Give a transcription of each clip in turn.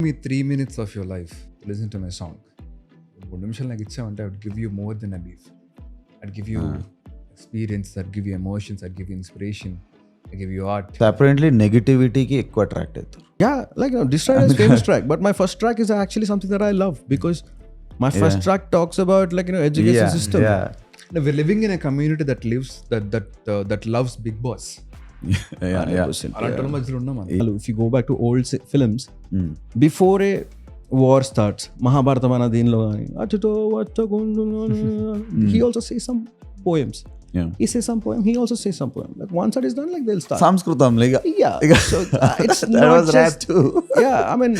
me 3 minutes of your life to listen to my song. 3 నిమిషాలు నాకు ఇచ్చావంటే I would give you more than a beef. I'd give you experience, I'd give you emotions, I'd give you inspiration, I'd give you art. Apparently నెగిటివిటీకి ఎక్కువ attract అవుతారు. Yeah, like this track is famous track, but my first track is actually something that I love because my first track talks about education system. Yeah. We're living in a community that lives that loves Big Boss. అలాంటి మధ్యలో ఉన్నాం మనం. If you go back to old films, before a war starts, Mahabharata మన దీనిలో he also says some poems. Yeah. He says some poem, he also says some poem. Like once it is done, like they'll start. సంస్కృతం Yeah, so it's not just too. Yeah, I mean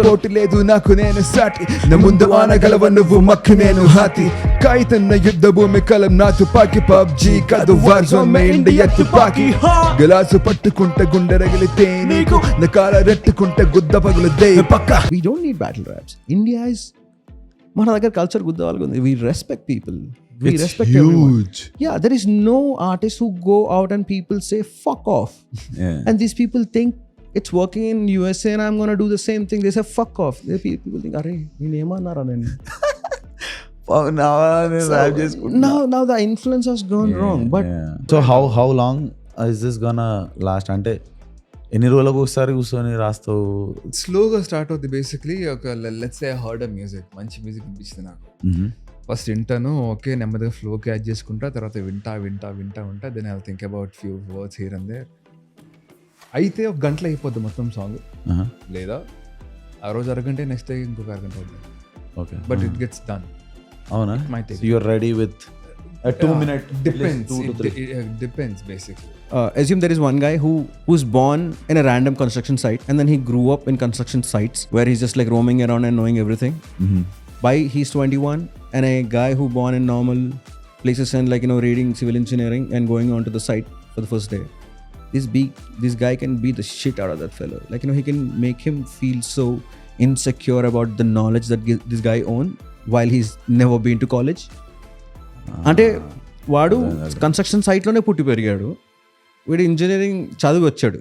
కోటి లేదు నాకు నేను సాటి నా ముందు ఆనగలవ నువ్వు మక్కి నేను హాతి కాయితన్న యుద్ధ భూమి కలం నా తుపాకి పబ్జీ కాదు వార్ జోన్ మే ఇండియా తుపాకి గలాసు పట్టుకుంటే గుండె రగిలితే నీకు నా కాల రెట్టుకుంటే గుద్ద పగులుదే పక్క. we don't need battle raps. India is మన దగ్గర కల్చర్ గుద్ద వాళ్ళకి ఉంది. We respect people. We It's respect huge. everyone. Yeah, there is no artist who go out and people say fuck off. Yeah. And these people think it's working in USA and I'm going to do the same thing. They say fuck off. People think, "Arey, నేను ఏమన్నారా నేను?" Now the influence has gone wrong. But so how long is this gonna last? అంటే ఎన్ని రోజులకు ఒకసారి కూర్చొని రాస్తావు? స్లోగా start అవుతుంది basically. ఒక లెట్స్ సే హర్డ్ మ్యూజిక్, మంచి మ్యూజిక్ అనిపించింది నాకు. ఫస్ట్ వింటాను, ఓకే, నెమ్మదిగా ఫ్లో క్యాచ్ చేసుకుంటా, తర్వాత వింటా then I think about few words here and there. అయితే ఒక గంటలో అయిపోద్ది మొత్తం సాంగ్, లేదా ఆ రోజు అరగంట, నెక్స్ట్ డే ఇంకొక అరగంట అవుతుంది. Okay, but it gets done. అవునా? You are ready with a 2 minute? Depends basically. Assume there is one guy who's born in a random construction site and then he grew up in construction sites where he's just like roaming around and knowing everything. By he's 21, and a guy who born in normal places and reading civil engineering and going on to the site for the first day. This guy can beat the shit out of that fellow. He can make him feel so insecure about the knowledge that this guy own while he's never been to college. అంటే వాడు construction సైట్లోనే పుట్టి పెరిగాడు, వీడు engineering చదివి వచ్చాడు.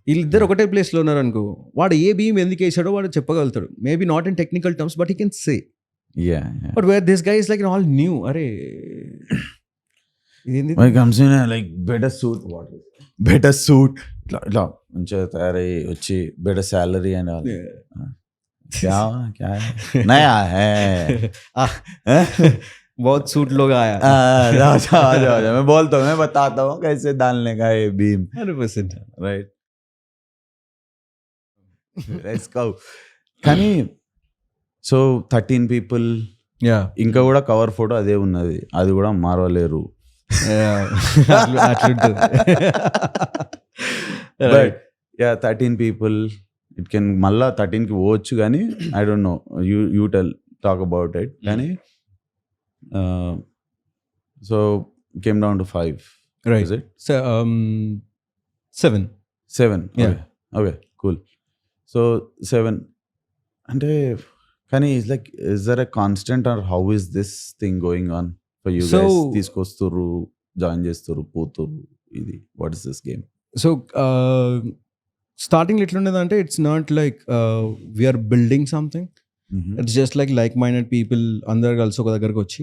వీళ్ళిద్దరు ఒకటే ప్లేస్లో ఉన్నారు అనుకో, వాడు ఏ బీమ్ ఎందుకు వేసాడో వాడు చెప్పగలుగుతాడు. Maybe not in technical terms but he can say. But where this guy is like all new. అరే ఇదేంది బెటర్ సూట్ ఇట్లా మంచిగా తయారై వచ్చి బెటర్ శాలరీ అండ్ నయా बहुत सूट लोग आया. मैं बोलता हूँ, मैं बताता हूँ कैसे डालने का ये बीम. 100% right. Let's go. కానీ సో 13 people, ఇంకా కూడా కవర్ ఫోటో అదే ఉన్నది, అది కూడా మారవలేరు. బట్ 13 people, ఇట్ కెన్ మళ్ళా 13కి పోవచ్చు కానీ I don't no, you talk about it. కానీ so came down to 5, right? Is it 7? Yeah. Okay, cool. So 7 అంటే కానీ is like, is there a constant or how is this thing going on for you guys? తీసుకొస్తురు, join చేస్తురు, పోతురు, ఇది what is this game? So starting little ఉండేదంటే it's not like we are building something. It's just like-minded people అందరు కలిసి ఒక దగ్గరకు వచ్చి,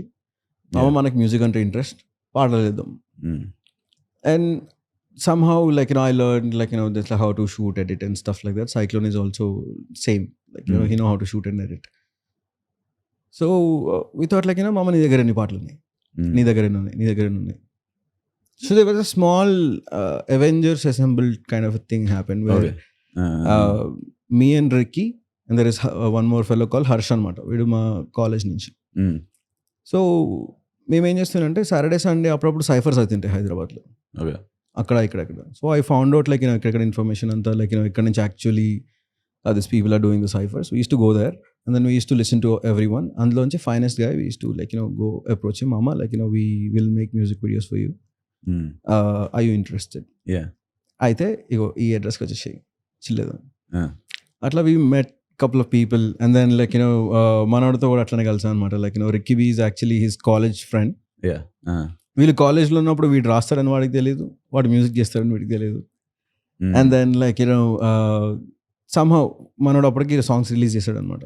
మనకి మ్యూజిక్ అంటే interest, పాడలేద్దాం. And somehow I learned this how to shoot, edit and stuff like that. Cyclone is also same, he know how to shoot and edit. So we thought మామ నీ దగ్గర ఎన్ని పాటలు ఉన్నాయి, నీ దగ్గర ఎన్ని ఉన్నాయి. So there was a small Avengers assembled kind of a thing happened where me and Ricky, and there is one more fellow called Harsh అనమాట, వీడు మా కాలేజ్ నుంచి. సో మేమేం చేస్తున్నామంటే సాటర్డే సండే అప్పుడప్పుడు సైఫర్స్ అవుతుంటాయి హైదరాబాద్లో, అక్కడ ఇక్కడ. సో ఐ ఫౌండ్ అవుట్ ఇక్కడ ఇన్ఫర్మేషన్ అంతా ఇక్కడ నుంచి actually this people are doing the ciphers. We used to go there and then we used to listen to everyone. అందులోంచి ఫైనెస్ట్ గా we used to go approach him, మామ we will make music videos for you, are you interested? అయితే ఇగో ఈ అడ్రస్కి వచ్చేసి చిల్లేదు. అట్లా we met couple of people and then మనోడితో కూడా అట్లనే కలిసాం అనమాట. Ricky B is actually his college friend. వీళ్ళు కాలేజ్లో ఉన్నప్పుడు వీడు రాస్తాడని వాడికి తెలియదు, వాడు మ్యూజిక్ చేస్తాడని వీడికి తెలియదు. And then somehow మనోడు అప్పటికి సాంగ్స్ రిలీజ్ చేశాడు అనమాట.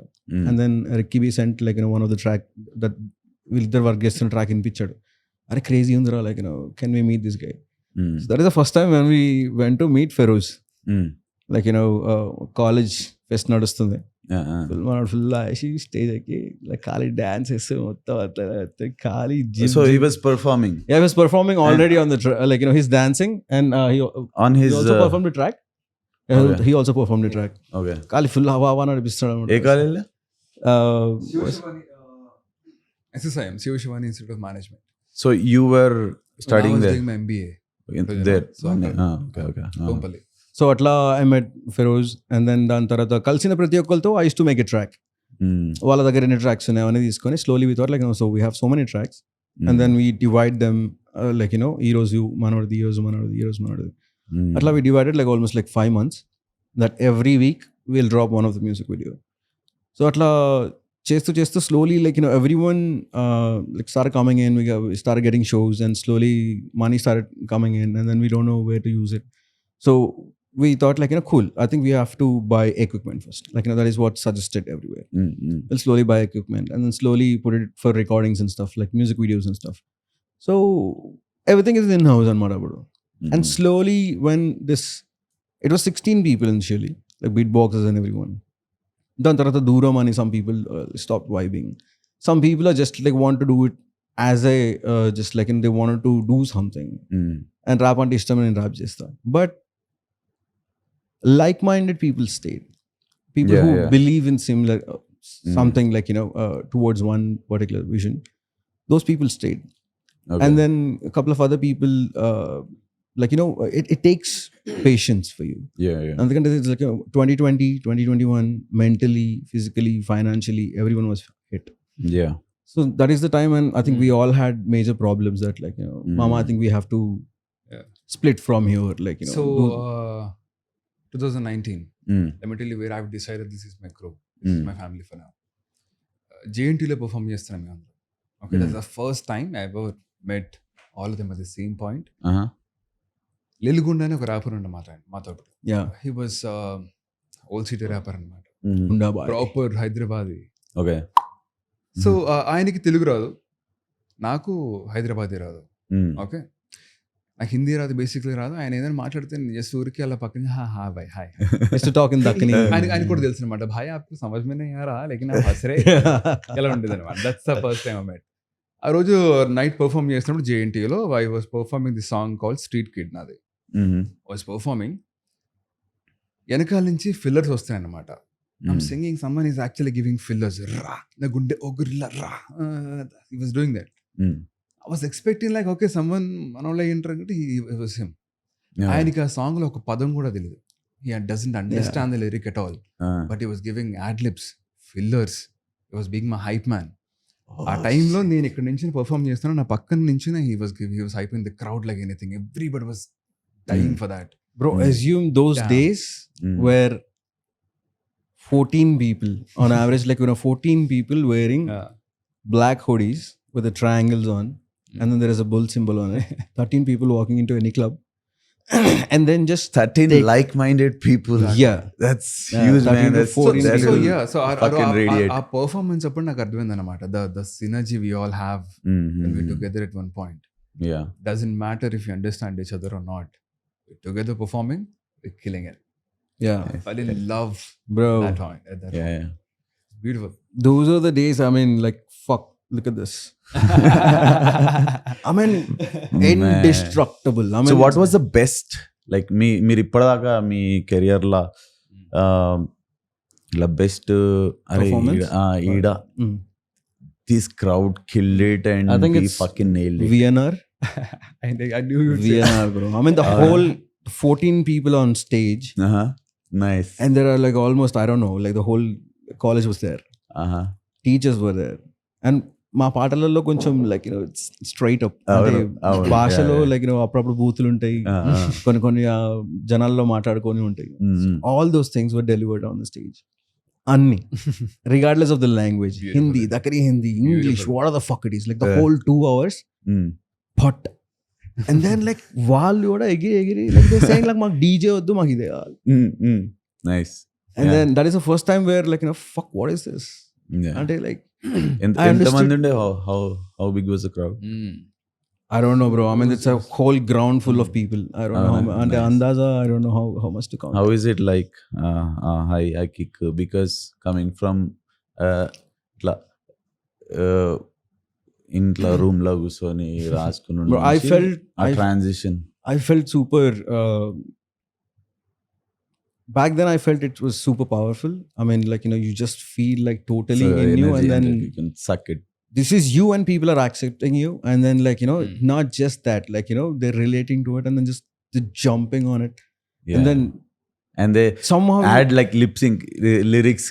And then Ricky B sent like one of the track that వీళ్ళిద్దరు వర్క్ చేస్తున్న ట్రాక్ వినిపించాడు. అరే క్రేజీ ఉందిరా, like can we meet this guy. So that is the first time when we went to meet Feroz. Like college fest నడుస్తుంది, మనోడు full stage ఎక్కి like ఖాళీ dance చేస్తూ మొత్తం అట్లా ఖాళీ. So he was performing. Yeah, he was performing already on the like he's dancing and he On his also performed the track. Okay. He also performed the track. Okay. ఖాళీ full హవా నడిపిస్తాడు అనమాట. ఏ college? SSIM, Shivashivani Institute of Management. So you were studying I was there? doing my MBA. There. So Okay. Kompally. So అట్లా I met Feroz. And then దాని తర్వాత కలిసిన ప్రతి ఒక్కరితో I use to make a track. వాళ్ళ దగ్గర ఎన్ని tracks ఉన్నాయి అవన్నీ తీసుకొని slowly with like so we have so many tracks and then we divide them like ఈ రోజు మనోడిది, ఈ రోజు మనోడిది, ఈ రోజు మనోడిది. అట్లా we divided like almost like 5 months that every week will drop one of the music video. So అట్లా చేస్తూ slowly like every one like started coming in, we started getting shows and slowly money started coming in and then we don't know where to use it. So we thought like cool, I think we have to buy equipment first, like that is what's suggested everywhere. We'll slowly buy equipment and then slowly put it for recordings and stuff, like music videos and stuff. So everything is in house on Madabado. And slowly when it was 16 people initially, like beatboxers and everyone. Then tarata dooram ani some people stopped vibing. Some people are just like want to do it as a just like they wanted to do something and rap ante ishtam ani rap chesta. But like-minded people stayed. People who believe in similar something like towards one particular vision. Those people stayed. Okay. And then a couple of other people like it takes patience for you. Yeah. And it's like 2020, 2021, mentally, physically, financially, everyone was hit. Yeah. So that is the time when I think we all had major problems that like mama, I think we have to split from here, like So 2019, let me tell you where I've decided this is my crew, this is my family for now. JNT లో perform చేస్తున్నాం మేము అందరం. Okay, that's the first time I ever met all of them at the same point. లిల్గుండ అని ఒక wrapper ఉండ మాతో. Yeah. He was old city wrapper అనమాట, Hyderabad. Proper Hyderabadi. Okay. So ఆయనకి తెలుగు రాదు, నాకు హైదరాబాదీ రాదు. ఓకే, నాకు హిందీ రాదు, బేసిక్లీ రాదు. ఆయన ఏదైనా మాట్లాడితే జస్ట్ ఊరికి అలా పక్కన హా భాయ్ hi Used to talk in Dakkani. ఆయన కూడా తెలుసు అనమాట, భాయ్ ఆప్కు సమజ్ మే నహీ ఆ రహా లేకిన్ ఆప్ హస్ రహే, ఎలా ఉండేది అనమాట. That's the first time I met. ఆ రోజు నైట్ పర్ఫామ్ చేస్తున్నప్పుడు జేఎన్టీలో I was performing the song called Street Kid. నాది వాజ్ పర్ఫార్మింగ్, వెనకాల నుంచి ఫిల్లర్స్ వస్తాయి అన్నమాట. I'm singing, someone is actually giving fillers. Ra, na gunde ogurilla ra. He was doing that. I was expecting like, okay, someone manolla interrupt, it was him. ఆయనకి ఆ song లో ఒక పదం కూడా తెలియదు. He doesn't understand the lyric at all. But he was giving ad-libs, fillers. He was being my hype man. ఆ టైంలో నేను ఇక్కడ నుంచి పర్ఫామ్ చేస్తాను, నా పక్కన నుంచి he was hyping the crowd like anything. Everybody was dying for that. Bro, assume those days were 14 people on average, like 14 people wearing black hoodies with the triangles on, and then there is a bull symbol on it. 13 people walking into any club, and then just 13 like-minded people. Yeah, that's huge, man. That's so fucking radiate. our performance appudu నాకు అర్థమైంది అన్నమాట. The synergy we all have when we're together at one point. Yeah, doesn't matter if you understand each other or not. We're together performing, we're killing it. Yeah, I didn't love bro. that point. Yeah. Beautiful. Those are the days. I mean, like, fuck. Look at this. I mean, indestructible. I mean, so what was the best? Like, మీరు ఇప్పటిదాకా మీ career లా ఇలా best Performance? ఈడ this crowd killed it and I think we it's fucking nailed it. VNR. I knew you would say VNR, bro. I mean, the whole 14 people on stage, Nice. and there are like almost, I don't know, like the whole college was there. Teachers were there, and మా పాటలలో కొంచెం like straight up అంటే భాషలో like అప్పుడప్పుడు బూతులు ఉంటాయి, కొన్ని జనాల్లో మాట్లాడుకొని ఉంటాయి. All those things were delivered on the stage, అన్ని regardless of the language. Hindi, Dakhni Hindi, English, what are the fuck it is, like the whole 2 hours పట్. అండ్ దెన్ లైక్ వాళ్ళు కూడా ఎగిరి లైక్ దే సేయింగ్ లైక్ మాకు డీజే వద్దు, మాకు ఇదే కావాలి. Nice. And then that is the first time where like, fuck, what is this? Yeah. And like, ఎంత I మంది understood. ఉండే how big was the crowd? I don't know, bro. I mean, it's a whole ground full of people. I don't know how. And nice. Andaza, I don't know how much to count. How is it like high kick? Because coming from ఇట్లా ఇంట్లో room లో కూర్చొని రాసుకుని Bro, ఆ transition I felt super. Back then, I felt it was super powerful. I mean, like, you just feel like totally in you, and then you can suck it. this is you, and people are accepting you, and then like, not just that, like, they're relating to it, and then just the jumping on it, Yeah. and then And they somehow add like lip sync lyrics.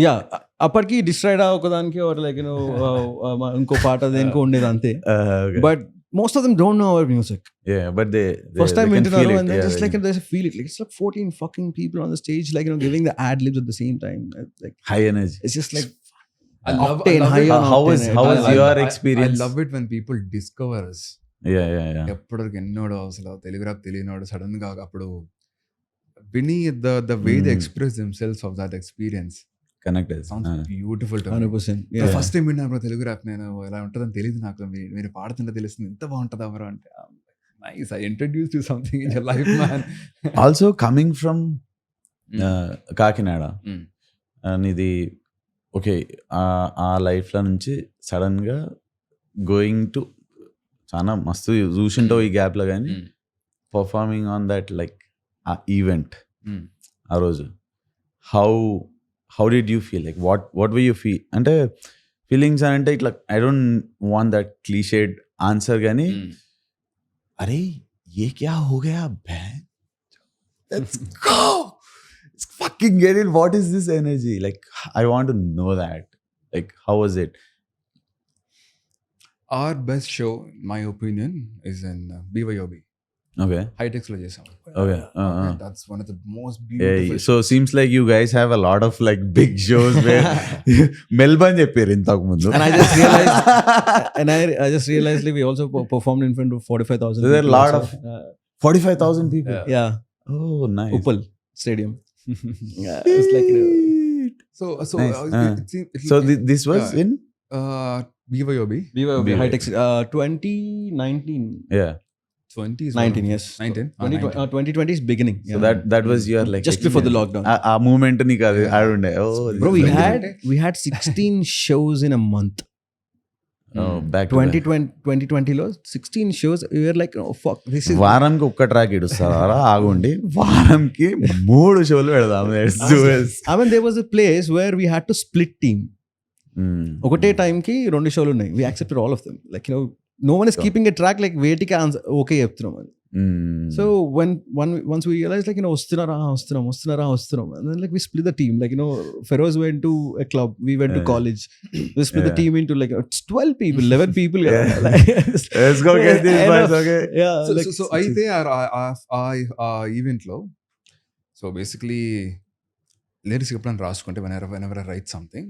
yeah, అప్పటికి డిస్ట్రైడ్ అవ్వకదానికి or like, ఇంకో పాట దేనికో ఉండేది అంతే. Okay. But most of them don't know our music. Yeah, but they First time they can వింటున్నారు, feel and it. then Yeah, just like there's a feel it. Like it's like 14 fucking people on the stage, like, giving the ad libs at the same time. Like high energy. it's just like I love octane, it. high on How octane. was your experience? I love it when people discover us. Yeah. ఎప్పటికి ఎన్నోడు అసలు Telugu rap తెలియనోడు sudden గా అప్పుడు విని the way they express themselves of that experience Connected. sounds beautiful to me. 100%. Yeah. First time విన్నా bro Telugu rap, నేను ఎలా ఉంటుందని తెలియదు నాకు, మీరు పాడుతుంటే తెలుస్తుంది ఎంత బాగుంటుందా బ్రో అంటే. Nice, I introduce you something in your life man. Also coming from Kakinada, ఇది ఓకే, ఆ లైఫ్లో నుంచి సడన్గా గోయింగ్ టు చాలా మస్తు చూసింటావు ఈ గ్యాప్లో, కానీ పర్ఫార్మింగ్ ఆన్ దట్ లైక్ ఆ ఈవెంట్ ఆ రోజు, how did you feel? Like what were you feel? అంటే ఫీలింగ్స్ అని అంటే ఇట్లా I don't want that cliched answer, కానీ అరే ఏ క్యా హో గయా బహన్, let's go, fucking get it. What is this energy? Like I want to know that. Like how was it? Our best show, in my opinion, is in BYOB. Okay. Hightex లో చేసాం. Okay. That's one of the most Yeah, beautiful. so seems like you guys have a lot of like big shows where Melbourne చెప్పారు ఇంతకు ముందు. And I just realized, I just realized like we also performed in front of 45,000 There are a people lot also. 45,000 people. Yeah. Oh, nice. Uppal Stadium. Yeah, it's like, So Nice. it So this was Yeah. in BYOB. BYOB BYOB. Hightex 2019. Yeah. 20 is 19, yes. 19. 2020 is beginning. So that was your like just before the lockdown. ఆ moment నీకు అది ఆడుండే. Oh, Bro, this is we had 16 shows in a month. back to back. 2020 లో 16 shows. We were like, oh fuck, this is వారానికి ఒక్క track ఇడుస్తారా? ఆగుండి వారంకి 3 షోలు పెడదాం. Let's do it. I mean, there was a place where we had to split team. ఒకటే టైంకి 2 షోలు ఉన్నాయి. We accepted all of them. Like, no one is keeping a track like వేటికి okay చెప్తున్నాం అని. So once we realized like, వస్తున్నాం and then like we split the team. Like, Feroz went to a club, we went to college. We split the team into like it's 12 people, 11 people. Let's go get this boys. Okay. Yeah. So అయితే ఆ event లో, so basically lyrics ఎప్పుడైనా రాసుకుంటే whenever I write something,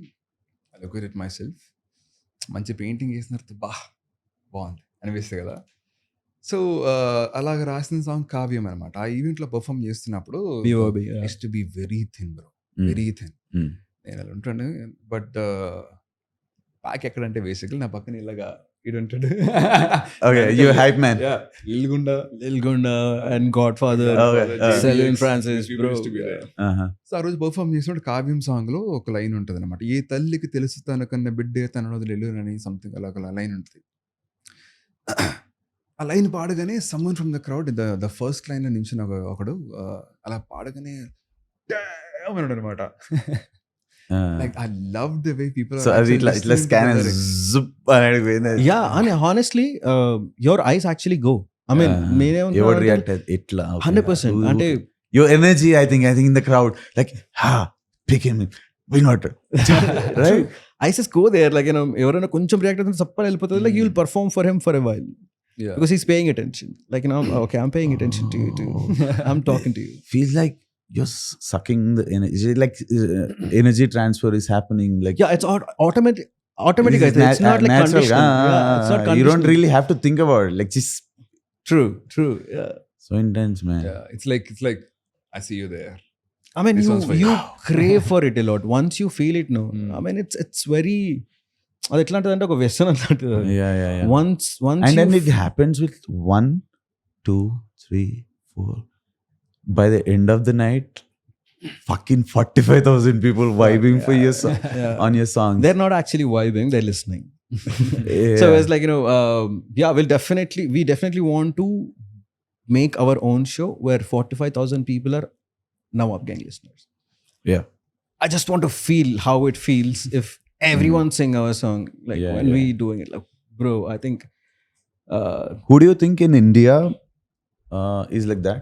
I look at it myself. మంచి painting వేసినారు, బాగుంది అనిపిస్తుంది కదా. సో అలాగ రాసిన సాంగ్ కావ్యం అనమాట. ఆ ఈవెంట్లో పర్ఫామ్ చేస్తున్నప్పుడు BOB, to be very thin bro, very thin. నేను అలా ఉంటాను, బట్ బ్యాక్ ఎక్కడంటే బేసిక్లీ నా పక్కన ఇలాగా ఇడు ఉంటాడు. Okay, you hype man. ఇల్గుండా and Godfather, Selwyn Francis, bro. So ఆ రోజు పర్ఫామ్ చేసినప్పుడు కావ్యం సాంగ్ లో ఒక లైన్ ఉంటుంది అనమాట. ఏ తల్లికి తెలుసు తనకన్నా బిడ్డే తన వదిలేని సంథింగ్ అలా ఒక లైన్ ఉంటుంది. ఆ లైన్ పాడగానే someone from the crowd, the first line లో నించిన ఒకడు అలా పాడగానే అన్నాడు అనమాట. Like I love the way people are. So as it scan and zip and Yeah, and honestly, your eyes actually go. I mean, you would react itla 100%. అంటే your energy, I think in the crowd, like pick him, why not? Right? Eyes just go there, like, ఎవరైనా కొంచెం react అయితే సప్పని వెళ్ళిపోతుంది. Like you will perform for him for a while. Yeah. Because he's paying attention. Like, okay, I'm paying attention to you too. I'm talking to you. Feels like you're sucking the energy, like energy transfer is happening. Like Yeah, it's automatic. It's not like natural. conditional. Yeah, it's not You don't conditional. really have to think about it. Like just True. Yeah. so intense, man. Yeah, it's like I see you there. I mean, This one's for you you. crave for it a lot. Once you feel it, no. Mm. I mean, it's very. అది ఎట్లా అంటే ఒక వ్యసనం అట్లాంటిది. Yeah. Once And you then it happens with 1, 2, 3, 4. By the end of the night, fucking 45,000 people vibing for your Yeah. on your songs. they're not actually vibing, they're listening. Yeah. So it's like, we definitely want to make our own show where 45,000 people are Nawab Gang listeners. Yeah. I just want to feel how it feels if everyone sing our song, like Yeah, when yeah. we doing it. Like, bro, I think Who do you think in India is like that?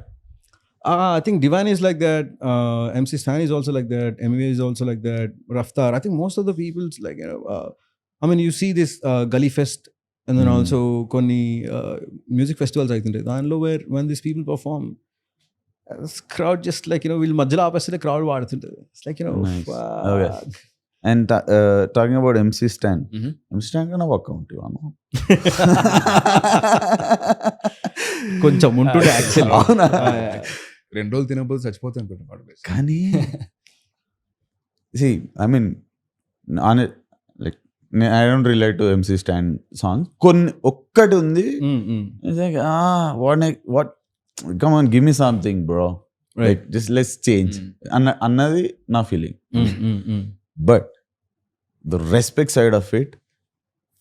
I think Divine is like that. MC Stan is also like that. MV is also like that. Raftar. I think most of the people's like, I mean, you see this Gully Fest, and then also konni music festivals. I think దానిలో where when these people perform, this crowd just like వీళ్ళు మధ్యలో ఆపేస్తే crowd వాడుతుంటది. It's like Nice. fuck. Okay. And talking about MC Stan, Mhm. MC Stan kana work out you కొంచెం ఉంటుండే actually. అవునా? 2 రోజులు తినకపోతే చచ్చిపోతాను అనుకుంటున్నాడు. కానీ see, I mean, on it, like I don't relate to MC Stan songs. కొన్ని ఒక్కటి ఉంది. It's like what come on, give me something, bro. Right. Like just let's change. అన్నది నా feeling. But the respect side of it,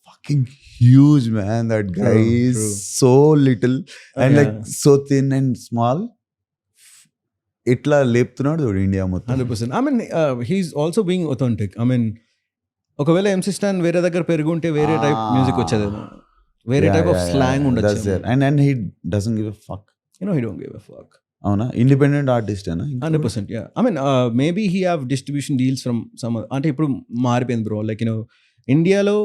fucking huge, man. That guy is true. so little and Yeah. like so thin and small. ఇట్లా లేపుతున్నాడు చూడు India మొత్తం. 100%. I mean, he's also being authentic. I mean, ఒకవేళ MC Stan వేరే దగ్గర పెరుగుంటే వేరే type music వచ్చేదేమో, వేరే type of slang That's ఉండొచ్చు. it. And he doesn't give a fuck. He don't give a fuck. అవునా? ఇండిపెండెంట్ ఆర్టిస్ట్ ఏనా? 100%. Yeah. I mean, maybe he have distribution deals from some అంటే ఇప్పుడు మారిపోయింది బ్రో. లైక్ ఇండియాలో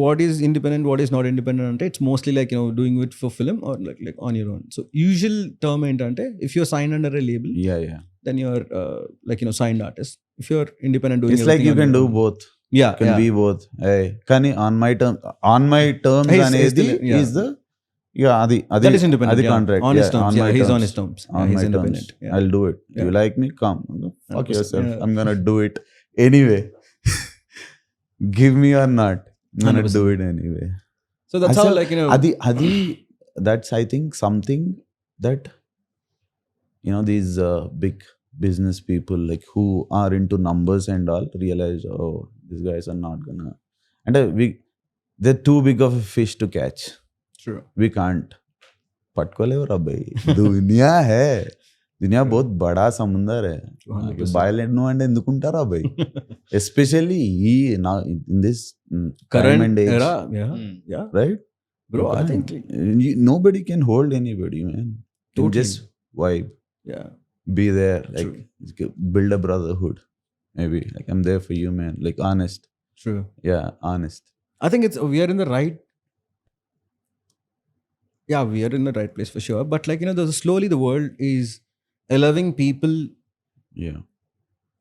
what is independent, what is not independent అంటే it's mostly like doing it for film or like on your own. So usual term ఏంటంటే if you're signed under a label, Yeah. then you're like signed artist. If you're independent doing It's like you can do both. Yeah, Can be both. Hey, కానీ on my terms He's అనేది still, yeah. is the అది that is independent. అది yeah. contract. On his terms. on Yeah, my he's terms. on his terms. On He's my independent. terms. Yeah. I'll do it. Yeah. You like me? Come. Fuck 100%. yourself. Yeah. I'm gonna do it anyway. Give me or not, I'm gonna 100%. do it anyway. So that's how like అది that's I think something that these big business people like who are into numbers and all realize, oh, these guys are not gonna, and they're too big of a fish to catch. true. We can't. పట్టుకోలేవురా భయ్. దునియా హే, దునియా బహుత్ బడా Samundar high. 100%. బాయిలెట్ అంటే ఎందుకుంటారా భయ్? Especially in this Current time and age, era, yeah. right? Bro, You I can't. think Nobody can hold anybody, man. You Totally. just vibe, yeah. be there, like build a brotherhood. Maybe like I'm there for you, man. Like honest, True. yeah, honest. I think we are in the right. Yeah, we are in the right place for sure. But like slowly the world is allowing people, Yeah,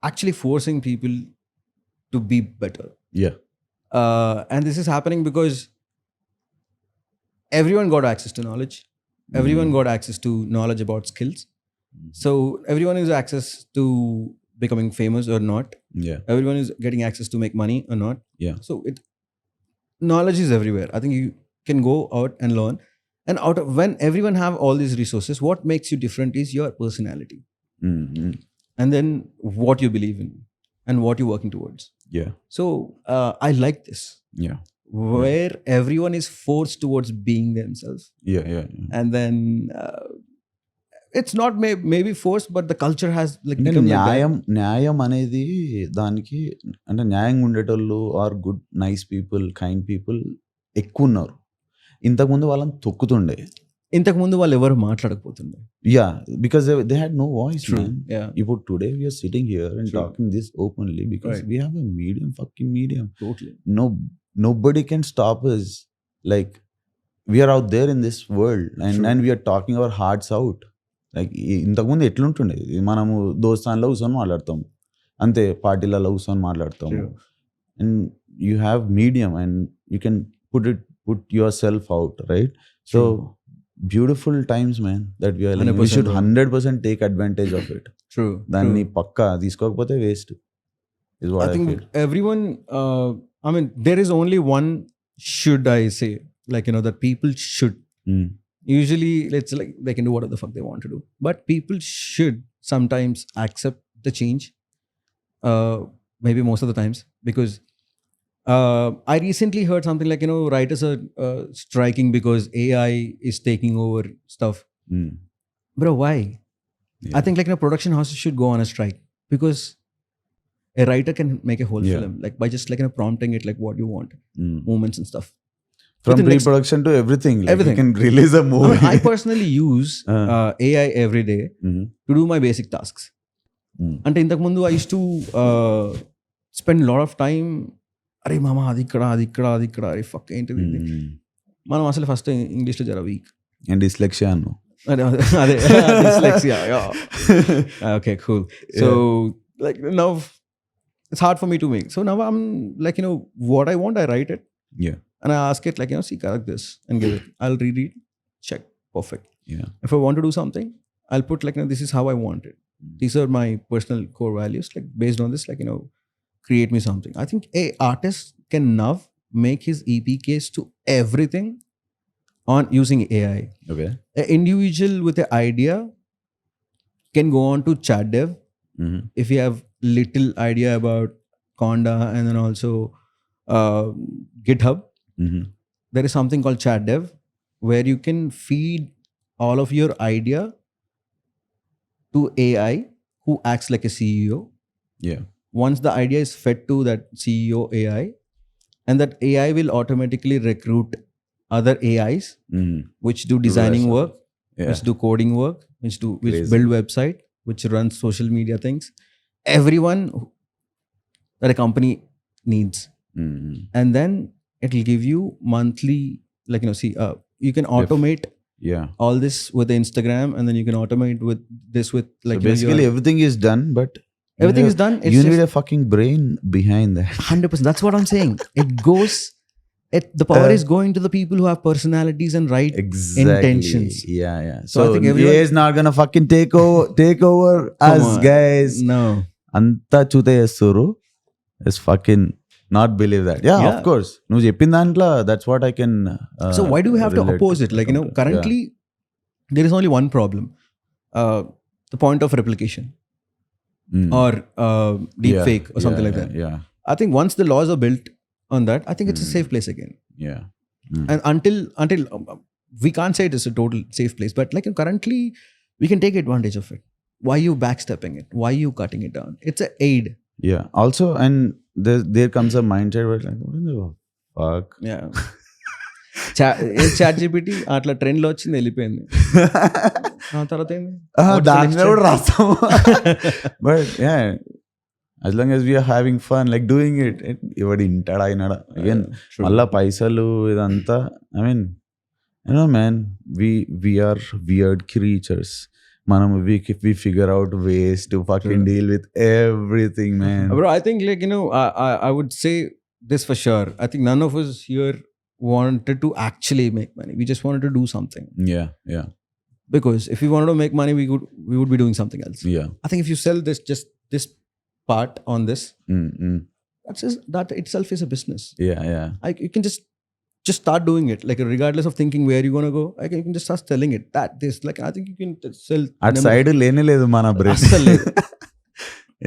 actually forcing people to be better. yeah, And this is happening because everyone got access to knowledge. Everyone got access to knowledge about skills. So everyone has access to becoming famous or not. yeah, Everyone is getting access to make money or not. yeah. So knowledge is everywhere. I think you can go out and learn. And out of when everyone have all these resources, what makes you different is your personality. Mm-hmm. And then what you believe in and what you're working towards. Yeah, So I like this. yeah, Where everyone is forced towards being themselves. yeah. And then it's not maybe forced, but the culture has like అంటే become like that. న్యాయం అనేది దానికి అంటే న్యాయంగా ఉండేటోళ్ళు are good nice people kind people ఎక్కువ ఉన్నారు. ఇంతకుముందు వాళ్ళని తొక్కుతుండే. ఇంతకు ముందు వాళ్ళు ఎవరు మాట్లాడకపోతుండే. Yeah, because they had no voice. Yeah, ఇప్పుడు today we're sitting here and True. Talking this openly because Right. We have a medium, fucking medium. totally. Nobody can stop us. Like we are out there in this world True. and we are talking our hearts out. Like ఇంతకుముందు ఎట్లుంటుండే, మనము దోస్తాన్లో కూర్చొని మాట్లాడతాం అంతే, పార్టీలలో కూర్చొని మాట్లాడతాము. True. And you have medium and you can put yourself out, right? So beautiful times, man, that we are living. We 100%, should bro. 100% take advantage of it. True. దాన్ని పక్కా తీసుకోకపోతే waste is what I I think feel. everyone, I mean, there is only one should, I say, like, that people should. Usually, it's like they can do whatever the fuck they want to do. But people should sometimes accept the change. Maybe most of the times. Because I recently heard something like, writers are striking because AI is taking over stuff. Bro, why? I think like production houses should go on a strike because a writer can make a whole Yeah. film like by just like prompting it like what you want, movements and stuff. From Within next- pre-production to everything. Like Everything. You can release a I movie. mean, I personally use AI every day to do my basic tasks. అంటే ఇంతకు ముందు I used to spend a lot of time అరే మామ అది ఇక్కడ అరే fuck ఏంటిది ఇది? మనం అసలు ఫస్ట్ ఇంగ్లీష్లో జర వీక్ And dyslexia. No. అదే dyslexia. Okay, cool. So like now it's hard for me to make. So now I'm like, what I want, I write it. Yeah. And I ask it like, see, correct this and give it. I'll read it, check, perfect. Yeah. If I want to do something, I'll put like, this is how I want it. These are my personal core values. Like based on this, like, create me something. I think a artist can now make his EPKs to everything on using AI. Okay. An individual with an idea can go on to chat dev if you have little idea about Conda and then also GitHub. There is something called chat dev where you can feed all of your idea to AI who acts like a CEO. Yeah. Once the idea is fed to that CEO AI, and that AI will automatically recruit other AIs which do designing that. work, Yeah. which do coding work, which Crazy. build website, which runs social media things. Everyone that a company needs. And then it will give you monthly, like, you can automate Yeah. all this with the Instagram, and then you can automate with this with like, So basically everything is done, but everything is done. It's you just need a fucking brain behind that. 100%. That's what I'm saying. It goes, the power is going to the people who have personalities and right Exactly. intentions. Yeah, yeah. So I So think everyone- AI is not gonna fucking take over Come us, on. guys. No. Anta chute yesturu is fucking not believe that. Yeah, Yeah. of course. నువ్వు చెప్పిన దాంట్లో that's what I can. So why do we have to relate oppose it? Like, come to. currently there is only one problem. The point of replication Mm. or deep Yeah, fake or something yeah, like that. Yeah, I think once the laws are built on that, I think it's a safe place again. yeah. And until we can't say it is a total safe place, but like currently we can take advantage of it. Why you backstepping it? Why you cutting it down? It's an aid. Yeah. Also, and there comes a mindset where like, what in the fuck? Yeah. ChatGPT అట్లా trend లో వచ్చింది వెళ్ళిపోయింది ఆ తర్వాత ఏంది What's the దాని next మీద కూడా trend? రాస్తాము. But yeah, as long as we are having fun, like doing it, ఎవడు ఇంటాడా అయినాడా again True. మళ్ళా పైసలు ఇదంతా I mean, man, we are weird creatures. మనం we figure out ways to fucking deal with everything, man. Bro, I think like I would say this for sure. I think none of us here wanted to actually make money. We just wanted to do something. Yeah, yeah, Because if we wanted to make money, we would be doing something else. yeah. I think if you sell this part on this, that itself is a business. Yeah, yeah. You can just start doing it. Like regardless of thinking where you're gonna go, you can just start selling it. This like I think you can sell. అటు side లేనే లేదు మన brain. అస్సలు లేదు.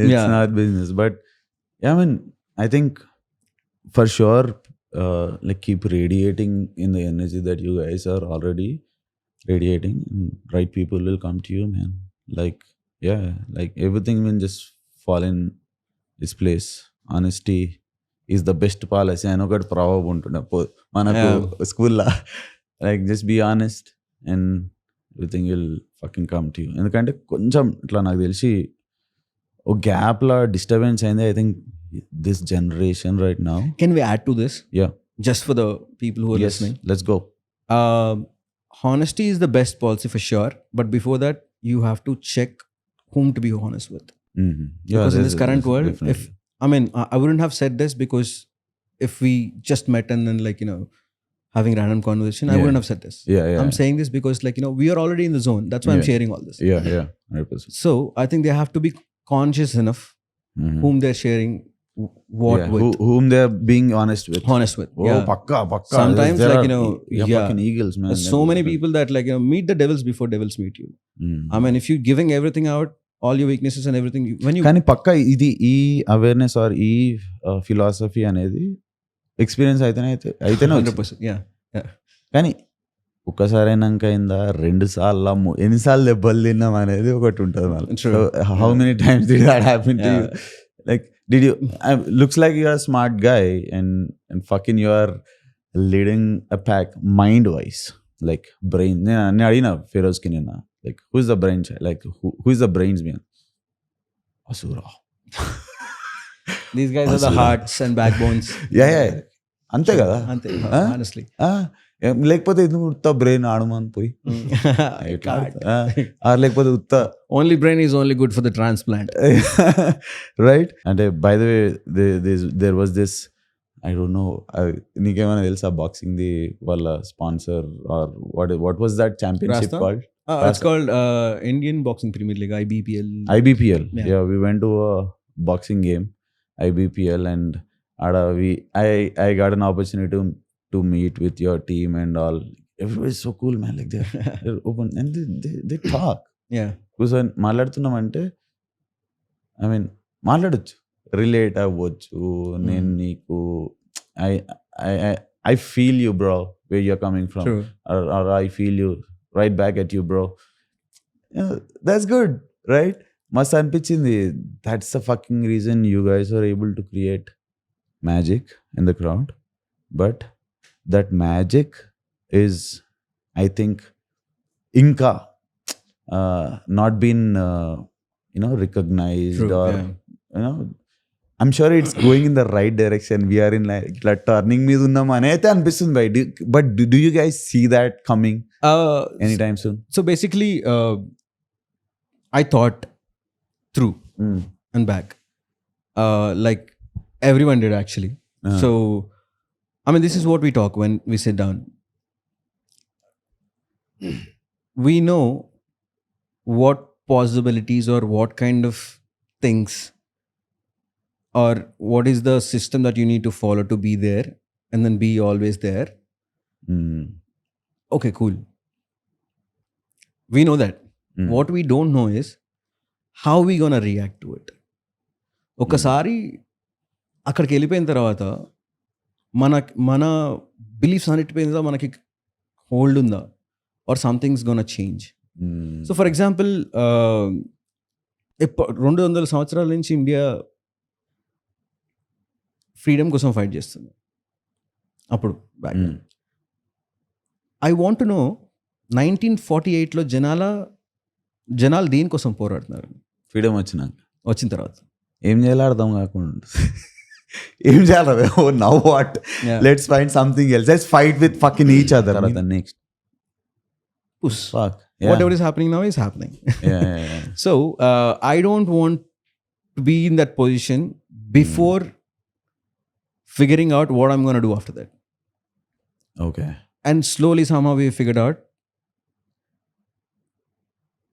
It's Yeah. not business, but yeah, I mean, I think for sure, like keep radiating in the energy that you guys are already radiating. Right people will come to you, man. Like, yeah, like everything will just fall in its place. Honesty is the best policy. అని ఒకటి ప్రాబ్ ఉంటుండే మనకు స్కూల్లో. Like just be honest and everything will fucking come to you. ఎందుకంటే కొంచెం ఇట్లా నాకు తెలిసి ఓ గ్యాప్లో డిస్టర్బెన్స్ అయింది. I think this generation right now. Can we add to this? Yeah. Just for the people who are listening. Let's go. Honesty is the best policy for sure. But before that, you have to check whom to be honest with. Yeah, Because in this current world, definitely. I wouldn't have said this because if we just met and then like, having random conversation, I Yeah. wouldn't have said this. Yeah, yeah. I'm saying this because like, we are already in the zone. That's why I'm Yeah. sharing all this. Yeah, 100%. So I think they have to be conscious enough Mhm. whom they're sharing what Yeah, with. whom they're being honest with. Honest with. Oh, Yeah. pakka. Sometimes, There like, are yeah. fucking eagles, man. There's so many people that like, meet the devils before devils meet you. Mm. I mean, if you're giving everything out, all your weaknesses and everything, when you కానీ పక్క ఇది ఈ awareness are ఈ philosophy అనేది experience అయితేనే 100%, yeah. కానీ ఒక్కసారి అయినాక అయిందా 2 సార్లు ఎన్నిసార్లు దెబ్బలు తిన్నాం అనేది ఒకటి ఉంటుంది మళ్ళీ. True. How many times did that happen to you? Like did you looks like you are smart guy and fucking you are leading a pack mind wise, like brain. నేను అడిగిన ఫిరోజ్కి నిన్న, like who is the brain, like who is the brains man? Asura. These guys are the hearts and backbones. Yeah. అంతే కదా. Ante, honestly. లేకపోతే ఎందుకు ఉత్త brain ఆడమని పోయి లేకపోతే ఉత్త Only brain is only good for the transplant. Right. అంటే by the way there was this, I don't know, నీకేమైనా తెలుసా బాక్సింగ్ ది వాళ్ళ sponsor or what was that championship Rasta? కాల్డ్? It's called Indian Boxing Premier League, IBPL. Yeah, we went to a boxing game, IBPL, and I got an opportunity to meet with your team and all. Everybody's so cool, man. Like they're open and they talk. Yeah. Because మాట్లాడుతున్నామంటే, I mean, మాట్లాడొచ్చు, relate అవ్వచ్చు. నేను నీకు I feel you, bro, where you're coming from. True. Or I feel you right back at you, bro. Yeah, that's good, right? Must అనిపించింది. That's the fucking reason you guys are able to create magic in the crowd. But that magic is, I think, inka not been recognized. True, or yeah. I'm sure it's going in the right direction. We are in like ఇట్లా turning మీద ఉన్నాం అని అయితే అనిపిస్తుంది by. But do you guys see that coming anytime soon? So basically, I thought through and back, like everyone did actually. So I mean, this is what we talk when we sit down. We know what possibilities or what kind of things or what is the system that you need to follow to be there and then be always there. Okay, cool. We know that. What we don't know is how we gonna react to it. ఒకసారి అక్కడికి వెళ్ళిపోయిన తర్వాత మన beliefs అన్నిటిపోయిన తర్వాత మనకి hold ఉందా or something's gonna change. So for example 200 సంవత్సరాల నుంచి ఇండియా ఫ్రీడమ్ కోసం ఫైట్ చేస్తుంది. అప్పుడు back I want to know 1948లో జనాలు దేనికోసం పోరాడుతున్నారు? ఫ్రీడమ్ వచ్చిన తర్వాత ఏం చేయాలో అర్థం కాకుండా ఏం చేయాలి? Now what? Let's find something else, let's fight with fucking each other. Next whatever is happening now is happening. So I don't want to be in that position before figuring out what I'm going to do after that. Okay. And slowly somehow we figured out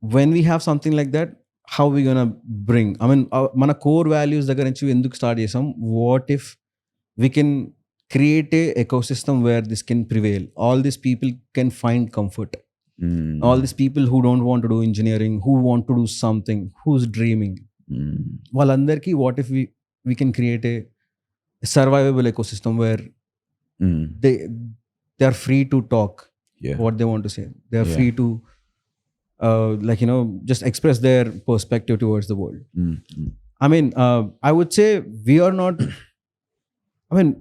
when we have something like that, how we going to bring, I mean, mana core values దగ్గర నుంచి ఎందుకు start చేసాం? What if we can create a ecosystem where this can prevail? All these people can find comfort. All these people who don't want to do engineering, who want to do something, who's dreaming, వాళ్ళందరికీ what if we can create a survivable ecosystem where they are free to talk what they want to say. They are free to just express their perspective towards the world. I mean, I would say we are not, I mean,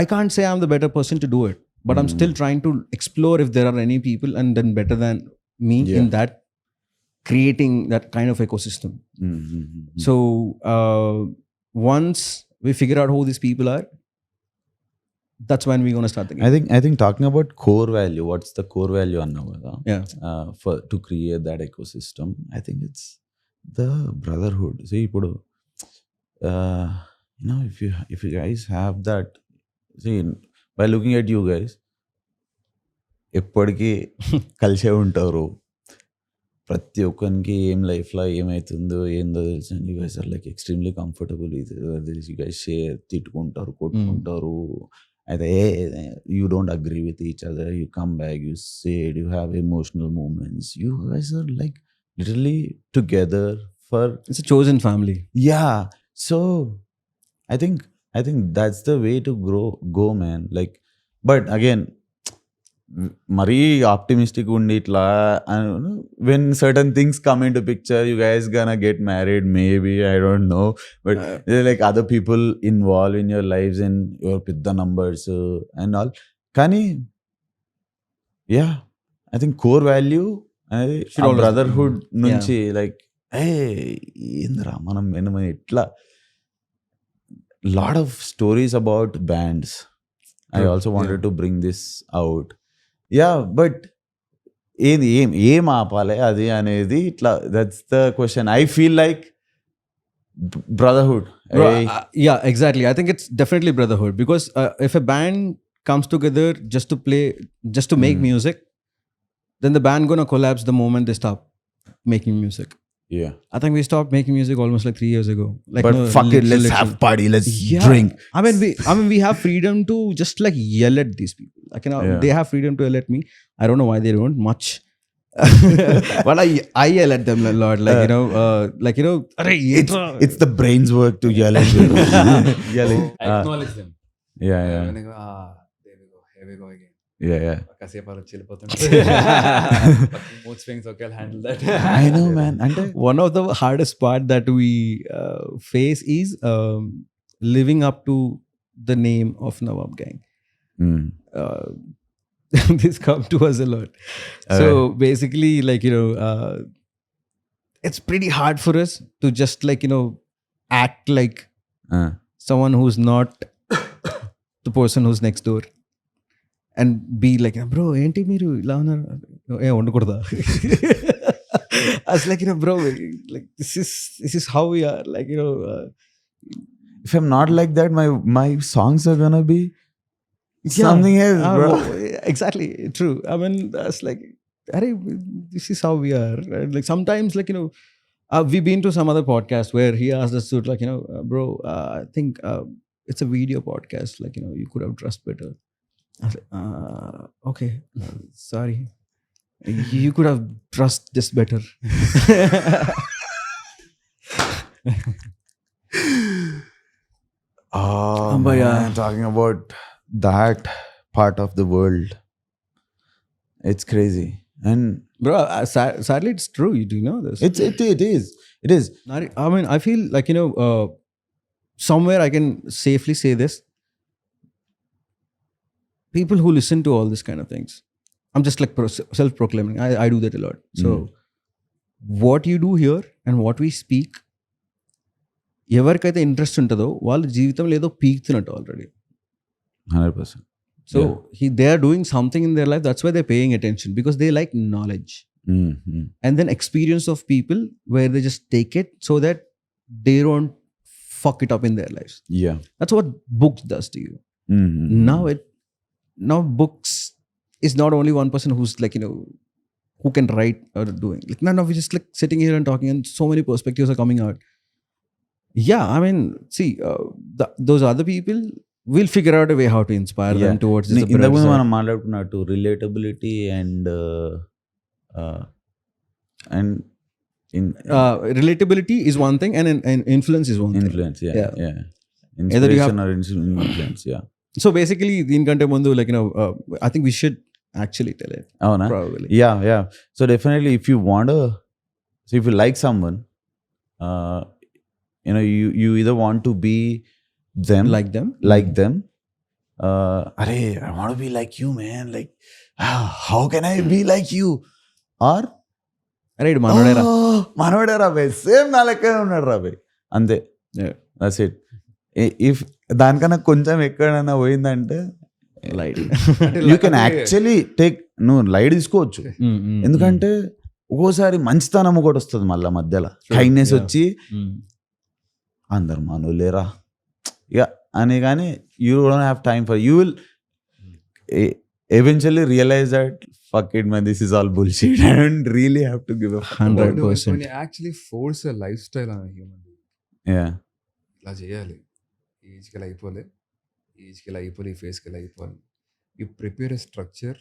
I can't say I'm the better person to do it, but I'm still trying to explore if there are any people and then better than me in that creating that kind of ecosystem. So once we figure out who these people are, that's when we're going to start the game. I think talking about core value, what's the core value annavu kada? Yeah. For to create that ecosystem, I think it's the brotherhood. See, ipudu if you guys have that, see, by looking at you guys, ఎప్పటికీ కలిసే ఉంటారు. ప్రతి ఒక్కరికి ఏం లైఫ్లో ఏమవుతుందో ఏందో తెలుసు. You guys are like extremely comfortable. You guys share, తిట్టుకుంటారు, కొట్టుకుంటారు. అయితే you don't agree with each other, you come back, you said, you have emotional moments. You guys are like literally together for It's a chosen family. yeah. So I think that's the way to go man. Like, but again, మరీ optimistic ఉండి ఇట్లా when certain things come into picture, you guys gonna get married maybe, I don't know, but there are like other people involved in your lives and your పెద్ద numbers and all. కానీ yeah, I think core value అనేది brotherhood నుంచి like ఏందిరా మనం ఇట్లా lot of stories about bands. I also wanted to bring this out. Yeah, but ఏం ఆపాలి అది అనేది ఇట్లా, that's the question. I feel like brotherhood. Yeah, exactly. I think it's definitely brotherhood, because if a band comes together just to play, just to make music, then the band gonna collapse the moment they stop making music. Yeah, I think we stopped making music almost like 3 years ago. Like, but fuck it, let's have party, let's drink. I mean we have freedom to just like yell at these people. Like, they have freedom to yell at me. I don't know why they don't much. But I yell at them a lot. Like, it's the brain's work to yell at them. Yelling. I acknowledge them. Yeah. When they go, there we go, here we go again. Yeah. కాసేపు అలా చిల్లిపోతుంటే mood swings, okay, I'll handle that. I know, man. And one of the hardest part that we face is living up to the name of Nawab Gang. This come to us a lot. So basically, like, it's pretty hard for us to just like, act like someone who's not the person who's next door and be like, bro, enti meeru ila unnaru ondakudda. I was like, bro, like this is how we are, like, if I'm not like that, my songs are gonna be something else, bro. Exactly, true. I mean, that's like, this is how we are. Right? Like sometimes, like, we've been to some other podcast where he asked us to, like, bro, I think it's a video podcast, like, you could have dressed better. I was like, okay, sorry, you could have dressed this better. But yeah, talking about that part of the world, it's crazy. And Bro, sadly it's true. You do know this. it is. I mean, I feel like, somewhere I can safely say this. People who listen to all this kind of things, I'm just like self-proclaiming. I do that a lot. So what you do here and what we speak, ఎవరికైతే interest ఉంటుందో వాళ్ళు జీవితంలో ఏదో పీకుతున్నట్టు already. 100%. So they are doing something in their life. That's why they're paying attention, because they like knowledge. And then experience of people where they just take it so that they don't fuck it up in their lives. Yeah. That's what books does to you. Now books is not only one person who's like, who can write or doing. Like, none of us just like sitting here and talking, and so many perspectives are coming out. Yeah, I mean, see, those other people will figure out a way how to inspire them towards this. ఇంతకుముందు మనం మాట్లాడుకున్నట్టు relatability and relatability is one thing, and influence is one thing. Influence, yeah. Inspiration or influence, yeah. So basically, దీనికంటే ముందు, like, I think we should actually tell it. అవునా? Probably. Yeah. So definitely, if you like someone, you either want to be them, like them. I want to be like you, man. Like, how can I be like you? Or Right, మనోడేరా. మనోడేరా బై, same నా లెక్కనే ఉన్నాడు రా by, అంతే. That's it. If దానికన్నా కొంచెం ఎక్కడైనా పోయిందంటే లైట్, యూ కెన్ యాక్చువల్లీ నువ్వు లైట్ తీసుకోవచ్చు. ఎందుకంటే ఒక్కోసారి మంచితనం ఒకటి వస్తుంది మళ్ళీ మధ్యలో, కైండ్నెస్ వచ్చి అందరు మనోలేరా ఇక అని. కానీ you don't have time for, you will eventually realize that fuck it man, this is all bullshit. I don't really have to give a fuck about it. 100%. When you actually force a lifestyle on a human being, Yeah. ఇలా చేయాలి, ఏజ్కి ఇలా అయిపోలే, ఏజ్కి ఇలా అయిపోలే, ఈ ఫేస్కి ఇలా అయిపోవాలి. You prepare a structure,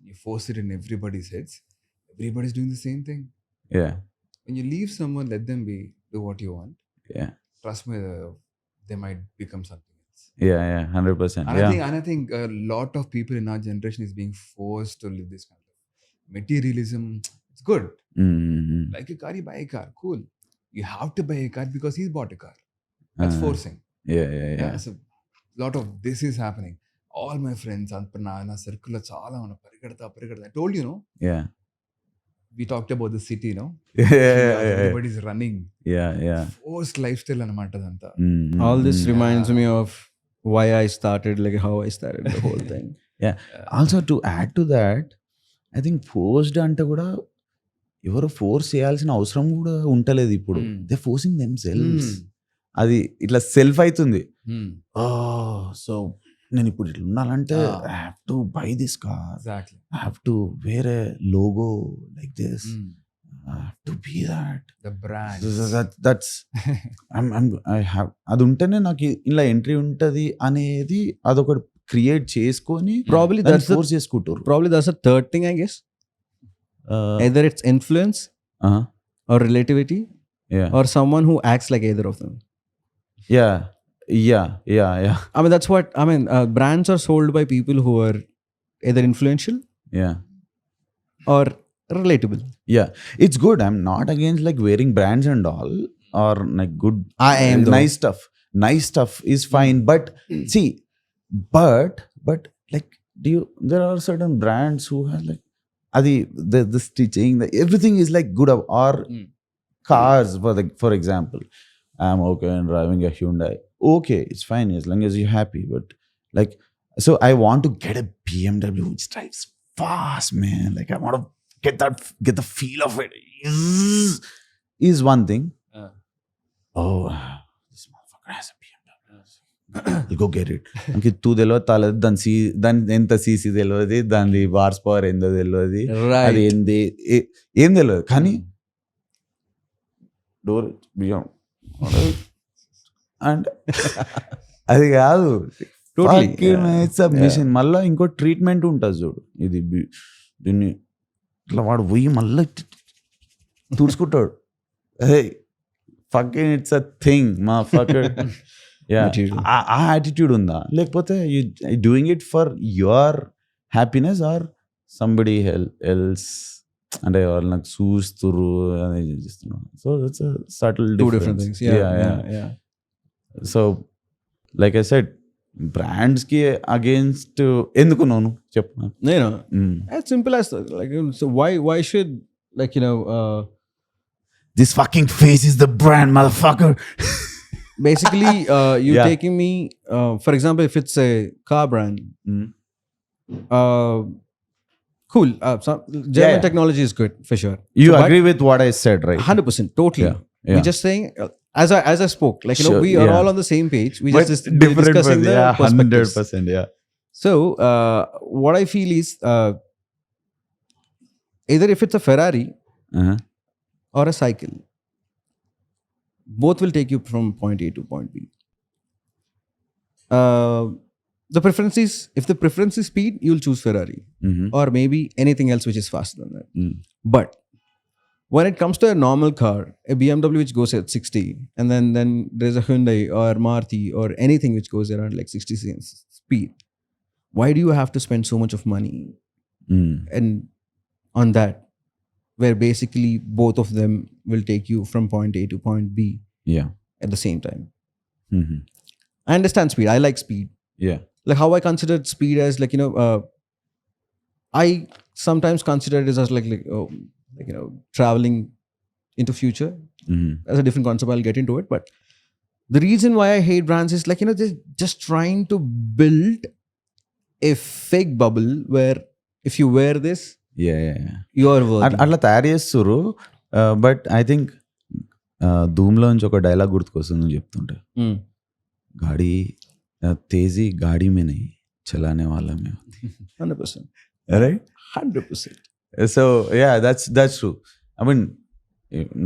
you force it in everybody's heads, everybody's doing the same thing. Yeah. When you leave someone, let them be, do what you want. Yeah. Trust me, they might become something else. Yeah. 100%. And Yeah. I think a lot of people in our generation is being forced to live this kind of materialism. It's good. Mm-hmm. Like a car, you buy a car, cool. You have to buy a car because he's bought a car. That's forcing. Yeah. So lot of this is happening. All my friends, na circle lo chaala una పరిగెడతా. I told you, no? Yeah. We talked about the city, no? Yeah. Everybody's running. Yeah. Forced lifestyle anamata adanta. Mm-hmm. All this reminds me of why I started, like how I started the whole thing. Yeah. Also to add to that, I think forced అంటే కూడా ఎవరు force చేయాల్సిన అవసరం కూడా ఉంటలేదు ఇప్పుడు. They forcing themselves. అది ఇట్లా సెల్ఫ్ అవుతుంది. సో నేను ఇప్పుడు ఇట్లా ఉండాలంటే I have to buy this car, Exactly. I have to wear a logo like this, I have to be that. The brand. That's I have, అది ఉంటేనే నాకు ఇలా ఎంట్రీ ఉంటుంది అనేది అదొకటి క్రియేట్ చేసుకొని Probably that's the- ఫోర్స్ చేసుకుంటారు. Probably that's a third thing, I guess. Either it's influence or relativity, or someone who acts like either of them. Yeah. I mean, that's what I mean. Brands are sold by people who are either influential Yeah. or relatable. Yeah. It's good. I'm not against like wearing brands and all, or like good, I am though. nice stuff. Nice stuff is fine. But see, but like, there are certain brands who have like, the stitching, everything is like good. Or cars, for example, I'm okay in driving a Hyundai. Okay, it's fine as long as you're happy. But like, so I want to get a BMW which drives fast, man. Like I want to get the feel of it. Is one thing. Oh, this motherfucker has a BMW. I'll go get it. Anki tu తెలియదు, తల దాని ఎంత CC తెలియదు, దాని wars power ఎంతో తెలియదు, అది ఏం తెలియదు. కానీ డోర్ బియాండ్ అండ్ అది కాదు, మిషన్. మళ్ళీ ఇంకో ట్రీట్మెంట్ ఉంటుంది చూడు, ఇది దీన్ని ఇట్లా వాడు పోయి మళ్ళీ తుడుచుకుంటాడు. ఫకింగ్ ఇట్స్ అ థింగ్ మా ఫకర్. ఆ యాటిట్యూడ్ ఉందా, లేకపోతే you doing it for your happiness are somebody else అంటే వాళ్ళు నాకు చూస్తురు అని చేస్తున్నాను. So that's a subtle Two different things. Yeah. So like I said, brands కి అగేన్స్ట్ ఎందుకు నోను చెప్పు. You know, as simple as like, so why should, like, you know, this fucking face is the brand motherfucker. basically you Yeah. taking me, for example, if it's a car brand, cool. So German Yeah. technology is good for sure. You So, but agree with what I said, right? 100%, totally. Yeah. We're just saying, as I spoke, like, you know, Sure, we are yeah. all on the same page. We But just different discussing the yeah, perspectives. 100%, yeah. So what I feel is, either if it's a Ferrari Uh-huh. or a cycle, both will take you from point A to point B. The preference is, if the preference is speed, you'll choose Ferrari, Mm-hmm. or maybe anything else which is faster than that. Mm. But when it comes to a normal car, a BMW which goes at 60, and then there's a Hyundai or Maruti or anything which goes around like 60 speed, why do you have to spend so much of money and on that, where basically both of them will take you from point A to point B Yeah. at the same time? Mm-hmm. I understand speed. I like speed. Yeah. Like how I considered speed as, like, you know, I sometimes consider it as like you know, traveling into future. Mm-hmm. That's a different concept. I'll get into it. But the reason why I hate brands is, like, you know, they're just trying to build a fake bubble where if you wear this, Yeah. you are worthy. అట్లా తయారు చేస్తారు. But I think ధూమ్లో నుంచి ఒక dialogue గుర్తుకొస్తుంది నువ్వు చెప్తుంటే, Mm. గాడి తేజీ గాడి మే నహీ, చలానే వాళ్ళం మేము. 100%. Right. 100%. So yeah that's true. I mean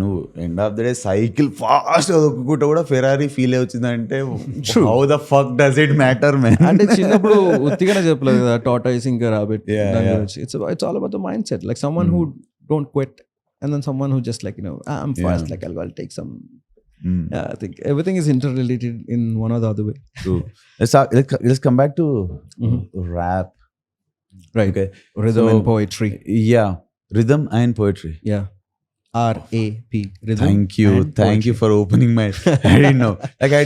నువ్వు end of the day cycle fast దొక్కుకుంటూ కూడా ఫెరారీ ఫీల్ వచ్చిందంటే how the fuck does it matter man. అంటే చిన్నప్పుడు ఉత్తిగానే చెప్పలేదు కదా టార్టాయిస్ ఇంకా rabbit. Yeah. It's all about the mindset. Like someone who don't quit, and then someone who just like, I'm fast, like I'll take some. Yeah, I think everything is interrelated in one or the other way. True. Let's come back to rap. Right. Okay. Rhythm So, and poetry. Yeah, rhythm and poetry. Yeah. RAP. Rhythm. Thank you for opening my. I didn't know. Like I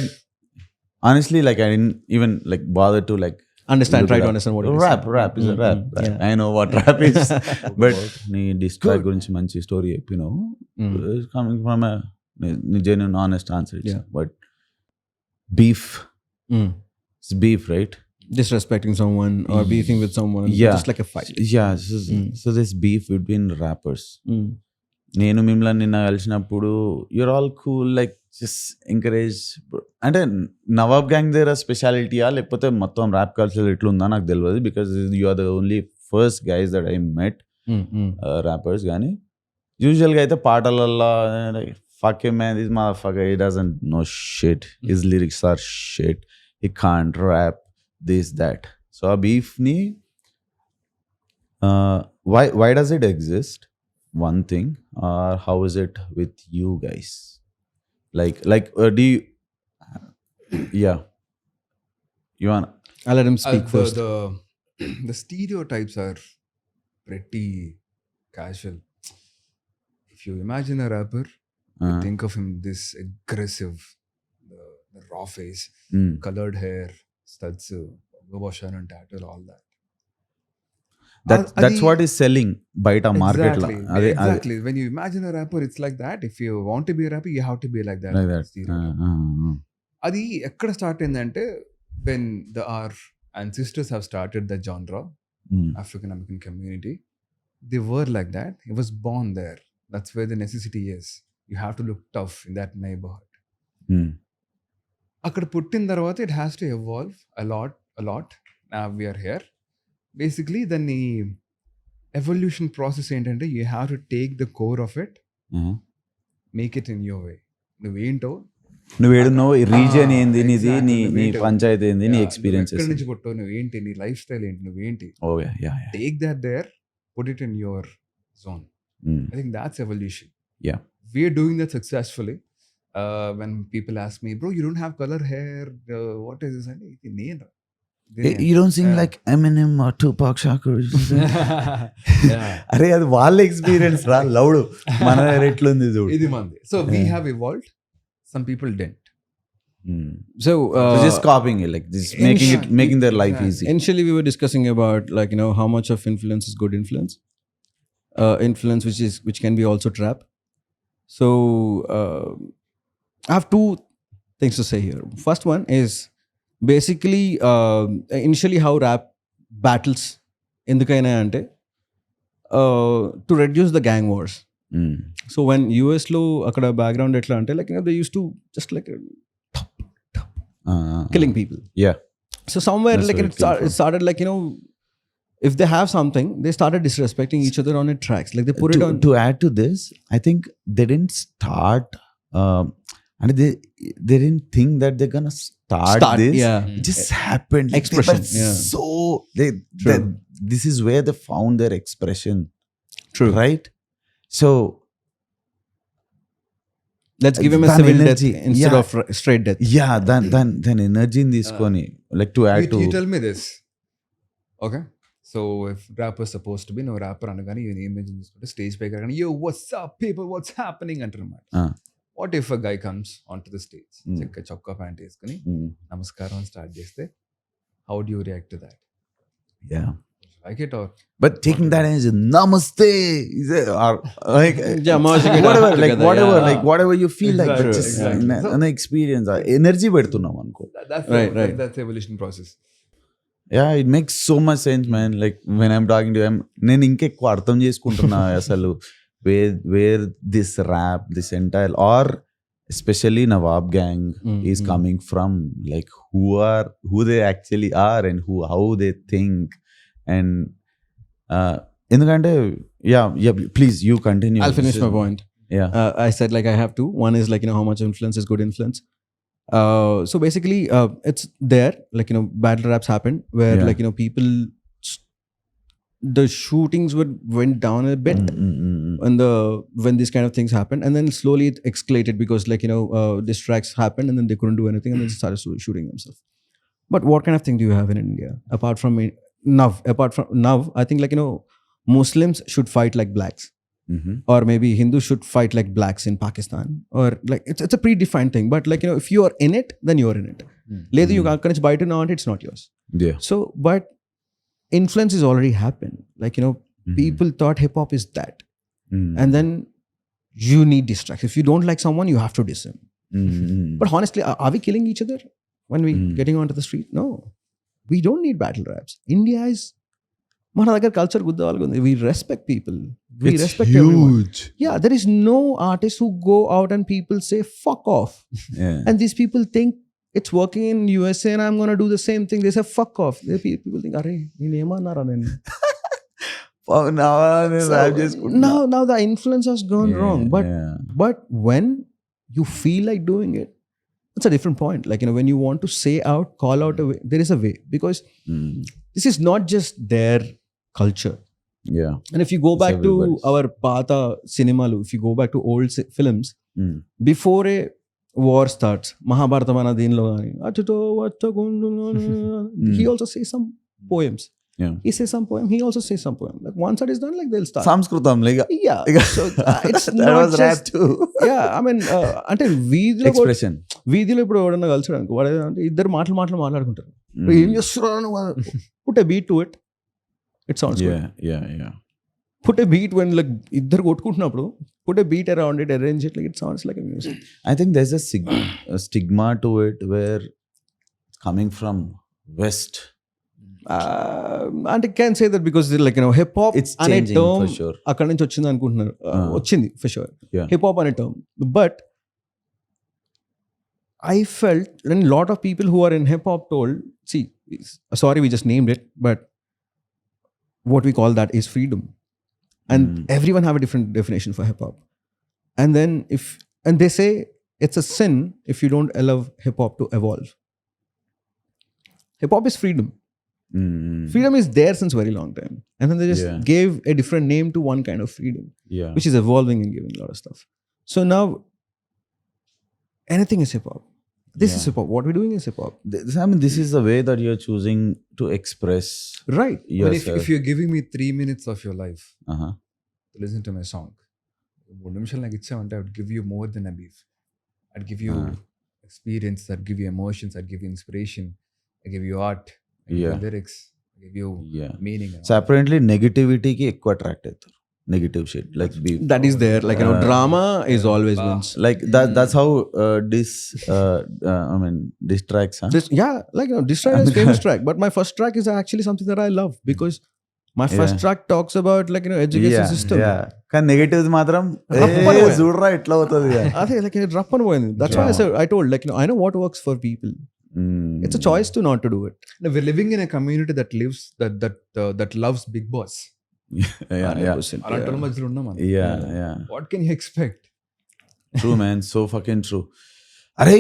honestly, like I didn't even like bother to like Try to understand what it is. Rap is a rap. Yeah. I know what rap is. But నీ distract గురించి మంచి story చెప్పినావు. Coming from a genuine honest answer. Yeah. But beef. It's beef, right? Disrespecting someone or beefing with someone. Yeah. Just like a fight. Yeah. So there's beef between rappers. నేను మిమ్మల్ని నిన్న కలిసినప్పుడు you're all cool like just encourage. అంటే Nawab gang దగ్గర స్పెషాలిటీయా లేకపోతే మొత్తం rap culture ఎట్లుందా నాకు తెలియదు. Because you are the only first guys that I met rappers. కానీ యూజువల్గా అయితే పాటలల్లో fuck him man, this motherfucker, he doesn't know shit, his lyrics are shit, he can't rap, this that. So a beef ni why does it exist? One thing, or how is it with you guys? Like do you yeah, you want I'll let him speak first. The stereotypes are pretty casual. If you imagine a rapper, you think of him this aggressive, the raw face, colored hair, studs, goboshan and tattoo, all that. That's what is selling baita market la. Exactly. When you imagine a rapper, it's like that. If you want to be a rapper, you have to be like that. Like that. Adi ekkada start ayindante when our ancestors have started the genre, African American community, they were like that. It was born there. That's where the necessity is. You have to look tough in that neighborhood. Akkada puttin tarvata it has to evolve a lot. Now we are here. Basically the evolution process ఏంటంటే you have to take the core of it, make it in your way. నువ్వేంటో నువ్వేడున్నావు, ఈ region ఏంది నీది, నీ పంచాయతీ ఏంది, నీ experience ఎక్కడి నుంచి పుట్టావు, నువ్వేంటి, నీ లైఫ్ స్టైల్ ఏంటి, నువ్వేంటి, take that there, put it in your zone. I think that's evolution. Yeah, we are doing that successfully. When people ask me, bro, you don't have color hair, what is this? You don't sing like Eminem or Tupac Shakur. అరే అది వాళ్ళ experience రా, loud మన ఎట్లుంది చూడు, ఇది మంది. So we have evolved, some people didn't. So just copying it, like this, making their life easy. Initially we were discussing about like how much of influence is good influence, influence which can be also trap. So I have two things to say here. First one is basically initially how rap battles ఎందుకైనా అంటే to reduce the gang wars. So when US లో అక్కడ background ఎట్లా అంటే like they used to just like killing people. Yeah. So somewhere like it started like if they have something, they started disrespecting each other on the tracks. Like they put it on. To add to this, I think they didn't start, and they didn't think that they're gonna start this. Yeah. It just happened. Like, Expression. Yeah. So this is where they found their expression. True. Right. So let's give him a civil death instead of straight death. Yeah. Then energy in this koni, like to add to. You tell me this. Okay. So if rapper supposed to be no rapper అనగానే you imagine తీసుకుంటే stage పైకి రాగానే yo what's up people, what's happening అంటున్నమాట. What if a guy comes onto the stage, చెక్క చొక్కా pant వేసుకుని నమస్కారం start చేస్తే, how do you react to that? Yeah. Like it or but taking that as namaste is it, or like whatever you feel like, but just an experience, energy పెడుతున్నాం అనుకో. That's evolution process. Yeah, it makes so much sense, man. Like when I'm talking to him, నేను ఇంకెక్కువ అర్థం చేసుకుంటున్నా అసలు where this rap, this entire, or especially Nawab Gang is coming from, like who they actually are and how they think. And ఎందుకంటే yeah please you continue. I'll finish my point. Yeah. I said like I have two. One is like, how much influence is good influence. So basically it's there, like, battle raps happened where Yeah. like, people, the shootings went down a bit when these kind of things happened, and then slowly it escalated because like, diss tracks happened and then they couldn't do anything and then started shooting themselves. But what kind of thing do you have in India apart from now? I think like, Muslims should fight like blacks, or maybe Hindus should fight like blacks in Pakistan, or like it's a predefined thing. But like, if you are in it, then you are in it. Later you can't buy it now and it's not yours. Yeah. So but influence is already happened. Like, people thought hip hop is that, and then you need distracts. If you don't like someone, you have to diss him. But honestly, are we killing each other when we getting onto the street? No, we don't need battle raps. India is మన దగ్గర culture గుద్దాలి ఉంది. We respect people. We It's respect huge. everyone. Yeah, there is no artist who go out and people say fuck off. Yeah. And these people think it's working in USA and I'm going to do the same thing. They say fuck off. People think, "Arey, నేను ఏమన్నారా నేను?" Now the influence has gone wrong. But when you feel like doing it, it's a different point. Like, when you want to say out, call out a way, there is a way, because this is not just their culture. Yeah. And if you go back to our Pata cinemalu, if you go back to old films, before a war starts, Mahabharata mana deenlo gaani, he also says some poems. Yeah. He says some poem, he also says some poem. Like once that is done, like they'll start. Sanskritam like Yeah. So it's that not was rap just too. Yeah, I mean, అంటే వీధిలో Expression. వీధిలో ఇప్పుడు ఎవడన్నా కలిసాడు అనుకో, వాడు అంటే ఇద్దరు మాట్లాడుకుంటారు. ఏం చేస్తున్నారు? Put a beat to it, it sounds good. Yeah. Put a beat when like ఇద్దరు కొట్టుకుంటున్నప్పుడు, put a beat around it, arrange it, like it sounds like a music. I think there's a stigma to it where it's coming from West. And I can say that because like, hip hop It's అనే changing term for sure. అక్కడ నుంచి వచ్చింది అనుకుంటున్నారు. వచ్చింది for sure. Yeah. Hip hop అనే term. But I felt when a lot of people who are in hip hop told, see, sorry we just named it, but what we call that is freedom. And everyone have a different definition for hip hop. And then they say it's a sin if you don't allow hip hop to evolve. Hip hop is freedom. Freedom is there since very long time. And then they just gave a different name to one kind of freedom, which is evolving and giving a lot of stuff. So now anything is hip hop. This is hip hop. What we're doing is hip hop. I mean, this is the way that you're choosing to express Right. yourself. If you're giving me 3 minutes of your life to listen to my song, 3 నిమిషాలు నాకు ఇచ్చావంటే I would give you more than a beef. I'd give you experience, I'd give you emotions, I'd give you inspiration, I'd give you art, I'd give you lyrics, I'd give you meaning. So apparently negativity ki ఎక్కువ attract అవుతారు. Negative shit like beef. That is there. Like, drama is always wins. Like that's how diss tracks, huh? Like, this track is famous track. But my first track is actually something that I love because my first track talks about like, education system. Yeah. కానీ negatives మాత్రం చూడరా ఎట్లా అవుతుంది. అదే like రప్పని పోయింది. That's why I told like, I know what works for people. It's a choice to not to do it. Now, we're living in a community that lives that loves Big Boss. అలాంటి మధ్యలో ఉన్నాం మనం. What can you expect? True man, so fucking true. అరే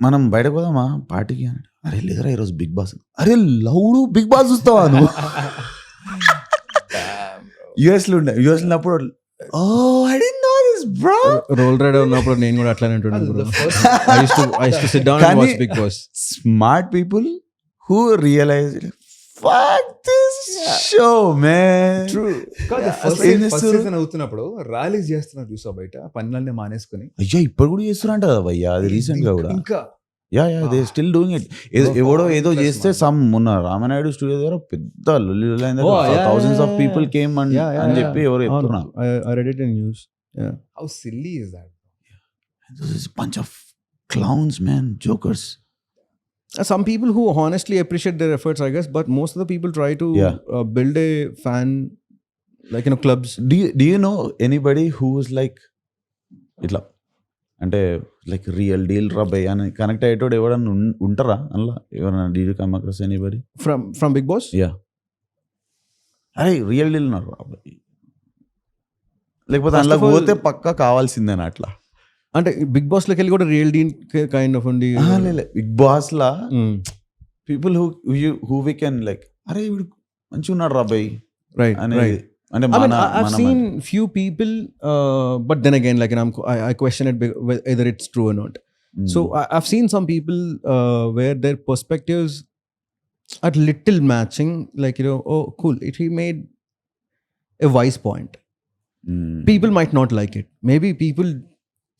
మనం బయటకు పోదామా పార్టీకి అని, అరే లేదరా ఈరోజు బిగ్ బాస్. అరే లౌడు బిగ్ బాస్ చూస్తావా నువ్వు? యుఎస్ లో ఉన్నప్పుడు I didn't know this bro. Roll Rida ఉన్నప్పుడు నేను కూడా అట్లానే ఉంటున్నాను bro. I used to sit down and watch Big Boss. Smart people who realize fuck this show man. True. First season అవుతున్నప్పుడు ర్యాలీస్ చేస్తున్నారు చూసా బయట, పనులన్నీ మానేసుకుని. అయ్యో ఇప్పుడు కూడా చేస్తున్నారంట కదా భయ్యా, అది రీసెంట్ గా కూడా. ఇంకా దే స్టిల్ డూయింగ్ ఇట్. ఎవడో ఏదో చేస్తే సమ్ మొన్న రామనాయుడు స్టూడియో దగ్గర పెద్ద థౌసండ్స్ ఆఫ్ పీపుల్ కేమ్ అని చెప్పి ఎవరు చెప్తున్నారు. I read it in news. Yeah. How silly is that? This is a bunch of clowns man, jokers. Some people who honestly appreciate their efforts, I guess, but most of the people try to build a fan, like, clubs. Do you know anybody who is like itla అంటే like real deal రా by అని connect అయ్యేటోడు ఎవడన్నా ఉంటారా అలా ఎవరన్నా deal come across anybody From Big Boss? Yeah అరే real deal ఉన్నారు రా బై లేకపోతే First అందులో of all- పోతే పక్కా కావాల్సిందేనా అట్లా అంటే బిగ్ బాస్ లోకి వెళ్ళి కూడా రియల్ డీన్ కైండ్ ఆఫ్ ఉండి బిగ్ బాస్ లా people who we can like అరే వీడు మంచిగా ఉన్నాడు రా బై రైట్ అనేది రైట్ అంటే I mean, మన I've మన seen few people, but then again, like, and I question it whether it's true or not. So I've seen some people where their perspectives are little matching. Like, oh, cool. He made a wise point. People might not like it. Maybe people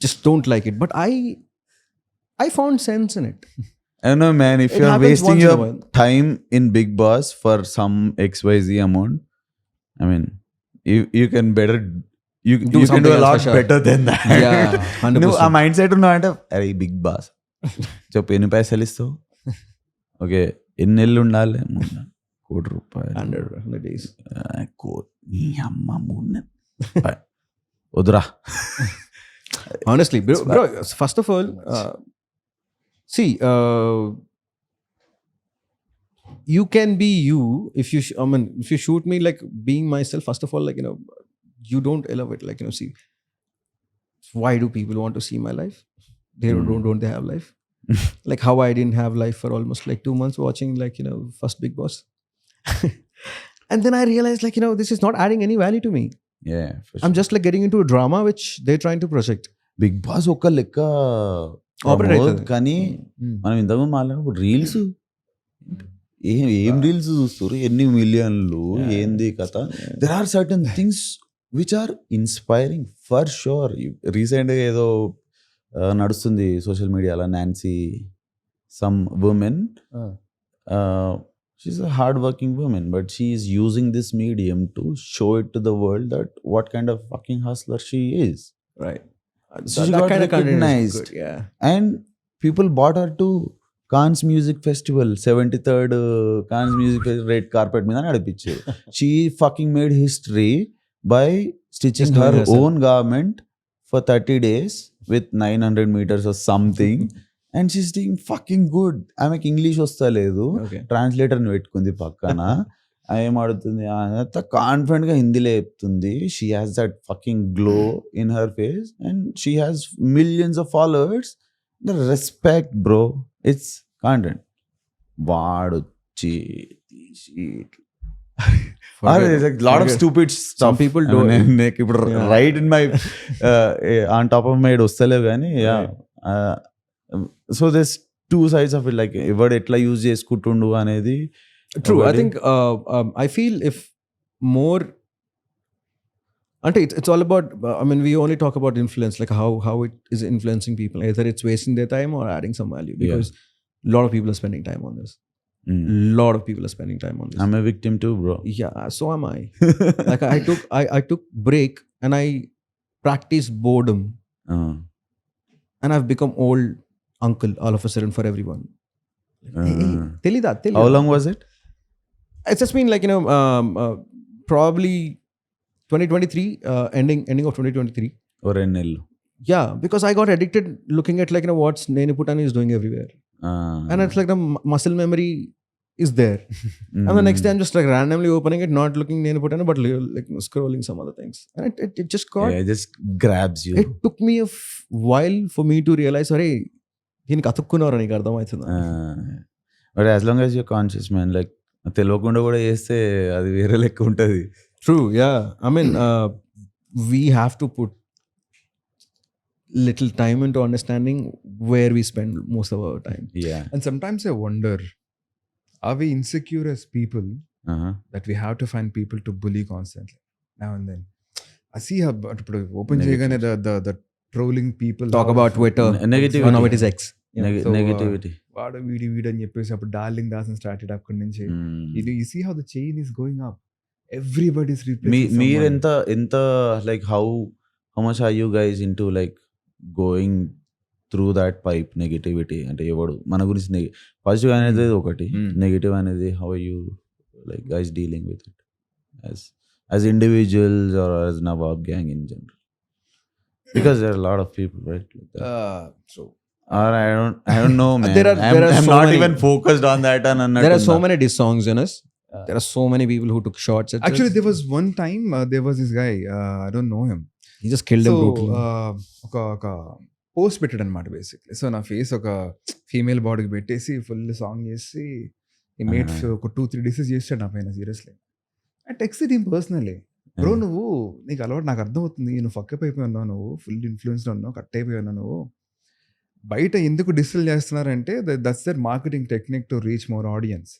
just don't like it. But I found sense in it. I don't know, man. If It you're happens wasting once in a your while. time in Big Boss for some XYZ amount, I mean, you can better you can do something a else lot for sure. better than that. Yeah, 100%. నువ్వు ఆ mind set ఉన్నావు అంటే అరే big boss చెప్పు ఎన్ని పైసలు ఇస్తావు okay ఎన్ని నెలలు ఉండాలి 1 కోటి రూపాయలు 100 days. నీ అమ్మ 3 నెలలు వద్దురా Honestly, bro, first of all, see, you can be you if you if you shoot me like being myself. First of all, like, you don't elevate, like, see, why do people want to see my life? They don't they have life? Like how I didn't have life for almost like 2 months watching, like, first Big Boss. And then I realized, like, this is not adding any value to me. Yeah, for I'm just like getting into a drama which they're trying to project. Bigg Boss ఒక లెక్క Operate promote, అవుతుంది. కానీ మనం ఇంతకు మాట్లాడినప్పుడు reels ఏం reels చూస్తారు ఎన్ని మిలియన్లు ఏంది కథ there are certain things which are inspiring for sure రీసెంట్గా ఏదో నడుస్తుంది సోషల్ మీడియాలో Nancy some women she is a hard working women but she is using this medium to show it to the world that what kind of fucking hustler she is Right. So she got kind of content is recognized. good, yeah. and people bought her to Cannes Music Festival 73rd Cannes Music Festival red carpet మీద నడిపించారు she fucking made history by stitching Just her doing herself. own garment for 30 days with 900 meters or something and she's doing fucking good ఆమెకి English వస్తలేదు Okay. ట్రాన్స్లేటర్ని పెట్టుకుంది పక్కన ఏం ఆడుతుంది అంత కాన్ఫిడెంట్గా హిందీలో చెప్తుంది she has that fucking glow in her face and she has millions of followers the respect bro it's content వాడొచ్చి lot of stupid Some people do it. నాకు ఇప్పుడు Yeah. Right in my on top of mind వస్తలేవు కానీ so this 2 sides of it like ఎవడు ఎట్లా use చేసుకుంటుండు అనేది True. I ఒకటి. think I feel if more, it's all about. We only talk about influence, like how it is influencing people. Either it's wasting their time or adding some value. Because a lot of people are spending time on this. Lot of people are spending time on this. I'm a victim too, bro. Yeah, so am I. Like I took break and I practiced boredom, and I've become old uncle all of a sudden for everyone. Telida. How long was it? It's just been like, probably 2023, ending of 2023. Or నెలలు Yeah, because I got addicted looking at, like, what's Nene Putani is doing everywhere. And it's like the muscle memory is there. And the next day I'm just like randomly opening it, not looking Nene Putani, but like scrolling some other things. And it just got, it just grabs you. it took me a while for me to realize, hey, దీనికి అతుక్కున్నారని నీకు అర్థమవుతుంది. But as long as you're conscious man like తెలియకుండా కూడా చేస్తే అది వేరే లెక్క ఉంటుంది. True, yeah. We have to put little time into understanding where we spend most of our time. Yeah. And sometimes I wonder, are we insecure as people that we have to find people to bully constantly now and then? I see how open చేయగానే the trolling people Talk about Twitter. Negativity. Oh, now it is X. Yeah. Negativity. వాడు వీడు అని చెప్పేసి అప్పుడు darling Dasan started అక్కడి నుంచి you see how the chain is going up. Everybody's replacing మీరు someone. ఎంత like how much are you guys into like going through that pipe negativity అంటే ఎవడు మన గురించి పాజిటివ్ అనేది ఒకటి నెగటివ్ అనేది how you like guys dealing with it as individuals or as Nawab Gang in general? Because there are a lot of people, right? Like that. So Or I don't know, man. There are I'm so not many- even focused on that. There are so many diss songs in us. There are so many people who took shots at actually us. there was one time there was this guy, I don't know him. He just killed him so brutally. ఒక post పెట్టాడు అనమాట basically. So నా face ఒక female బాడీకి పెట్టేసి full song చేసి ఈ made ఒక 2-3 డిసెస్ చేసాడు నా పైన seriously. I texted him personally, bro నువ్వు నీకు అలవాటు నాకు అర్థమవుతుంది, నువ్వు ఫక్కప్ అయిపోయి ఉన్నావు, నువ్వు ఫుల్ ఇన్ఫ్లుయెన్స్లో ఉన్నావు, కట్ అయిపోయి ఉన్నావు, నువ్వు బయట ఎందుకు డిస్టిల్ చేస్తున్నారంటే that's their marketing technique to reach more audience.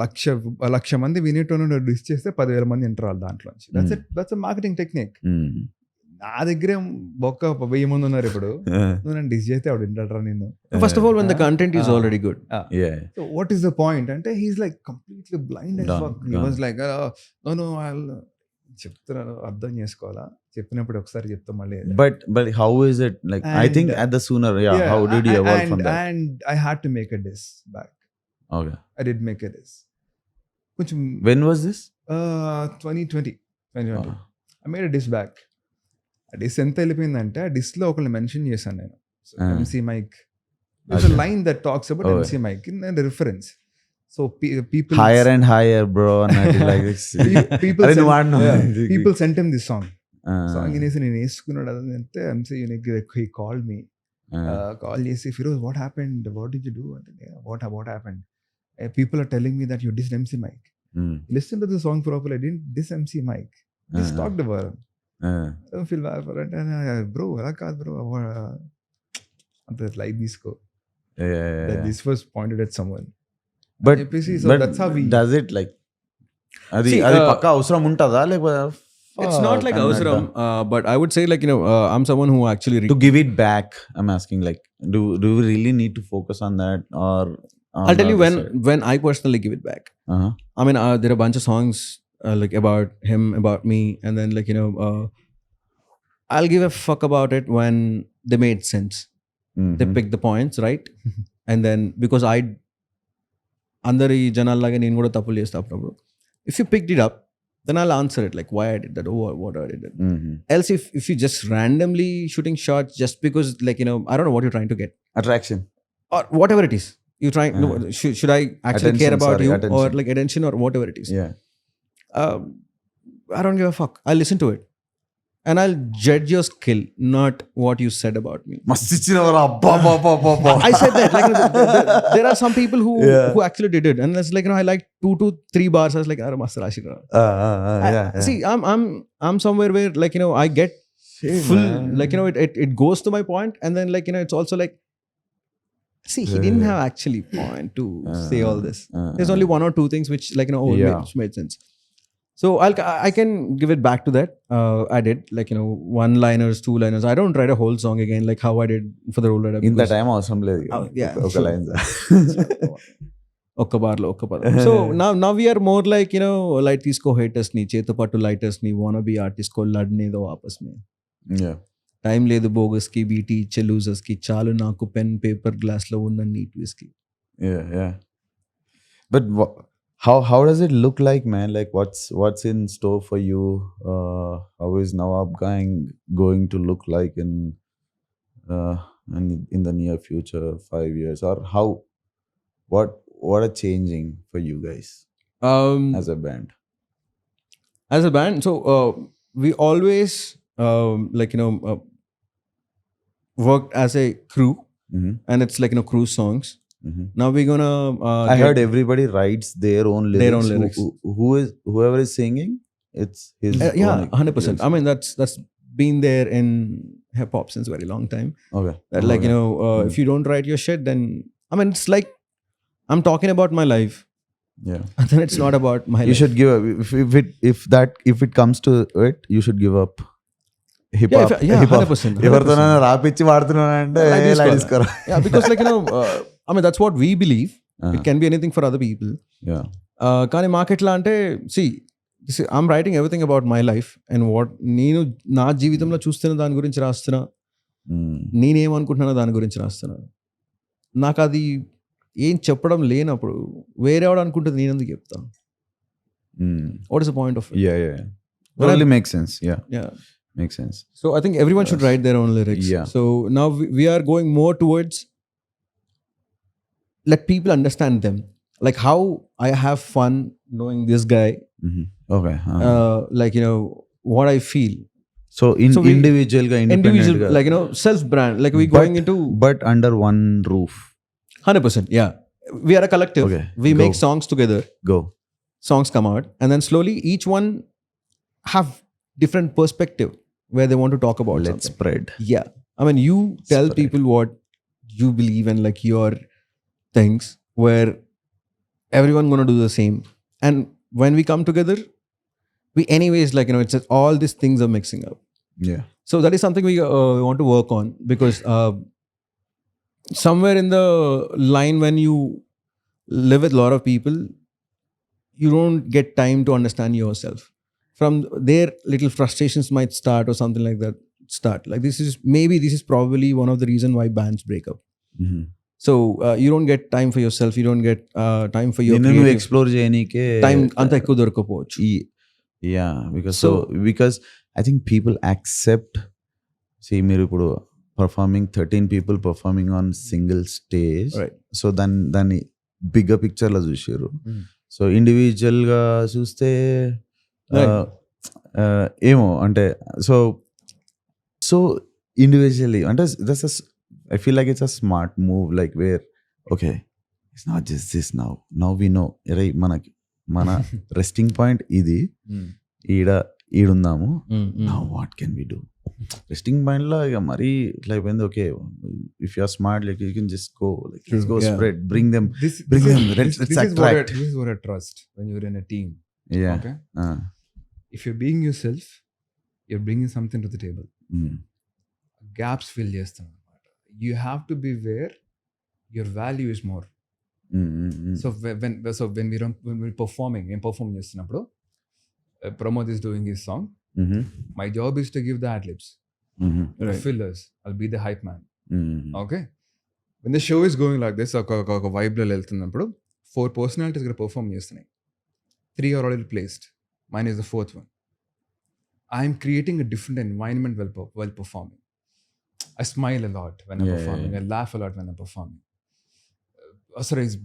1,00,000 మంది వినేటోను డిస్ చేస్తే 10,000 మంది వింటారు దాంట్లోంచి. That's marketing technique. నా దగ్గరే బొక్క 1000 మంది ఉన్నారు ఇప్పుడు, నువ్వు నన్ను డిస్ చేస్తే ఆవిడ వింటాడరా నిన్ను. First of all, when the content is already good. Yeah. So what is the point అంటే he's like completely blind as fuck. He was like no I'll చెప్తున్నాను అర్థం చేసుకోవాలా, చెప్పినప్పుడు ఒకసారి చెప్తా మళ్ళీ. But how is it like? I think at the sooner, how did you evolve from that? And I had to make a diss back. Okay. I did make a diss. కొంచెం When was this? 2020. I made a diss back. ఆ డిస్ ఎంత వెళ్ళిపోయిందంటే ఆ డిస్లో ఒకళ్ళు mention చేశాను నేను, MC Mike. There's a line that talks about MC Mike in the reference. So people Higher and higher, bro. And like this. people sent him this song. Song ఇనేసి నేను వేసుకున్నాడు అదంటే MC Unique he called me. Call చేసి, Feroz, what happened? What did you do? అంటే what happened? People are telling me that you dissed MC Mike. Listen to the song properly. I didn't diss MC Mike. Just talked about him. I don't feel bad for it. Bro, అలా కాదు bro, అంత light తీసుకో. This was pointed at someone. But that's how we does it like అది పక్కా అవసరం ఉంటదా లేకపోతే It's not like avsaram, but I would say like, I'm someone who actually to give it back, I'm asking like do we really need to focus on that, or I'll tell you when I personally give it back. I mean, there are a bunch of songs like about him, about me, and then like I'll give a fuck about it when they made sense. They picked the points right, and then because అందరి జనాల్లాగా నేను కూడా తప్పులు చేస్తా అప్పుడు. If you picked it up, then I'll answer it like why I did that, what I did that. Else if you just randomly shooting shots just because like I don't know what you're trying to get, attraction or whatever it is you're trying. Should I actually attention, care about you attention. or like attention or whatever it is. I don't give a fuck. I'll listen to it and I'll judge your skill, not what you said about me. మస్త్ ఇచ్చినవరా అబ్బా అబ్బా. I said that like there are some people who actually did it, and it's like I like 2 to 3 bars. I was like mast rashira. See, I'm somewhere where like I get full like it goes to my point, and then like it's also like, see, he didn't have actually point to say all this. There's only 1 or 2 things which like which made sense. So I can give it back to that. I did like 1-liners, 2-liners. I don't write a whole song again like how I did for the roll rider. ఇంత time అవసరం లేదు. ఒక line ఒక్క బార్లో ఒక్క పదం. So now we are more like light తీసుకో haters ని, చేతో పట్టు lighters ని, wanna be artist కో లడ్నేదో వాపస్ మే. టైం లేదు బోగస్ కి, బీటీ ఇచ్చే లూజర్స్ కి, చాలు నాకు పెన్ పేపర్ గ్లాస్ లో ఉన్న neat whisky. But how does it look like, man? Like what's in store for you? How is Nawab Gang going to look like in the near future, 5 years, or what are changing for you guys as a band? So we always worked as a crew, and it's like crew songs. Now we're gonna I heard everybody writes their own lyrics. Whoever is singing, it's his own 100%. I mean that's been there in hip hop since very long time. Okay. That like if you don't write your shit, then I mean it's like I'm talking about my life. And then it's not about my life. You should give up if it comes to it, you should give up hip hop. 100%. ఎవరితోనైనా రాపిచ్చి వాడుతున్నానంటే light తీసుకోరా. Because like I mean that's what we believe. It can be anything for other people. కానీ మాకెట్లా అంటే see I'm writing everything about my life and what నేను నా జీవితంలో చూస్తున్న దాని గురించి రాస్తున్నా, నేనేమనుకుంటున్నానో దాని గురించి రాస్తున్నా. నాకు అది ఏం చెప్పడం లేనప్పుడు వేరే వాడు అనుకుంటుంది నేను ఎందుకు చెప్తాను? What is the point of it? Totally makes sense. Yeah. Makes sense. So I think everyone should Yes. write their own lyrics. Yeah. So now we are going more towards let people understand them. Like how I have fun knowing this guy. Okay. Like what I feel. So So we- individual గా independent Individual, గా, like self brand. Like we But- going into but under one roof. 100%. Yeah, we are a collective. Okay, We go. make songs together. Go. Songs come out, and then slowly each one have different perspective where they want to talk about Let's something. spread. Yeah, I mean, you tell Spread. people what you believe and like your things, where everyone gonna do the same. And when we come together, we anyways like it's just all these things are mixing up. Yeah. So that is something we want to work on, because somewhere in the line when you live with a lot of people, you don't get time to understand yourself. From there, little frustrations might start or something like that. Like this is probably one of the reason why bands break up. So you don't get time for yourself. You don't get time for your నిన్ను నువ్వు creative explore చేయనీకే time. అంత ఎక్కువ దొరకపోవచ్చు. Yeah, because I think people accept. See, మీరు ఇప్పుడు performing 13 people performing on single stage. Right. So దాన్ని bigger పిక్చర్లో చూసారు. Mm. So ఇండివిజువల్గా చూస్తే Right. ఏమో అంటే సో ఇండివిజువల్లీ అంటే that's I feel like it's a smart move, like where okay, it's not just this now we know మన resting point ఇది, ఈడుందాము, now what can we do. Resting point లో ఇక మరీ ఇట్లా అయిపోయింది. Okay, if you are smart like you can just go, like let's go Yeah. Spread, bring them This let's is what attract. this is what I trust when you're in a team. Yeah. Okay. If you're being yourself, you're bringing something to the table. Gaps fill చేస్తాం అన్నమాట. You have to be where your value is more. So when we're performing, I'm performing చేస్తున్నప్పుడు, Pramod is doing his song. My job is to give the ad-libs, the fillers. I'll be the hype man. Okay. When the show is going like this, ఒక vibe లో వెళ్తున్నప్పుడు 4 personalities ఇక్కడ perform చేస్తున్నాయి. 3 are already placed. Mine is the 4th one. I'm creating a different environment while performing. I smile a lot when I'm performing. I laugh a lot when I'm performing. Asura is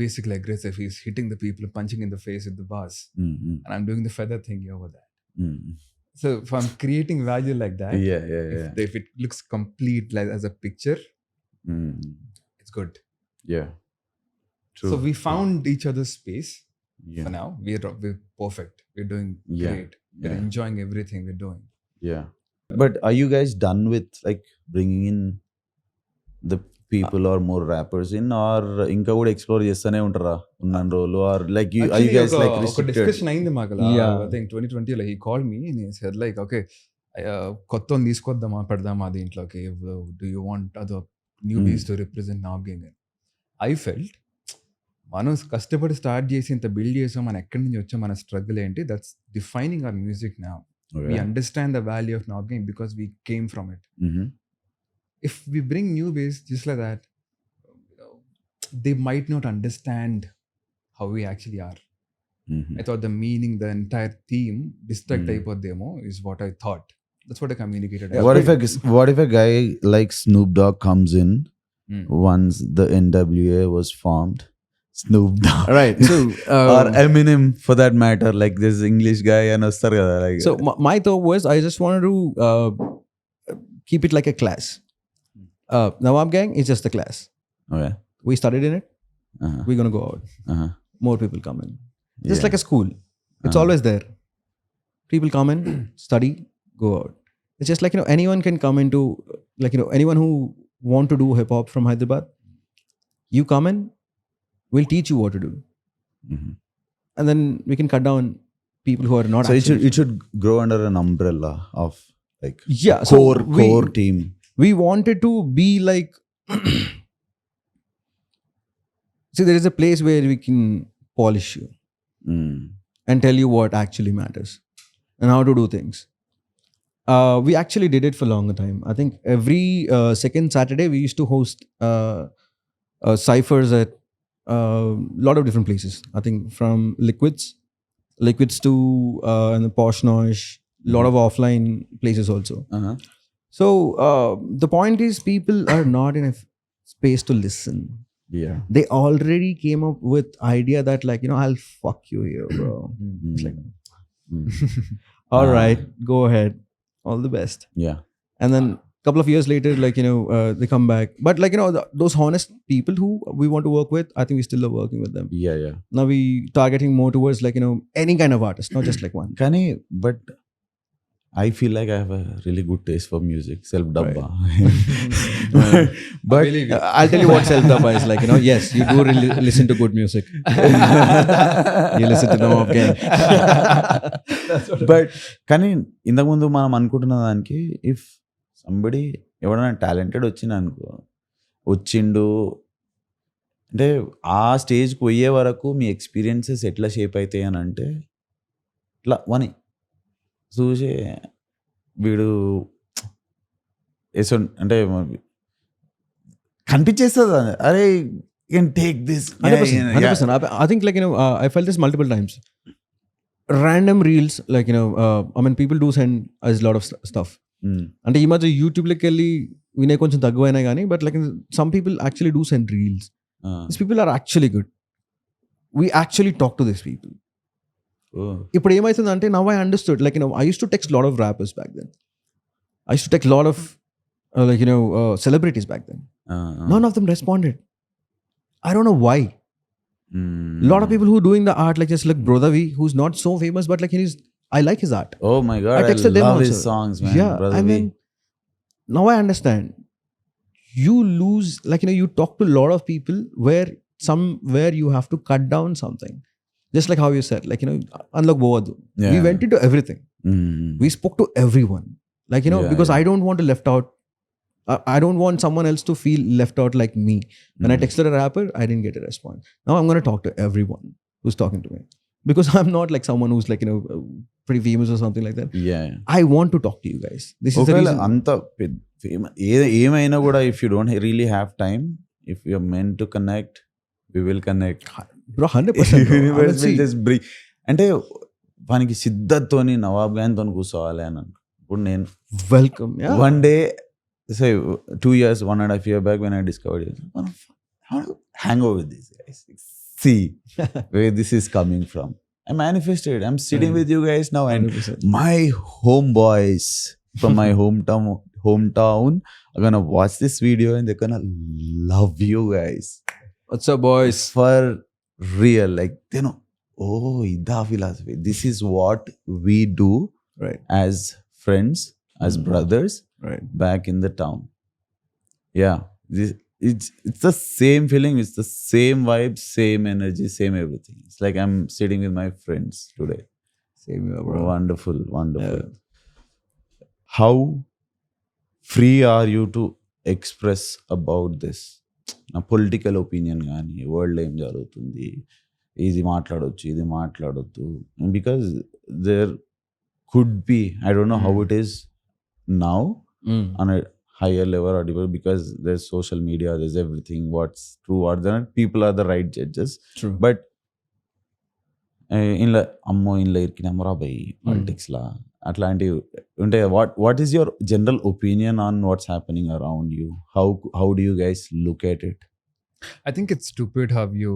basically aggressive. He's hitting the people, punching in the face with the bars. And I'm doing the feather thing over there. So if I'm creating value like that, if it looks complete like as a picture, it's good. Yeah. True. So we found each other's space. Yeah. For now, we're perfect. We're doing great. We're enjoying everything we're doing. Yeah. But are you guys done with like bringing in the people or more rappers in, or ఇంకా కూడా explore చేస్తూనే ఉంటారా ఉన్న రోజులు, or like you are you guys like ఒక restricted? Discussion అయింది మాకు. Yeah. I think 2020 లో he called me and he said like, okay, కొత్త తీసుకొద్దామా, పెడదామా దీంట్లోకి, do you want other newbies to represent Nawab Gang? I felt మనం కష్టపడి start చేసి ఇంత బిల్డ్ చేసాం, మనం ఎక్కడి నుంచి వచ్చాం, మన స్ట్రగుల్ ఏంటి, that's defining hour music now. We understand the value of Nawab Gang because we came from it. If we bring newbies just like that, they might not understand how we actually are. I thought the meaning, the entire theme distract అయిపోద్దేమో is what I thought. That's what I communicated. What if a guy like Snoop Dogg comes in once the NWA was formed? Snoop Dogg. Right. So or Eminem for that matter, like this English guy and Astar kada, like so my thought was, I just wanted to keep it like a class. Nawab Gang is just a class. okay. We studied in it. Uh-huh. We're gonna go out. Uh-huh. More people come in. Just Yeah. like a school. It's always there. People come in, study, go out. It's just like anyone can come into, like anyone who want to do hip hop from Hyderabad. You come in, we'll teach you what to do, and then we can cut down people who are not. So actually it should grow under an umbrella of like yeah. So core team. we wanted to be like see, there is a place where we can polish you and tell you what actually matters and how to do things. We actually did it for a longer time. I think every second Saturday we used to host ciphers at a lot of different places. I think from liquids to and the Posh Nosh, lot of offline places also. Uh-huh. So the point is, people are not in a space to listen. Yeah. They already came up with idea that like, I'll fuck you here, bro. It's like, all right, go ahead, all the best. Yeah. And then couple of years later, like, they come back, but like, those honest people who we want to work with, I think we still are working with them. Yeah, yeah. Now we targeting more towards like, any kind of artist, not just like one. Kani, but I feel like I have a really good taste for music, self dabba. But believe you. I'll tell you what self-dubba is like, yes, you do really listen to good music. You listen to Nawab Gang. But కానీ ఇంతకుముందు మనం అనుకుంటున్న దానికి if somebody ఎవడైనా talented వచ్చిండు అంటే ఆ స్టేజ్కి పోయే వరకు మీ ఎక్స్పీరియన్సెస్ ఎట్లా షేప్ అవుతాయి అని అంటే ఇట్లా వని చూసే వీడు వేసో అంటే కనిపించేస్తుంది అరే can take this 100%. I think like, I felt this multiple times. Random reels, like, I mean, people do send us a lot of stuff. అంటే ఈ మధ్య యూట్యూబ్లోకి వెళ్ళి వినే కొంచెం తగ్గువైనా కానీ, but like some people actually do send reels. This people are actually good. We actually talk to this people. ఇప్పుడు ఏమవుతుందంటే, now I understood, like, I use to text lot of rappers back then. I used to text a lot of celebrities back then. None of them responded. I don't know why. A lot of people who are doing the art, like just like Brodavi, who's not so famous, but like I like his art. Oh my god, I texted them love also. his songs, man. Yeah, Brother I mean, now I understand. You lose, like, you talk to a lot of people where somewhere you have to cut down something. Just like how you said, like, unlock Bovadu. Yeah. We went into everything. We spoke to everyone. Like, because I don't want to left out. I don't want someone else to feel left out like me. When I texted a rapper, I didn't get a response. Now I'm going to talk to everyone who's talking to me. Because I'm not like someone who's like, pretty famous or something like that. Yeah. I want to talk to you guys. This is the reason. అంత ఏమైనా కూడా if you don't really have time, if you're meant to connect, we will connect. Bro, 100%. Bro. Universe will just bring. అంటే వానికి సిద్ధతోని Nawab gone తోని కూర్చోవాలి అని ఇప్పుడు నేను Welcome. Yeah. one day, say 2 years, 1.5 years back when I discovered it, I want to hang over with these guys. See where this is coming from. I manifested. I'm sitting with you guys now, and 100%. my homeboys from my hometown are gonna watch this video and they're gonna love you guys. What's up, boys? For real, like they know. Oh, ida philosophy. This is what we do, Right. as friends, as brothers, Right. back in the town. Yeah, it's the same feeling, it's the same vibe, same energy, same everything. It's like I'm sitting with my friends today. Same here, bro. Wonderful. Yeah. How free are you to express about this? నా political opinion కానీ world ఏం జరుగుతుంది, ఇది మాట్లాడొచ్చు, ఇది మాట్లాడొద్దు, because there could be, I don't know how it is now on a higher level or deeper, because there's social media, there's everything, what's true, what's not, people are the right judges. True. But ఇంట్లో అమ్మో ఇంట్లో ఇరికినామరా by పాలిటిక్స్లా అట్లాంటివి ఉంటాయి. What is your general opinion on what's happening around you? How do you guys look at it? I think it's stupid how you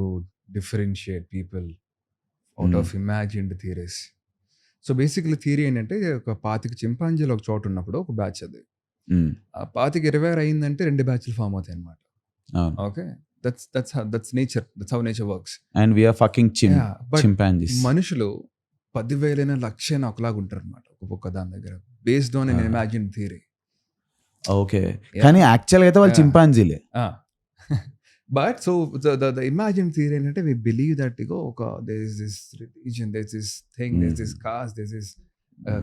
differentiate people out of imagined theories. So basically theory ఏంటంటే, ఒక 25 చింపాంజీలు ఒక చోట ఉన్నప్పుడు ఒక batch అది, ఆ 25 అయిందంటే 2 బ్యాచ్లు ఫామ్ అవుతాయి అనమాట. Okay, that's nature, that's how nature works. And we're fucking chimpanzees. మనుషులు 10,000 1,00,000 ఒకలాగా ఉంటారు అనమాట ఒక్కొక్క దాని దగ్గర, based on an imagine theory. Okay, కానీ యాక్చువల్గా అయితే వాళ్ళు చింపాంజీలే. But so the imagined theory ఏంటంటే, we believe that there is this religion, there's this thing, there's this caste, there's this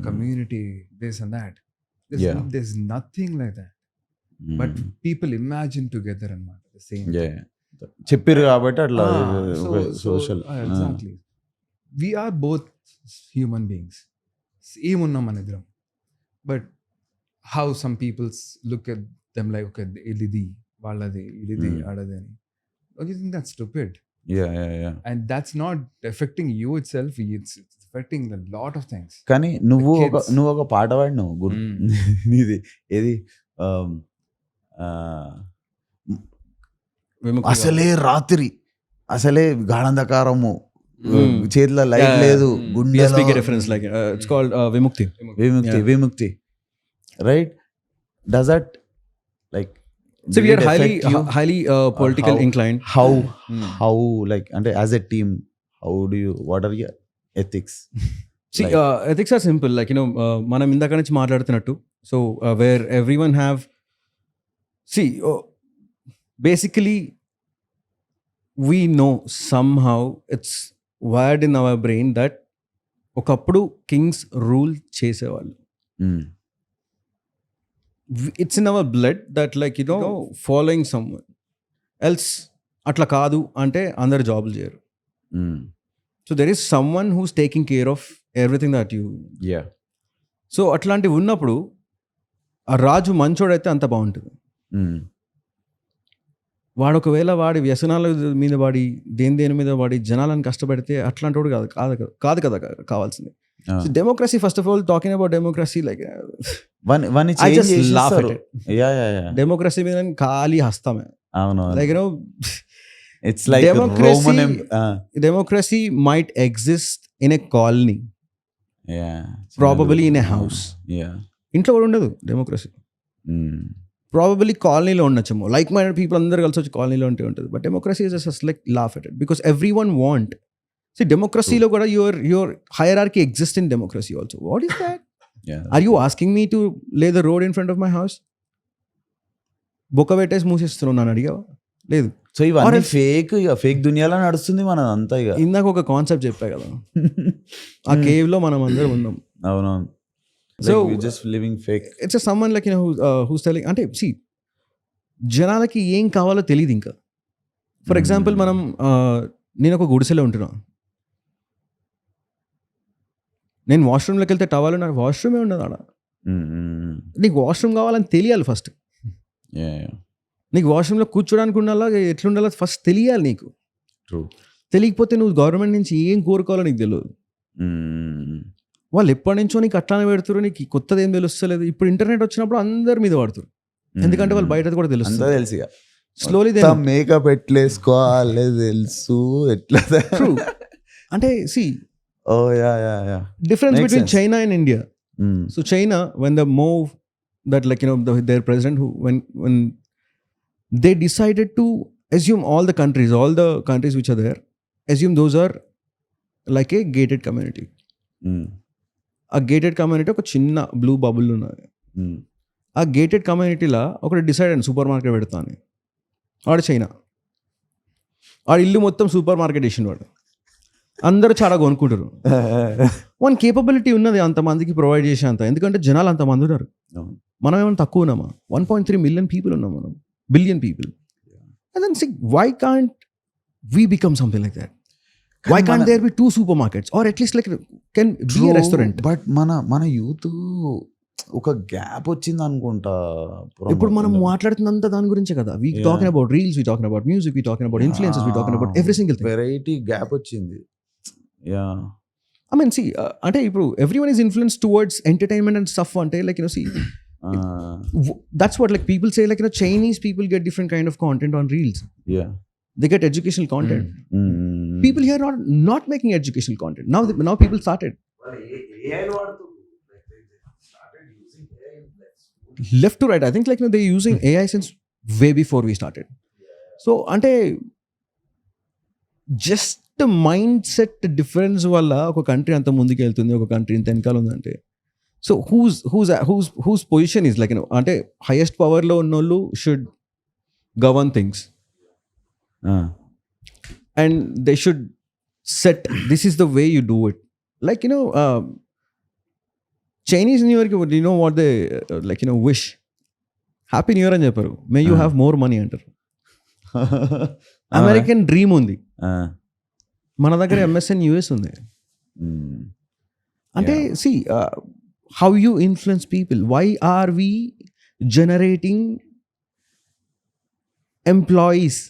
community, this and that. There's nothing like that. But people imagine together అన్నమాట, the same. చెప్పారు కాబట్టి అట్లా social. Exactly. We are both human beings. Same ఉన్నాం మన ఇద్దరం. But how some people look at them like, okay, ఇది వాళ్ళది, ఇది ఆడది అని. You think that's stupid. Yeah. and that's not affecting you itself, it's affecting a lot of things. కానీ నువ్వు kids. ఒక పాట పాడినావు నీది ఏది విముక్తి అసలే రాత్రి అసలే గాఢంధకారము Mm. చేతిలో లైట్ లేదు PSPK reference, like it's called Vimukti. విముక్తి right does that like So we are highly political inclined. how like అంటే as a team how do you what are your ethics? See, ethics are simple. Like, మనం ఇందాక నుంచి మాట్లాడుతున్నట్టు. So where everyone have, see, basically we know somehow it's wired in our brain that ఒకప్పుడు Kings rule చేసేవాళ్ళు. It's in our blood that, like, following someone else అట్లా కాదు అంటే అందరు జాబులు చేయరు. So there is someone who's taking care of everything that you. Yeah. So అట్లాంటివి ఉన్నప్పుడు ఆ రాజు మంచోడైతే అంత బాగుంటుంది. వాడు ఒకవేళ వాడి వ్యసనాల మీద వాడి దేని మీద వాడి జనాలను కష్టపెడితే అట్లాంటి వాడు కాదు కదా కావాల్సింది. Democracy, first of all talking about democracy, like I just laugh at it. Democracy మీద ఖాళీ హస్తమే. లైక్ it's like democracy might exist in a colony, probably in a house. ఇంట్లో కూడా ఉండదు డెమోక్రసీ. ప్రాబబ్లీ కాలనీలో ఉండొచ్చేమో, లైక్ మైండెడ్ పీపుల్ అందరు కలిసి వచ్చి కాలనీలో ఉంటే ఉంటుంది. But democracy is just like laugh at it because every one want. See, డెమోక్రసీలో కూడా your hierarchy exists in democracy also. What is that? Are you asking me to lay the road in front of my house? బొక్క పెట్టేసి మూసేస్తున్నావు నన్ను అడిగావా? లేదు. So ఇవన్నీ fake దునియాలో నడుస్తుంది మన అంతా. ఇక ఇందాక ఒక కాన్సెప్ట్ చెప్పా కదా, ఆ కేవ్ లో మనం అందరం ఉన్నాం. అవునవును. So just living fake. It's a someone like, who's telling, అంటే see, జనాలకి ఏం కావాలో తెలియదు ఇంకా. ఫర్ ఎగ్జాంపుల్ మనం నేను ఒక గుడిసెలో ఉంటున్నా, నేను వాష్రూమ్లోకి వెళ్తే టవాలు, నాకు వాష్రూమే ఉండదు ఆడ. నీకు వాష్రూమ్ కావాలని తెలియాలి ఫస్ట్. నీకు వాష్రూమ్లో కూర్చోడానికి ఉండాలా, ఎట్లుండాలో ఫస్ట్ తెలియాలి నీకు. తెలియకపోతే నువ్వు గవర్నమెంట్ నుంచి ఏం కోరుకోవాలో నీకు తెలియదు. వాళ్ళు ఎప్పటి నుంచో నీకు అట్లానే పెడుతురు, నీకు కొత్తది ఏం తెలుస్తలేదు. ఇప్పుడు ఇంటర్నెట్ వచ్చినప్పుడు అందరి మీద వాడుతారు, ఎందుకంటే వాళ్ళు బయట కూడా తెలుస్తుంది. తెలుసు స్లోలీ మేకప్ ఎట్లేసుకోవాలి తెలుసు ఎట్లా. అంటే C difference between China and India. So China, when the move that, like, their president, who when they decided to assume all the countries which are there, assume those are like a gated community. ఆ gated community ఒక చిన్న blue bubble ఉన్నది. ఆ gated కమ్యూనిటీలో ఒకటి decide అయ్యాను super market పెడతా అని. వాడు చైనా, వాడు ఇల్లు మొత్తం సూపర్ మార్కెట్ వేసిండు. వాడు అందరూ చాలా కొనుక్కుంటారు. వన్ కేపబిలిటీ ఉన్నది అంతమందికి ప్రొవైడ్ చేసే అంత, ఎందుకంటే జనాలు అంతమంది ఉన్నారు. మనం ఏమైనా తక్కువ ఉన్నామా? 1.3 million people ఉన్నాం మనం, billion people. And then why can't we become something like that? Why can't there be 2 supermarkets or at least like can be a restaurant? But మన యూత్ ఒక గ్యాప్ వచ్చింది అనుకుంటా. ఇప్పుడు మనం మాట్లాడుతున్నంత దాని గురించే కదా. we talking about reels, we talking about music, we talking about influencers, we talking about every single thing. Variety gap వచ్చింది. I mean, see, అంటే ఇప్పుడు everyone is influenced towards entertainment and stuff అంటే, like, see, that's what, like, people say, like, Chinese people get different kind of content on reels. They get educational content. People here are not making educational content. Now people started. Left to right. I think, like, they're using AI since way before we started. So, ante just mind set difference వల్ల ఒక country అంత ముందుకు వెళ్తుంది, ఒక country ఇంత వెనకాల ఉందంటే. So whose position is like, అంటే హైయెస్ట్ పవర్లో ఉన్నోళ్ళు should govern things and they should set this is the way you do it. Like, Chinese new ఇయర్కి what they like wish happy new year అని చెప్పారు. May you have more money అంటారు. American dream ఉంది, మన దగ్గర MSN US ఉంది. అంటే see how you influence people. Why are we generating employees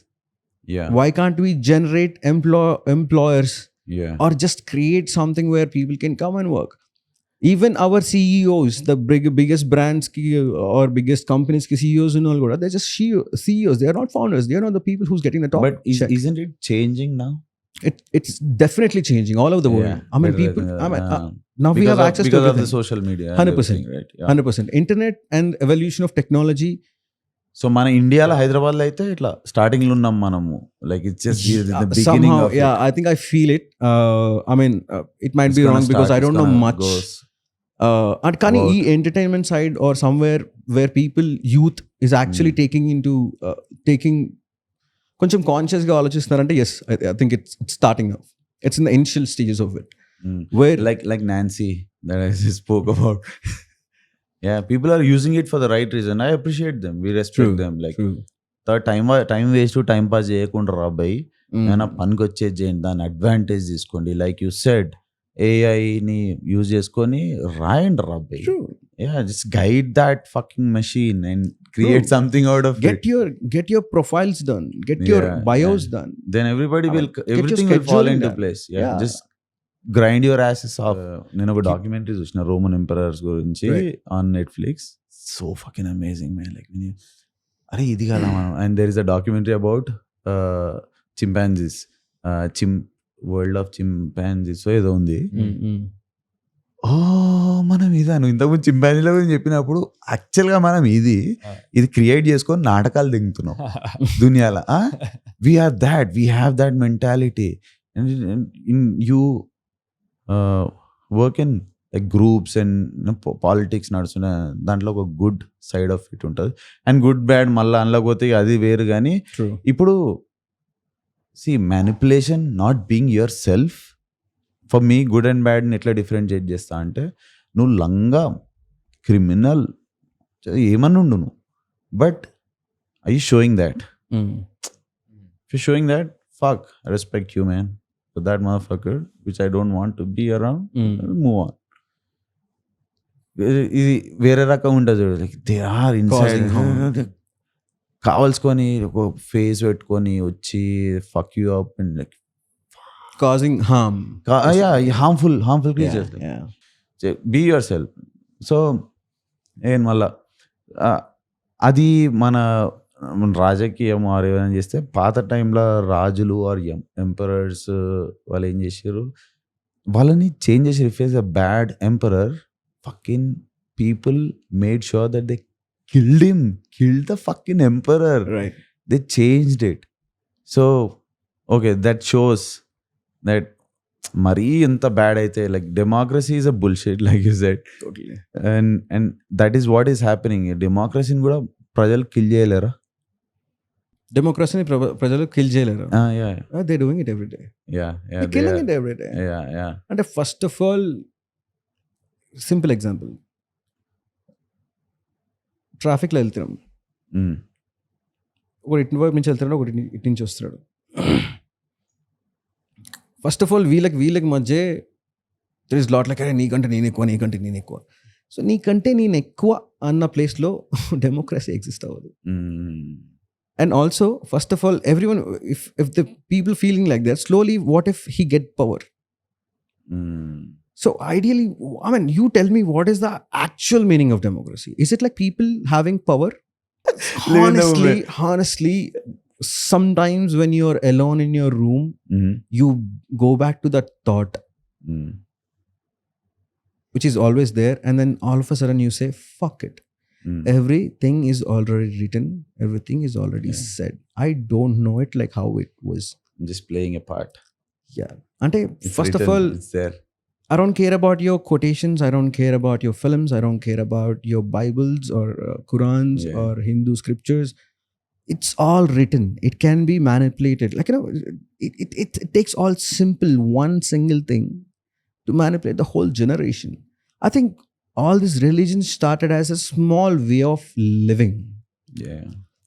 Yeah. Why can't we generate employers Yeah. or just create something where people can come and work? Even our CEOs, the biggest brands ki, or biggest companies ki CEOs and all, they're just CEOs. They are not founders. They are not the people who's getting the top But check. isn't it changing now? It's definitely changing all over the world. Yeah. I mean, But, people. Now we have access to because of the everything. social media. 100%. Right? Yeah. 100%. Internet and evolution of technology. So మన ఇండియాలో హైదరాబాద్ లో అయితే ఇట్లా starting లో ఉన్నాం మనము like it's just the beginning Somehow, of yeah, I think I feel it. I mean, it might be wrong because I don't know much. And కానీ ఈ entertainment side or somewhere where youth is actually taking కొంచెం conscious గా ఆలోచిస్తున్నారంటే yes, I think it's starting now. It's in the initial stages of it. Where like Nancy that I just spoke about. Yeah, people are using it for the right reason. I appreciate them. We respect them. Like time waste to time pass చేయకుండా రా భయ్ ఏమైనా పనికి వచ్చేది చేయండి, దాని advantage తీసుకోండి. Like you said ఏఐని యూజ్ చేసుకొని రాయండి రా భయ్. Yeah, just guide that fucking machine and create something out of it. Get your profiles done, get your bios done. Then everything will fall into place. Yeah, just grind your asses off. నేను ఒక documentary చూసిన Roman emperors గురించి on Netflix. So fucking amazing man. Like అరే ఇది కదా మనం. And there is a documentary about chimpanzees, world of chimpanzees ఏదో ఉంది. మనం ఇదా నువ్వు ఇంతకుముందు చింపాంజీల గురించి చెప్పినప్పుడు యాక్చువల్గా మనం ఇది క్రియేట్ చేసుకొని నాటకాలు దిగుతున్నాం దునియాలో. We have that mentality. You work in like groups and politics నడుస్తున్న దాంట్లో ఒక గుడ్ సైడ్ ఆఫ్ ఇట్ ఉంటుంది అండ్ గుడ్ బ్యాడ్ మళ్ళీ అందులోకి పోతే అది వేరు. కానీ ఇప్పుడు manipulation not being yourself. For me good and బ్యాడ్ని ఎట్లా డిఫరెన్షియేట్ చేస్తా అంటే నువ్వు లంగా క్రిమినల్ ఏమన్నా ఉండు నువ్వు, but I you showing that fuck, I respect you, man. So that motherfucker, which I don't want to be around, move on. ఇది వేరే రకం ఉంటుంది. లైక్ దే ఆర్ ఇన్సైడ్ కావాల్సుకొని ఒక ఫేస్ పెట్టుకొని వచ్చి fuck you up and like causing harm. harmful creatures. Be yourself. So ఏం మళ్ళా అది మన రాజకీయం ఆర్ ఏమైనా చేస్తే పాత టైంలో రాజులు ఆర్ ఎంపరర్స్ వాళ్ళు ఏం చేశారు, వాళ్ళని చేంజ్ చేసి reface a bad emperor. Fucking people made sure that they killed the fucking emperor. Right. They changed it. So okay, that shows that మరీ ఎంత బ్యాడ్ అయితే like democracy is a bullshit like you said. Totally. And that is what is happening. డెమోక్రసీని కూడా ప్రజలు kill చేయలేరా? డెమోక్రసీని ప్రజలు kill చేయలేరు. They doing it every day. Killing it every day. అంటే first of all simple example, ట్రాఫిక్లో వెళ్తున్నాం, ఒకటి ఇటు వైపు నుంచి వెళ్తున్నాడు, ఒకటి ఇటు నుంచి వస్తున్నాడు. ఫస్ట్ ఆఫ్ ఆల్ వీళ్ళకి మధ్య దర్ ఇస్ లాట్ లైక్ అరే నీకంటే నేను ఎక్కువ. సో నీకంటే నేను ఎక్కువ అన్న ప్లేస్లో డెమోక్రసీ ఎగ్జిస్ట్ అవ్వదు. And also, first of all, everyone, if the people feeling like that, slowly, what if he get power? So ideally, I mean, you tell me, what is the actual meaning of democracy? Is it like people having power? Honestly, sometimes when you're alone in your room, you go back to that thought, which is always there, and then all of a sudden you say, fuck it. Everything is already written, everything is already said. I don't know it like how it was. I'm just playing a part. Ante first written, of all, it's there. I don't care about your quotations, I don't care about your films, I don't care about your Bibles or Qurans or Hindu scriptures. It's all written. It can be manipulated. Like, you know, it takes all simple one single thing to manipulate the whole generation. I think all this religion started as a small way of living.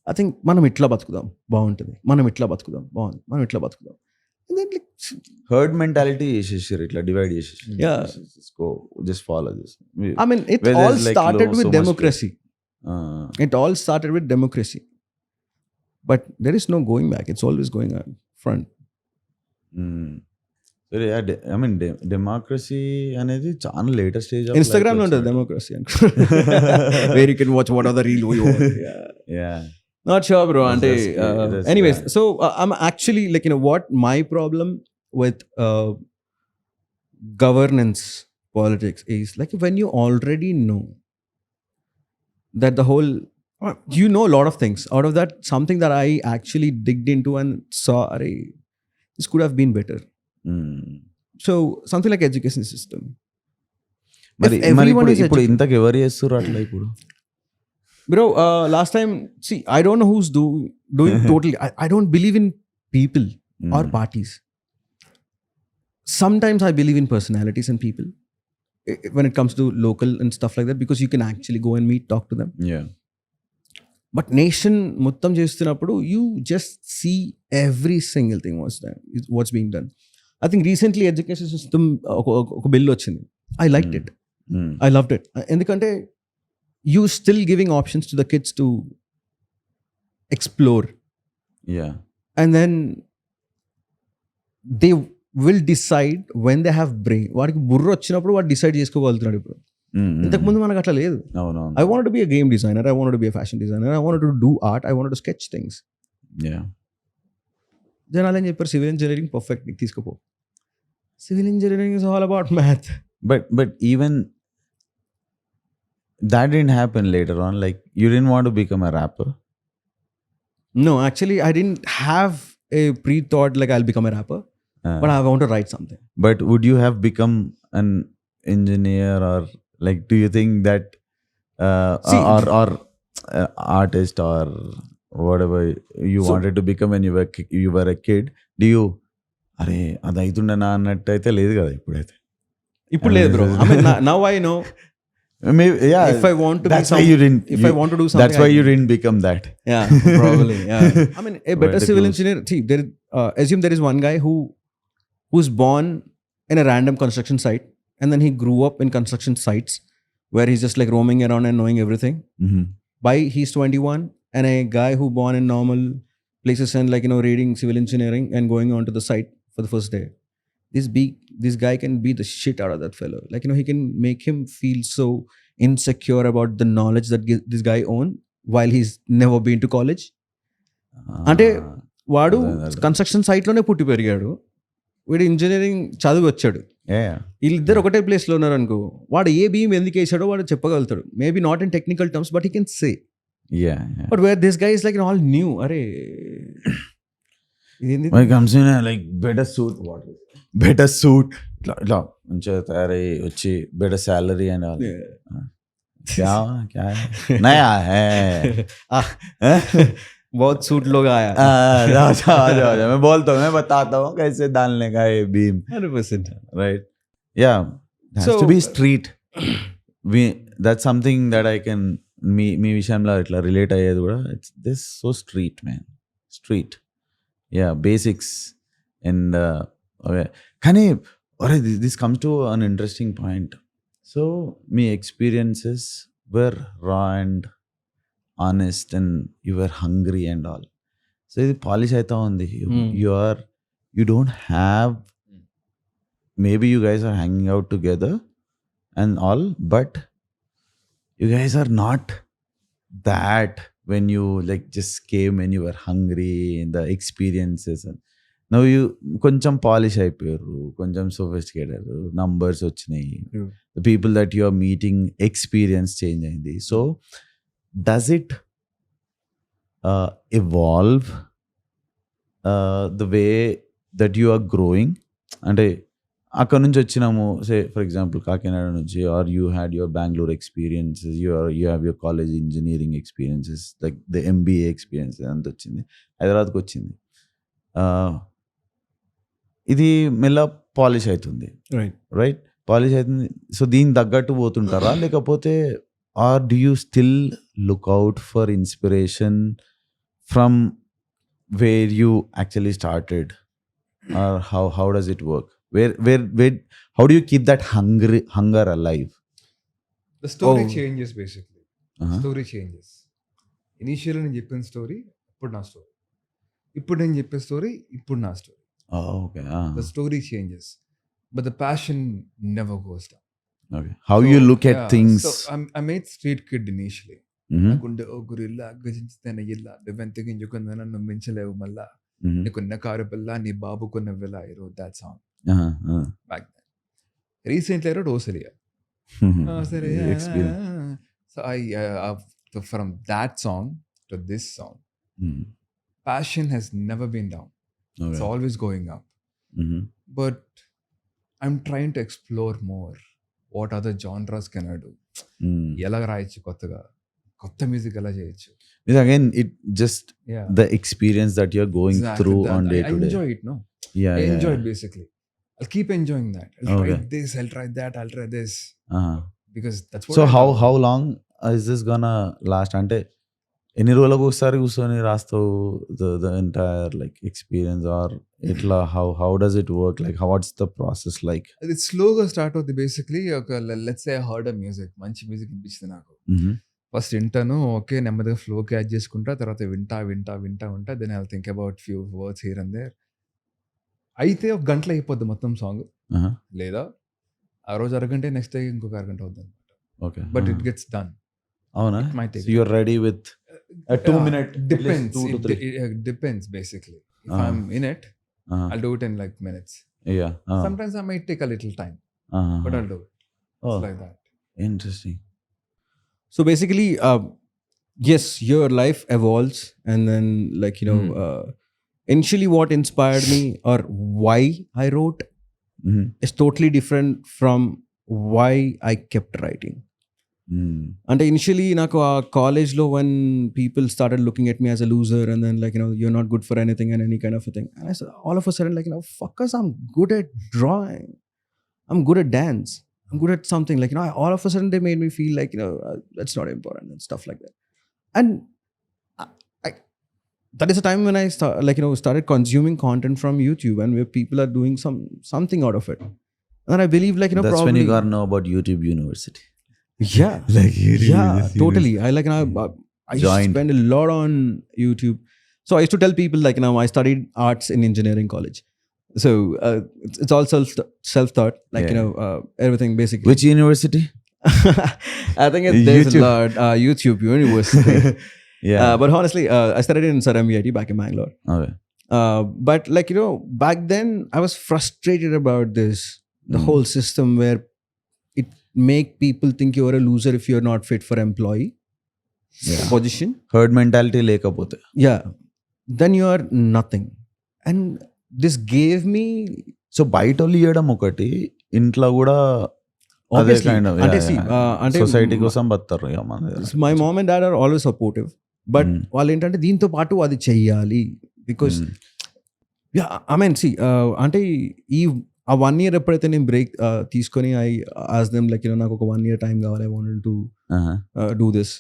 I think మనం ఇట్లా బతుకుదాం బాగుంటుంది, మనం ఇట్లా బతుకుదాం బాగుంది, మనం ఇట్లా బతుకుదాం. And then like herd mentality చేసేసారు, ఇట్లా డివైడ్ చేసేసారు. Just follow this. I mean, it all started with democracy. It all started with democracy. but there is no going back. It's always going on front. సరే I mean democracy అనేది చాలా later stage Instagram లో ఉంటుంది democracy where you can watch what other reel you want. yeah Not sure, bro. Ante, that's- anyways, yeah. so I'm actually like, what my problem with governance politics is, like, when you already know that the whole, you know a lot of things. Out of that, something that I actually digged into and saw, array, this could have been better. So something like education system. మరి If everyone is ఇప్పుడు ఇంతకు ఎవరు చేస్తారు అట్లా ఇప్పుడు Bro, last time, see, I don't know who's doing totally. I don't believe in people or parties. Sometimes I believe in personalities and people when it comes to local and stuff like that, because you can actually go and meet, talk to them. yeah But nation muttam chestunnappudu, you just see every single thing what's being done. I think recently education system oka bill ochindi. I liked it. I loved it. Endukante you still giving options to the kids to explore, yeah and then they will decide when they have brain. వాడికి బుర్ర వచ్చినప్పుడు వాడు decide చేసుకోగలుగుతున్నాడు ఇప్పుడు. ఇంతకుముందు మనకు అట్లా లేదు. అవునవును I wanted to be a game designer, I wanted to be a fashion designer, I wanted to do art, I wanted to sketch things. yeah జనాలు ఏం చెప్పారు, సివిల్ ఇంజనీరింగ్ పర్ఫెక్ట్ తీసుకోపో. Civil engineering is all about math. but even that didn't happen later on, like you didn't want to become a rapper. No, actually I didn't have a pre-thought like I'll become a rapper, but I want to write something. But would you have become an engineer, or like do you think that See, or artist or whatever you wanted to become when you were a kid? Do you అరే అది అవుతుండనా అన్నట్టు అయితే లేదు కదా ఇప్పుడైతే. ఇప్పుడు లేదు bro. I mean now I know. Maybe, yeah. If I want to that's be why you didn't. I want to do something, That's why you didn't become that. Yeah, probably. Yeah. I mean, a better But civil close. engineer. See, assume there is one guy who's born in a random construction site, and then he grew up in construction sites where he's just like roaming around and knowing everything. By he's 21, and a guy who born in normal places and, like, reading civil engineering and going onto the site for the first day. This guy can be the shit out of that fellow. Like, he can make him feel so insecure about the knowledge that this guy own while he's never been to college. అంటే వాడు construction site లోనే పుట్టి పెరిగాడు, వీడు engineering చదివి వచ్చాడు. వీళ్ళిద్దరు ఒకటే ప్లేస్ లో ఉన్నారు అనుకో, వాడు ఏ బీమ్ ఎందుకు వేసాడో వాడు చెప్పగలుగుతాడు. Maybe not in technical terms, but he can say. But where this guy is like all new. అరే When comes in like better suit ఇట్లా మంచిగా తయారై వచ్చి better salary and all. क्या है नया है बहुत सूट लोग आया. आजा मैं बोलता हूँ, मैं बताता हूँ कैसे डालने का ये beam. 100%. Right. Yeah. It has to be street. That's something that I can మీ విషయంలో ఇట్లా రిలేట్ అయ్యేది కూడా. It's this so street, man. Street. Yeah, basics. And okay. కానీ this comes to an interesting point. So me experiences were raw and honest, and you were hungry and all. So ఇది polish అవుతా ఉంది. You don't have, maybe you guys are hanging out together and all, but you guys are not that when you like just came and you were hungry in the experiences. And now you కొంచెం polish అయిపోయారు, కొంచెం sophisticated, numbers వచ్చినాయి. The people that you are meeting experience change అయింది. So does it evolve the way that you are growing? అంటే అక్కడ నుంచి వచ్చినాము, say for example Kakinada నుంచి, are you had your Bengaluru experiences, you have your college engineering experiences, like the MBA experience అంత వచ్చింది, హైదరాబాద్కి వచ్చింది. ఇది మెల్ల పాలిష్ అవుతుంది, రైట్? పాలిష్ అవుతుంది. సో దీనికి తగ్గట్టు పోతుంటారా, లేకపోతే or do you still look out for inspiration from where you actually started, or how does it work? Where how do you keep that hunger alive? The story changes basically. Story changes. Initially నేను చెప్పిన story ఇప్పుడు నా story. ఇప్పుడు నేను చెప్పే story ఇప్పుడు నా story. Okay. The story changes but the passion never goes down. Okay. How you look at things. I made Street Kid initially. నాకుండే ఓ గురిల్లా గజించితేనే ఇల్లా నువ్వెంత గింజుకుందా నన్ను మించలేవు మళ్ళా నీకున్న కారు పిల్ల నీ బాబుకున్న villa I wrote that song back then. Recently I wrote ఓసరియా. So from that song to this song, passion has never been down. It's always going up. But I'm trying to explore more. What other genres can I do? ఎలా రాయొచ్చు కొత్తగా, కొత్త music ఎలా చేయొచ్చు. Again, it just the experience that you're going through on day to day. I enjoy it, no? I enjoy it basically. I'll keep enjoying that. I'll try this, I'll try that, I'll try this. Because that's what. So how long is this gonna last? అంటే ఎన్ని రోజులకు ఒకసారి కూర్చొని రాస్తావు the entire like experience, or ఇట్లా how does it work? Like what's the process like? It's slowగా start అవుతుంది basically. ఒక let's say heard music, మంచి మ్యూజిక్ అనిపించింది నాకు. ఫస్ట్ వింటాను, ఓకే నెమ్మదిగా ఫ్లో క్యాచ్ చేసుకుంటా, తర్వాత వింటా then I will think about few words here and there. అయితే ఒక గంటలో అయిపోద్ది మొత్తం సాంగ్, లేదా ఆ రోజు అరగంట, నెక్స్ట్ డే ఇంకొక అరగంట అవుతుంది అనమాట. Okay, but it gets done. అవునా? So you're ready with a 2 minute? Depends. 2 to 3. It depends basically. If I'm in it, I'll do it in like minutes. Yeah. Sometimes I might take a little time, but I'll do it. It's like that. Interesting. So basically, yes, your life evolves, and then like initially what inspired me or why I wrote is totally different from why I kept writing. అంటే initially నాకు ఆ కాలేజ్లో when people started looking at me as a loser and then like you're not good for anything and any kind of a thing, and I said all of a sudden like fuckers, I'm good at drawing, I'm good at dance, I'm good at something, like all of a sudden they made me feel like that's not important and stuff like that. And that is a time when I started consuming content from YouTube and where people are doing something out of it, and I believe like that's probably when you got to know about YouTube University. Yeah, like totally. I used to spend a lot on YouTube. So I used to tell people like I studied arts in engineering college, so it's all self-taught, like everything basically. Which university? I think there's a lot YouTube University. Yeah, but honestly I studied in SRMEIT back in Bangalore. Okay. But like back then I was frustrated about the whole system where it make people think you're a loser if you're not fit for employee position. Herd mentality lekapothe. Yeah, then you are nothing. And this gave me, so బయట వాళ్ళు ఇవ్వడం ఒకటి, ఇంట్లో కూడా అదే kind of society కోసం బతారు. my mom and dad are always supportive, but వాళ్ళు ఏంటంటే దీంతో పాటు అది చెయ్యాలి, because I mean see అంటే ఆ 1 year ఎప్పుడైతే నేను బ్రేక్ తీసుకొని ఐ ఆస్క్ దెమ్ లైక్ నాకు ఒక 1 year టైం కావాలి, I wanted to do this.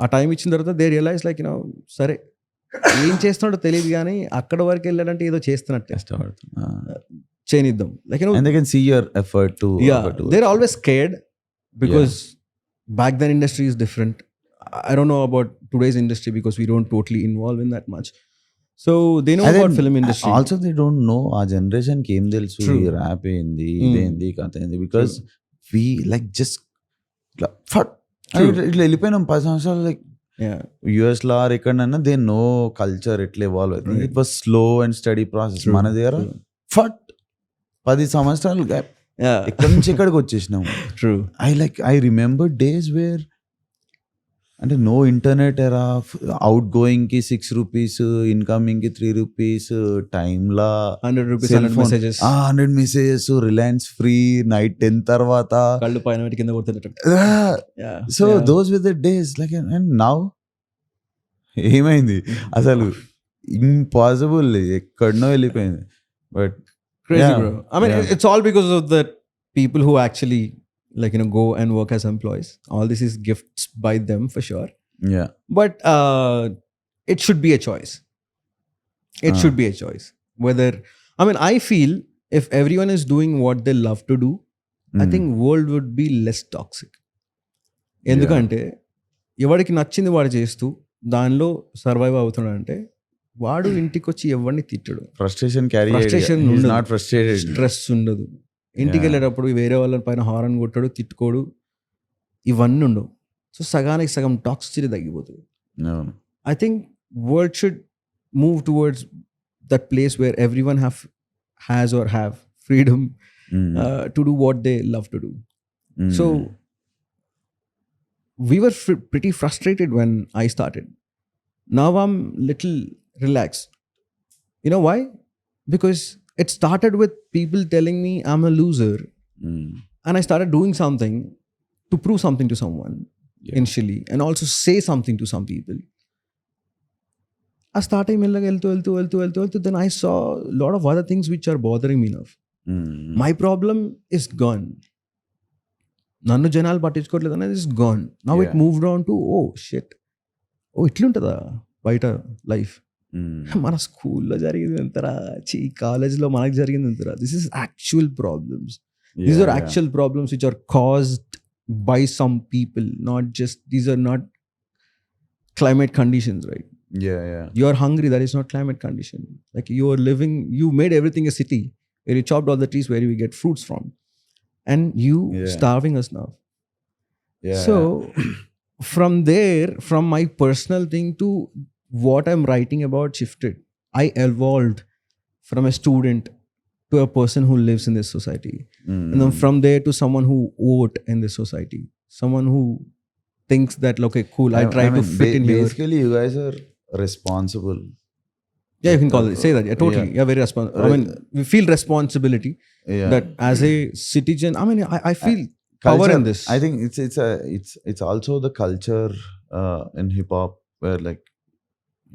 ఆ టైం ఇచ్చిన తర్వాత దే రియలైజ్ లైక్ సరే ఏం చేస్తున్నాడో తెలియదు కానీ అక్కడ వరకు వెళ్ళాడంటే ఏదో చేస్తున్నట్టు చేయనిద్దాం, like and they can see your effort to they're always scared because back then industry is different. I don't know about today's industry because we don't totally involve in that much. So they know about film industry. Also they don't know ఆ generation కి ఏం తెలుసు ఈ rap ఏంది ఇదేంది కథ ఏంది, because we like just ఇట్లా వెళ్ళిపోయినాం 10 సంవత్సరాలు. లైక్ యుఎస్ లో ఆర్ ఎక్కడైనా దే నో కల్చర్ ఎట్లా ఇవాల్వ్ అవుతుంది. It was slow and study process. మన దగ్గర ఫట్ 10 సంవత్సరాలు గ్యాప్, ఎక్కడి నుంచి ఎక్కడికి వచ్చేసినాం. ఐ రిమెంబర్ డేస్ వేర్ అంటే no internet era, outgoing కి 6 రూపీస్, ఇన్కమింగ్ కి 3 రూపీస్, టైమ్లా 100 మెసేజెస్, రిలయన్స్ ఫ్రీ, నైట్ 10 తర్వాత కళ్ళు పైన కింద కొడుతున్నట్టు. So those with the days like, and now ఏమైంది అసలు ఇంపాసిబుల్, ఎక్కడనో వెళ్ళిపోయింది. But crazy bro. I mean it's all because of the people who actually like go and work as employees. All this is gifts by them for sure. Yeah, but it should be a choice. It should be a choice whether, I mean, I feel if everyone is doing what they love to do, I think world would be less toxic. ఎందుకంటే ఎవరికి నచ్చింది వాడు చేస్తూ దానిలో survive అవుతున్నాడంటే వాడు ఇంటికి వచ్చి ఎవరిని తిట్టడు, ఫ్రస్ట్రేషన్ క్యారీ Frustration ఈజ్ ఉండదు. Not frustrated. స్ట్రెస్ ఉండదు. ఇంటికి వెళ్ళేటప్పుడు వేరే వాళ్ళ పైన హారన్ కొట్టాడు, తిట్టుకోడు, ఇవన్నీ ఉండవు. సో సగానికి సగం టాక్సిసిటీ తగ్గిపోతుంది. అవును. I think world should move towards that place where everyone has or have freedom to do what they love to do. So we were pretty frustrated when I started. Now I'm little relaxed. You know why? Because it started with people telling me I'm a loser, and I started doing something to prove something to someone initially, and also say something to some people. I started వెళ్తూ then I saw a lot of other things which are bothering me now. My problem is gone. నన్ను జనాలు పట్టించుకోవట్లేదు అనేది is gone. Now it moved on to oh shit, oh ఇట్లుంటుందా బయట life, మన స్కూల్లో జరిగింది ఎంతరా, కాలేజ్లో మనకు జరిగింది ఎంతరా. This is actual problems. These are actual problems which are caused by some people, not just, these are not climate conditions, right? You are hungry, that is not climate condition. Like you are living, you made everything a city where you chopped all the trees where we get fruits from, and you starving us now. So from there, from my personal thing to what I'm writing about shifted. I evolved from a student to a person who lives in this society, and then from there to someone who vote in this society, someone who thinks that okay cool, I try to fit in here. Basically you guys are responsible. Yeah, you can call it, say that. Yeah, totally. Yeah, very responsible. I mean, we feel responsibility that as a citizen. I mean, I feel power culture, in this. I think it's also the culture in hip hop where, like,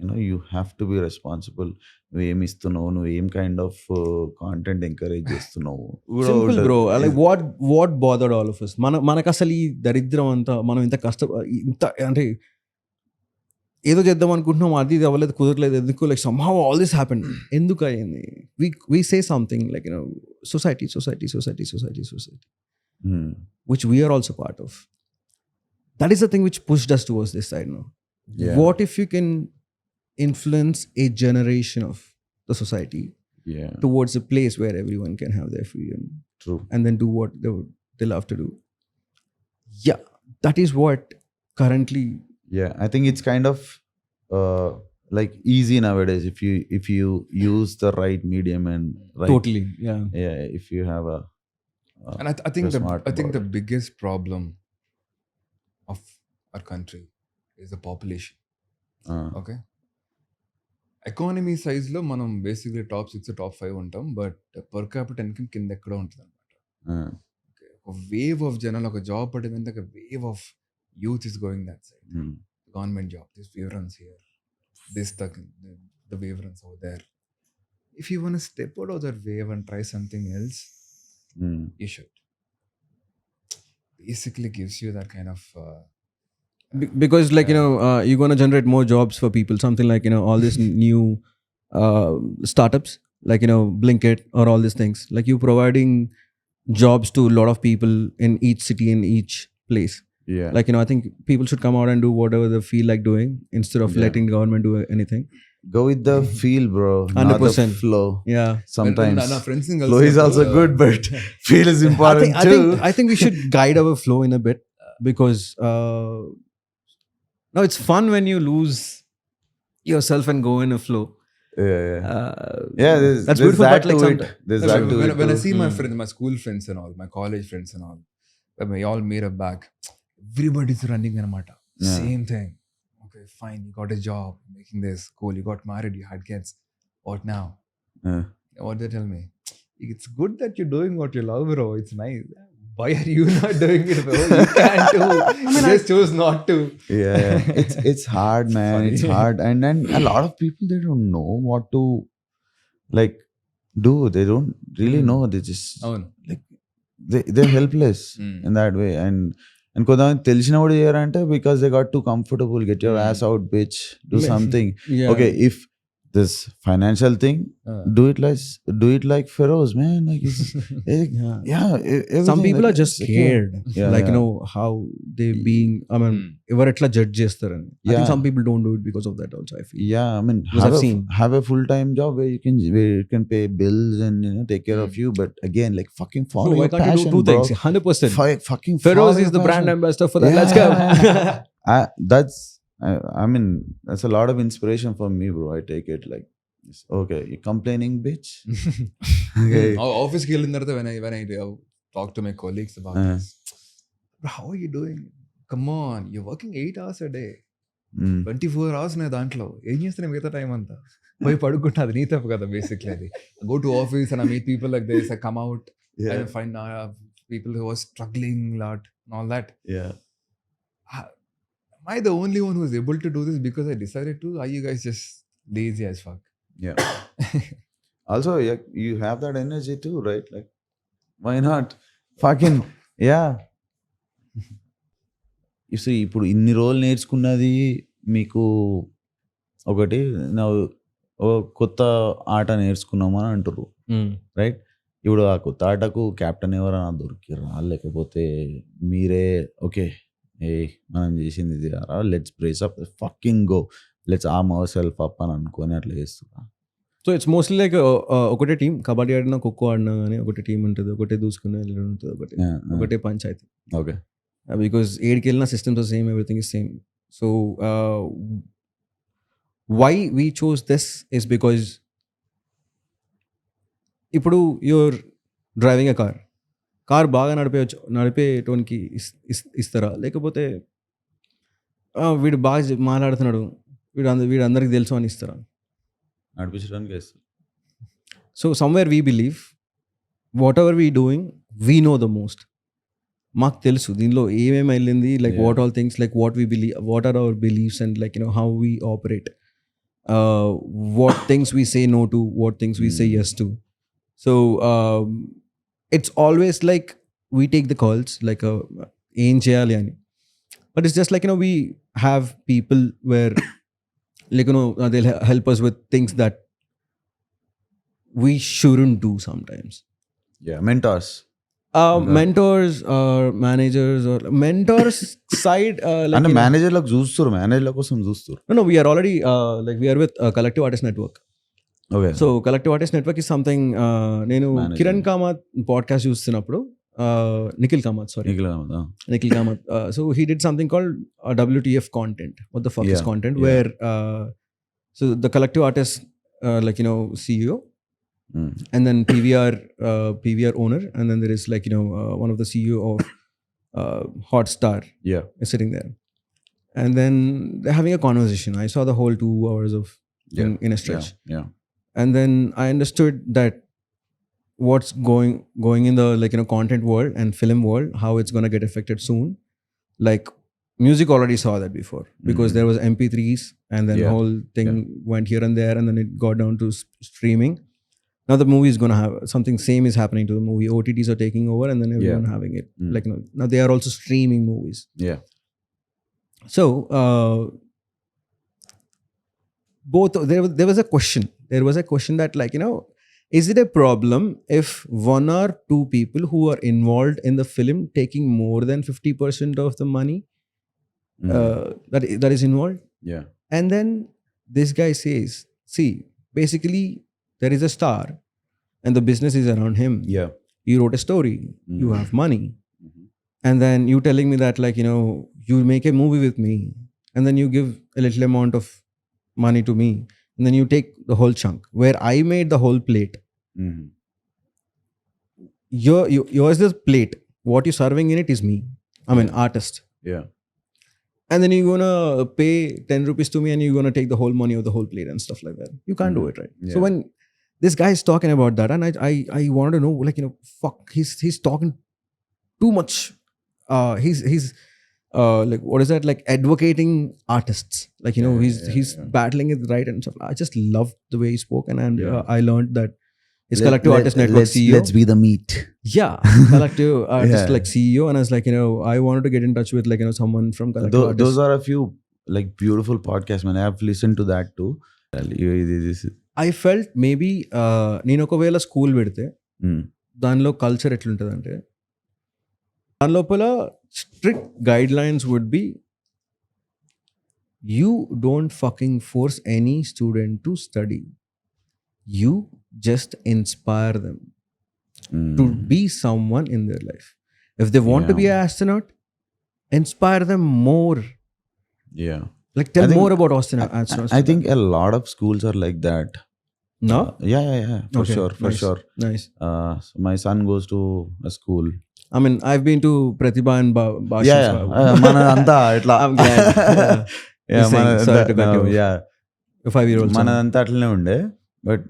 you know, you have to be responsible. నువ్వు ఏమి ఇస్తున్నావు, నువ్వు ఏం kind of content encourage చేస్తున్నావు. Simple bro. Like what bothered all of us? మనకు అసలు ఈ దరిద్రం అంతా, మనం ఇంత అంటే ఏదో చేద్దాం అనుకుంటున్నాం, అది అవ్వలేదు, కుదరలేదు, ఎందుకు, like somehow all this happened. ఎందుకు అయింది? We say something like, you know, society, which we are also part of. That is the thing which pushed us towards this side now. What if you can influence a generation of the society towards a place where everyone can have their freedom? True. And then do what they love to do. Yeah, that is what currently. I think it's kind of like easy nowadays if you use the right medium and right, Totally. if you have a and I think the biggest problem of our country is the population. Okay, economy సైజ్లో మనం basically top 6 top 5 ఉంటాం, but per capital income కింద ఎక్కడో ఉంటుంది అనమాట. ఒక wave of జనాలు, ఒక జాబ్ పడిందంటే ఒక wave of youth is going that side. Government job, this wave runs here, this the wave runs over there. If you want to step out of that wave and try something else, you should. Basically gives you that kind of because like you know you're going to generate more jobs for people, something like, you know, all these new startups like, you know, Blinkit or all these things, like you providing jobs to a lot of people in each city, in each place. Like, you know, I think people should come out and do whatever they feel like doing instead of letting the government do anything. Go with the feel, bro. 100%. Not the flow. Sometimes flow is also good, but feel is important too. I think we should guide our flow in a bit, because no, it's fun when you lose yourself and go in a flow. That's beautiful, but like when I see my friends, my school friends and all, my college friends and all, when we all meet up back, everybody's running anamata. Same thing. Okay, fine, you got a job, making this, cool, you got married, you had kids, what now? What they tell me, it's good that you're doing what you love, bro, it's nice. Why are you not doing it, bro? You can't do. I just choose not to. It's hard, man. It's hard, and then a lot of people, they don't know what to like do. They don't really know. They just like they're helpless in that way. And కొంతమంది తెలిసిన కూడా చేయాలంటే because they got too comfortable. Get your ass out, bitch. Do something. Okay, if this financial thing, do it like Feroz, man. Like it's, Some people are just everything, like, scared, Yeah, like yeah. how they being, I mean, ఎవరు ఎట్లా judge చేస్తారని. I think Yeah. some people don't do it because of that also, I feel. Yeah, I mean, Because I've seen. have a full-time job where you can pay bills and take care of you. But again, like fucking follow Bro, why your can't passion, you do two bro. things? 100%. Fucking Feroz follow is your the brand passion. ambassador for that. Let's go. I mean, that's a lot of inspiration for me, bro. I take it like, okay, you complaining, bitch. Okay. Office కి వెళ్ళిన తర్వాత when I talk to my colleagues about this, bro, how are you doing? Come on, you're working 8 hours a day. 24 hours నే దాంట్లో ఏం చేస్తున్నా మిగతా time అంతా పోయి పడుకుంటా, అది నీ తప్పు కదా బేసిక్లీ. అది go to office and I meet people like this, I come out and find people who are struggling a lot and all that. Yeah. Am I the only one who is able to do this because I decided to? Are you guys just lazy as fuck? Yeah. Also, you have that energy too, right? Like, why not? Fucking, yeah. You see, ఇప్పుడు ఇన్ని రోజులు నేర్చుకున్నది మీకు ఒకటి నా కొత్త ఆట నేర్చుకున్నాము అని అంటారు, రైట్? ఇప్పుడు ఆ కొత్త ఆటకు క్యాప్టెన్ ఎవరైనా దొరికిరా, లేకపోతే మీరే ఓకే మనం చేసింది ఇది రా, let's brace up, fucking go, let's arm our self up అని అనుకొని అట్లా చేస్తున్నా. సో ఇట్స్ మోస్ట్లీ లైక్ ఒకటే టీం, కబడ్డీ ఆడినా ఖోఖో ఆడినా కానీ ఒకటే టీం ఉంటుంది, ఒకటే దూసుకునే ఉంటుంది, ఒకటే పంచాయతీ. ఓకే. బికాస్ ఏడికి వెళ్ళిన systems are same, everything is same. So why we choose this is because ఇప్పుడు యూర్ డ్రైవింగ్ ఎ కార్ బాగా నడిపేటోనికి ఇస్తారా, లేకపోతే వీడు బాగా మాట్లాడుతున్నాడు వీడు అందరికి తెలుసు అని ఇస్తారా? నడిపించడానికి ఇస్తారు. So somewhere we believe whatever we doing we know the most. మాకు తెలుసు దీనిలో ఏమేమి వెళ్ళింది, like what all things, like what we believe, what are our beliefs and like how we operate, what things we say no to, what things we say yes to. So it's always like we take the calls like ఏం చేయాలి అని, but it's just like we have people where like they'll help us with things that we shouldn't do sometimes. Yeah, mentors. Mentors or managers or mentors side like అంటే మేనేజర్లకు చూస్తారు, మేనేజర్ల కోసం చూస్తారు. No, we are already like we are with Collective Artist Network. Okay. So Collective Artist Network is something నేను Kiran Kamath podcast చూస్తున్నప్పుడు Nikhil Kamath so he did something called WTF content. What the fuck is content? Where so the Collective Artist like CEO and then PVR owner, and then there is like one of the CEO of Hotstar is sitting there, and then they're having a conversation. I saw the whole 2 hours of in a stretch. And then I understood that what's going in the like content world and film world, how it's going to get affected soon. Like music already saw that before because there was MP3s and then whole thing went here and there, and then it got down to streaming. Now the movie is going to have something same is happening to the movie. OTTs are taking over and then everyone having it. Like now they are also streaming movies. So both there was a question that like is it a problem if 1 or 2 people who are involved in the film taking more than 50% of the money that is involved? And then this guy says, see, basically there is a star and the business is around him. You wrote a story, you have money, and then you telling me that like you make a movie with me and then you give a little amount of money to me and then you take the whole chunk where I made the whole plate. Yours is plate, what you're serving in it is me, I mean artist. And then you're gonna pay 10 rupees to me and you're gonna take the whole money of the whole plate and stuff like that. You can't do it, right? So when this guy is talking about that, and I wanted to know like fuck, he's talking too much. He's like what is that, like advocating artists, like he's battling it right and stuff. I just loved the way he spoke, and I learned that his Collective Artist Network CEO. Let's be the meat. Collective Artist like CEO, and I was like I wanted to get in touch with like someone from Collective Artist. Those are a few like beautiful podcasts, man. I have listened to that too. I felt maybe నేను ఒకవేళ school పెడితే దానిలో culture ఎట్లుంటుందంటే దాని లోపల strict guidelines would be you don't fucking force any student to study, you just inspire them to be someone in their life. If they want to be an astronaut, inspire them more. Yeah. Like tell more about astronauts. I think a lot of schools are like that. No? Yeah. For Okay, sure. nice. Nice. So my son goes to a school. I mean, I've been to Pratibha and Bashis. Yeah. మన అంతా ఇట్లా I'm glad. You're saying, sorry to cut you off. Yeah. 5-year-old son. మనదంతా అట్లనే ఉండే but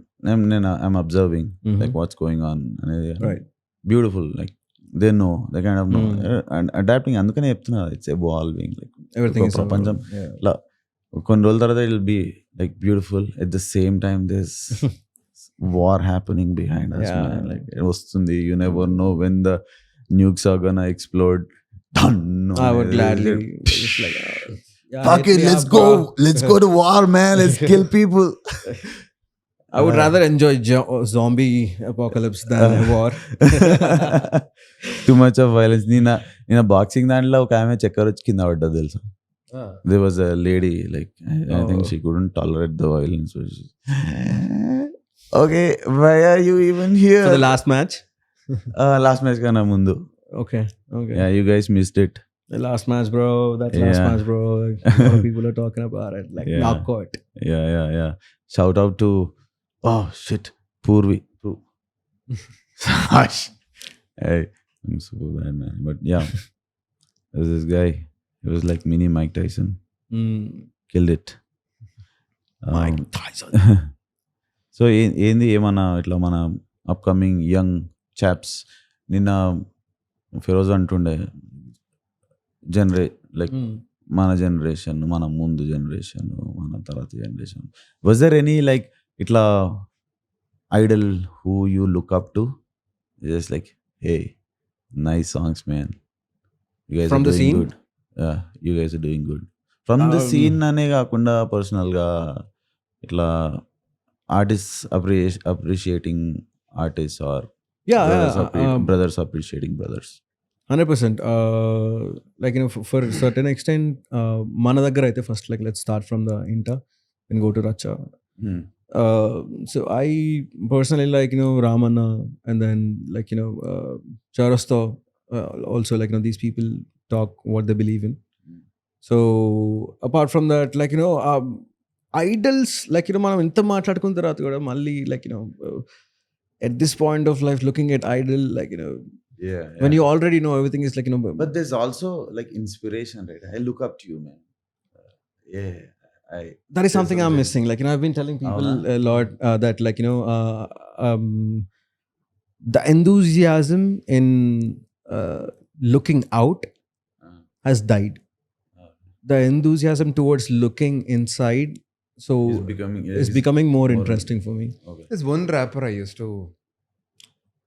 నేను I'm observing like what's going on అనేది Right. Beautiful like they know they kind of know and adapting అందుకనే చెప్తున్నా it's evolving like Everything is ప్రపంచం yeah. ఇట్లా కొన్ని రోజుల తర్వాత it will be like beautiful at the same time this war happening behind us Yeah. man like వస్తుంది you never know when the nukes are gonna explode. I would gladly just like yeah, fuck it, let's go to war man, let's kill people. I would rather enjoy zombie apocalypse than a war. Too much of violence. నేను boxing దాంట్లో ఒక ఆమె చక్కెర వచ్చి కింద పడ్డది తెలుసా. There was a lady like I think she couldn't tolerate the violence. Okay, why are you even here? For the last match? Last match kana mundu. Okay. Yeah, you guys missed it. The last match, bro. That last match, bro. A lot of people are talking about it. Like knockout. Yeah. Shout out to shit, Purvi. Gosh. Hey, I'm so bad, man. But yeah, there's this guy. He was like mini Mike Tyson. Killed it. Mike Tyson. So ఏంది ఏమన్నా ఇట్లా మన upcoming young chops నిన్న ఫిరోజ్ అంటుండే like మన generation, మన ముందు generation, మన తర్వాత generation. Was there any like ఇట్లా idol who you look up to? Just like hey nice songs man, you guys are doing good. You guys are doing good from the scene అనే కాకుండా పర్సనల్గా ఇట్లా artists appreciating artists or brothers appreciating brothers. 100%. Like, you know, for a certain extent, mana daggara aithe first, like, let's start from the inter and go to Racha. So I personally like, you know, Ramanna, and then like, you know, Charasto, also like, you know, these people talk what they believe in. So apart from that, like, you know, idols like you know మనం ఎంత మాట్లాడుకున్న తర్వాత కూడా మళ్ళీ like you know at this point of life looking at Idol like you know when you already know everything is like, you know, but there's also like inspiration, right? I look up to you, man. That is something I'm missing. Like, you know, I've been telling people a lot that like, you know, the enthusiasm in looking out has died. The enthusiasm towards looking inside is becoming more interesting for me. Okay. There's one rapper I used to,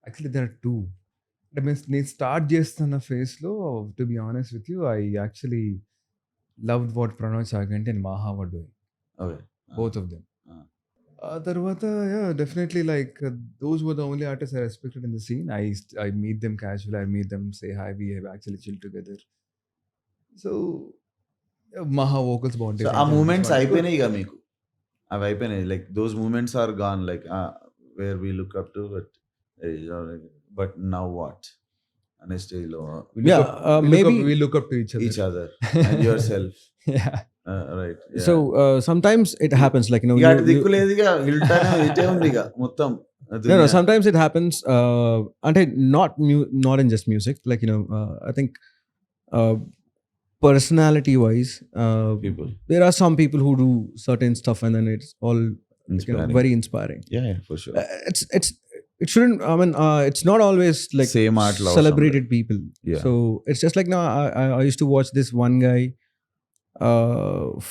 actually there are two. I mean, నేను start చేస్తున్న ఫేస్లో, to be honest with you, I actually loved what Pranod Chaganti and Maha were doing, both of them. ఆ తర్వాత definitely like those were the only artist I respected in the scene. I meet them casual, I meet them, say hi, we have actually chill together. So Maha vocals బాగుంటాయి. ఆ moments అయిపోయినాయి ఇక మీకు, అవి అయిపోయినాయి. Like those moments are gone, like where we look up to, but now what అనే stage లో maybe we look up to each other and yourself. Right. So sometimes it happens like, you know, దిక్కు లేదు ఇక, Hilton ఇటే ఉంది ఇక మొత్తం. No, sometimes it happens అంటే not in just music, like, you know, I think personality wise, people, there are some people who do certain stuff and then it's all, you know, very inspiring. Yeah, for sure. It shouldn't, I mean, it's not always like same art love celebrated people. Yeah. So it's just like, now I used to watch this one guy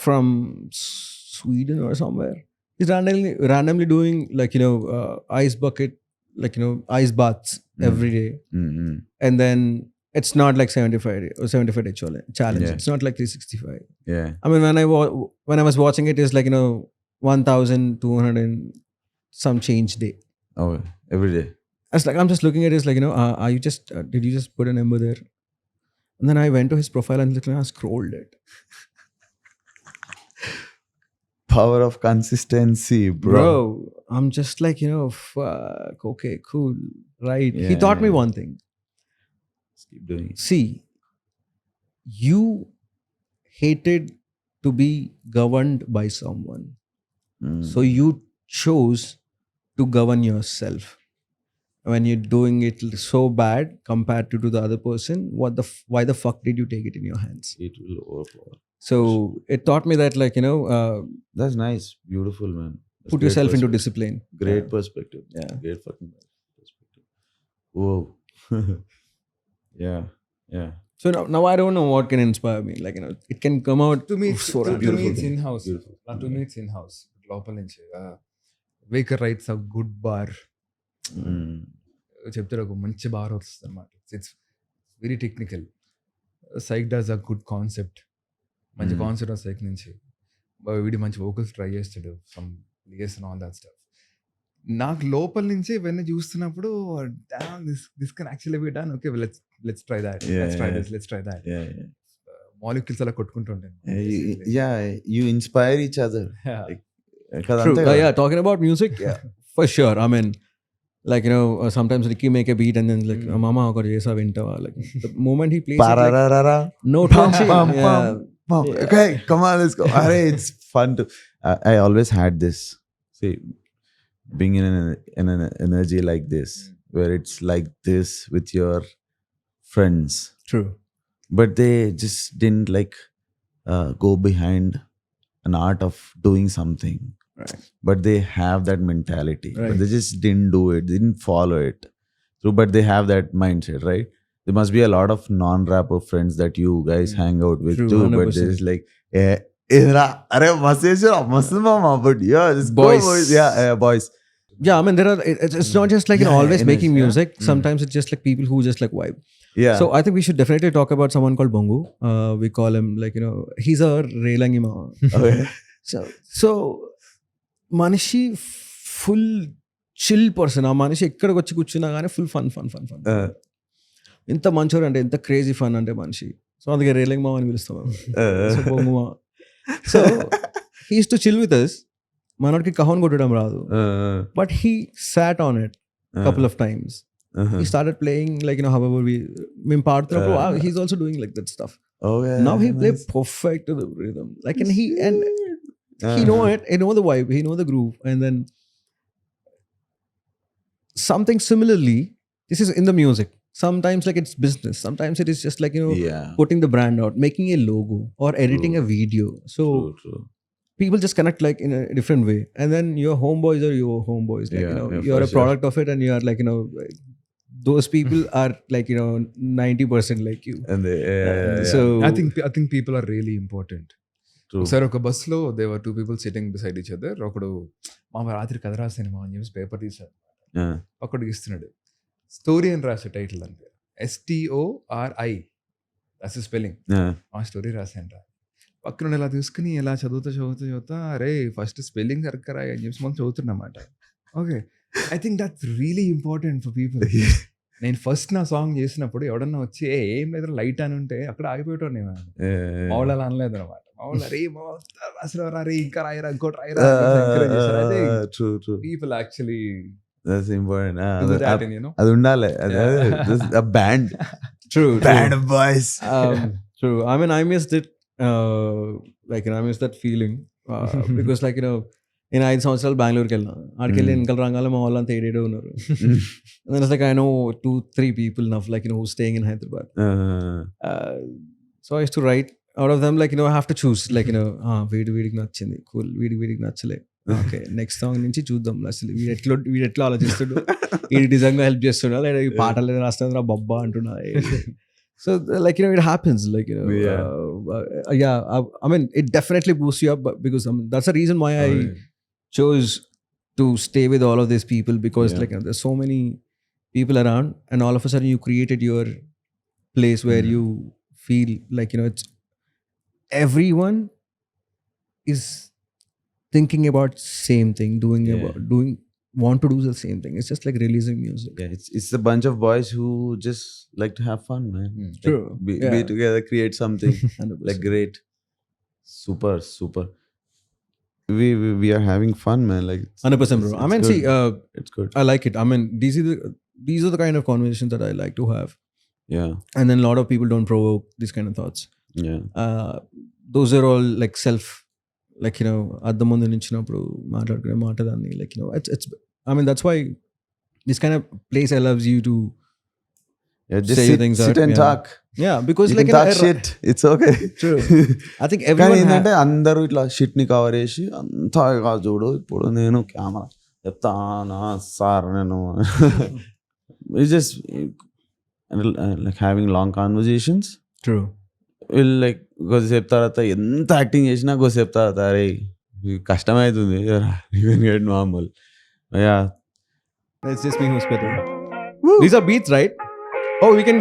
from Sweden or somewhere. He's randomly doing like, you know, ice bucket, like, you know, ice baths every day. And then it's not like 75 day challenge. Yeah. It's not like 365. Yeah. I mean, when I was watching it, it's like, you know, 1,200 and some change day. Okay. Every day. I'm just looking at it, it's like, are you just, did you just put a number there? And then I went to his profile and literally I scrolled it. Power of consistency, bro. I'm just like, fuck, okay, cool, right. He Yeah, taught me yeah. one thing. Just keep doing it. See, you hated to be governed by someone. Mm. So you chose to govern yourself. When you're doing it so bad compared to the other person, why the fuck did you take it in your hands? It will overpower. So it taught me that, like, That's nice. Beautiful, man. That's put great yourself into perspective. discipline. Great perspective. Yeah. Great fucking perspective. Whoa. Yeah. Yeah. So now I don't know what can inspire me. Like, it can come out To me, so to me beautiful it's thing. in-house. Beautiful. To me it's in-house. లోపల నుంచి weaker rights a good bar Mm. చెప్తారు, ఒక మంచి bar వస్తుంది అనమాట. It's very technical. Psych does a good concept, మంచి concept ఆ psych నుంచి. వీడి మంచి వోకల్స్ ట్రై చేస్తాడు, some Lear's and all that stuff. నాకు లోపల నుంచి ఇవన్నీ చూస్తున్నప్పుడు this can actually be done. Okay, let's try that, let's try this, let's try that. Yeah. Yeah. Molecules అలా కొట్టుకుంటుంటాను. Yeah. You inspire each other. True. Yeah, talking about music, yeah, for sure. I mean, like, sometimes Ricky make a beat and then like, mama ఒకటి చేసా వింటావా, like the moment he plays it, like, Parararara. no Pum, touching. pum, Yeah. pum. Okay, come on, let's go. Arey, it's fun to. I always had this. See, being in an energy like this, where it's like this with your friends, True. but they just didn't like go behind an art of doing something. Right. But they have that mentality. Right. But they just didn't do it. They didn't follow it. So, but they have that mindset, right? There must be a lot of non-rapper friends that you guys hang out with True, too. 100%. But there's like, but yeah, just Boys. go, boys. Yeah, boys. Yeah, I mean, it's not just like, Yeah, always energy, making yeah. music. Sometimes it's just like people who just like vibe. Yeah. So I think we should definitely talk about someone called Bongo. We call him, like, he's a Reilangima. Okay. So మనిషి full chill person. ఆ మనిషి ఎక్కడికి వచ్చి కూర్చున్నా కానీ full fun. ఎంత మంచోడు అంటే, ఎంత క్రేజీ ఫన్ అంటే మనిషి. సో అందుకే రేలింగ్ మామ అని పిలుస్తాం. సో బొంగు మామ. So he use to chill with us. మనోడికి కహోన్ కొట్టడం రాదు, but he sat on it couple of times. He started playing, like, however మేము పాడుతున్నప్పుడు he's also doing like that stuff. Oh yeah. Now he play nice. perfect to the rhythm, like, and he know it, he know the vibe, he know the groove. And then something similarly, this is in the music. Sometimes like it's business, sometimes it is just like, Yeah. putting the brand out, making a logo or editing a video. So True. people just connect like in a different way. And then your homeboys are your homeboys, like, Yeah, yeah, you're for a product of it, and you are like, those people are like, 90% like you. And they, yeah. So I think people are really important. True. ఒకసారి ఒక బస్సులో దేవర్ 2 people sitting beside each other. ఒకడు మామ రాత్రి కథ రాసాను మా అని చెప్పి పేపర్ తీసాడు, Yeah. పక్కడికి ఇస్తున్నాడు. స్టోరీ అని రాసే టైటిల్ అంటే STORI, దట్స్ స్పెల్లింగ్. Yeah. ఆ స్టోరీ రాసాను రా. పక్కన ఇలా తీసుకుని ఇలా చదువుతా అరే ఫస్ట్ స్పెల్లింగ్ కరెక్ట్ రాయి అని చెప్పి మనం చదువుతున్నమాట. Okay, I think that's really important for people. నేను ఫస్ట్ నా సాంగ్ చేసినప్పుడు ఎవడన్నా వచ్చి ఏం లేదు లైట్ అని ఉంటే అక్కడ ఆగిపోయేటోని నేను. మా వాళ్ళు అలా అనలేదు అనమాట. మా వాళ్ళు అరే అసలు రే ఇంకా రాయరా, ఇంకోటి రాయరా. True. People actually That's important. do that, and అది ఉండాలి. A band. true. Band of boys. True. I mean, I missed it. Like, I miss that feeling, because like, నేను 5 సంవత్సరాలు బెంగళూరుకి వెళ్ళినా. ఆడికి వెళ్ళి వెనకాల రంగాల్లో మా వాళ్ళంతా ఏడేడే ఉన్నారు. And then it's like I know 2-3 people now, like, who's staying in Hyderabad. So I used to write out of them, like, I have to choose, like, వీడికి నచ్చింది కూల్, వీడికి నచ్చలే, ఓకే నెక్స్ట్ సాంగ్ నుంచి చూద్దాం అసలు వీడు ఎట్లా ఆలోచిస్తాడు, వీడి నిజంగా హెల్ప్ చేస్తున్నా లేదా ఈ పాటలు రాస్తున్నా బొబ్బా అంటున్నా. So like, it happens, like, I mean, it definitely boosts you up, because that's the reason why I chose to stay with all of these people, because like, there's so many people around, and all of a sudden you created your place where you feel like, it's everyone is thinking about same thing, want to do the same thing. It's just like releasing music. Yeah, it's a bunch of boys who just like to have fun, man. Like, True. be Yeah. together, create something 100%. like great. Super. We are having fun, man. Like 100%, bro. I mean, good. see, It's good. I like it. I mean, these are the kind of conversations that I like to have. Yeah. And then a lot of people don't provoke these kind of thoughts. Yeah. Those are all like self, like, you know, అద్దం ముందు నించినప్పుడు మాట్లాడుకునే మాట దాన్ని, like, you know, it's I mean, that's why this kind of place allows you to Just say things sit out, and yeah. talk. Yeah, because You like can talk shit. It's okay. True. I think కానీ everyone ఏంటంటే అందరూ ఇట్లా shit ని cover చేసి అంతా చూడు ఇప్పుడు నేను కెమెరా చెప్తానా సార్ నేను just like having long conversations True. వీళ్ళు లైక్ కొద్దిసేపు తర్వాత ఎంత యాక్టింగ్ చేసినా కొద్దిసేపు తర్వాత అరే కష్టమవుతుంది normal yeah It's just me who's better. These are beats, right? Oh, we can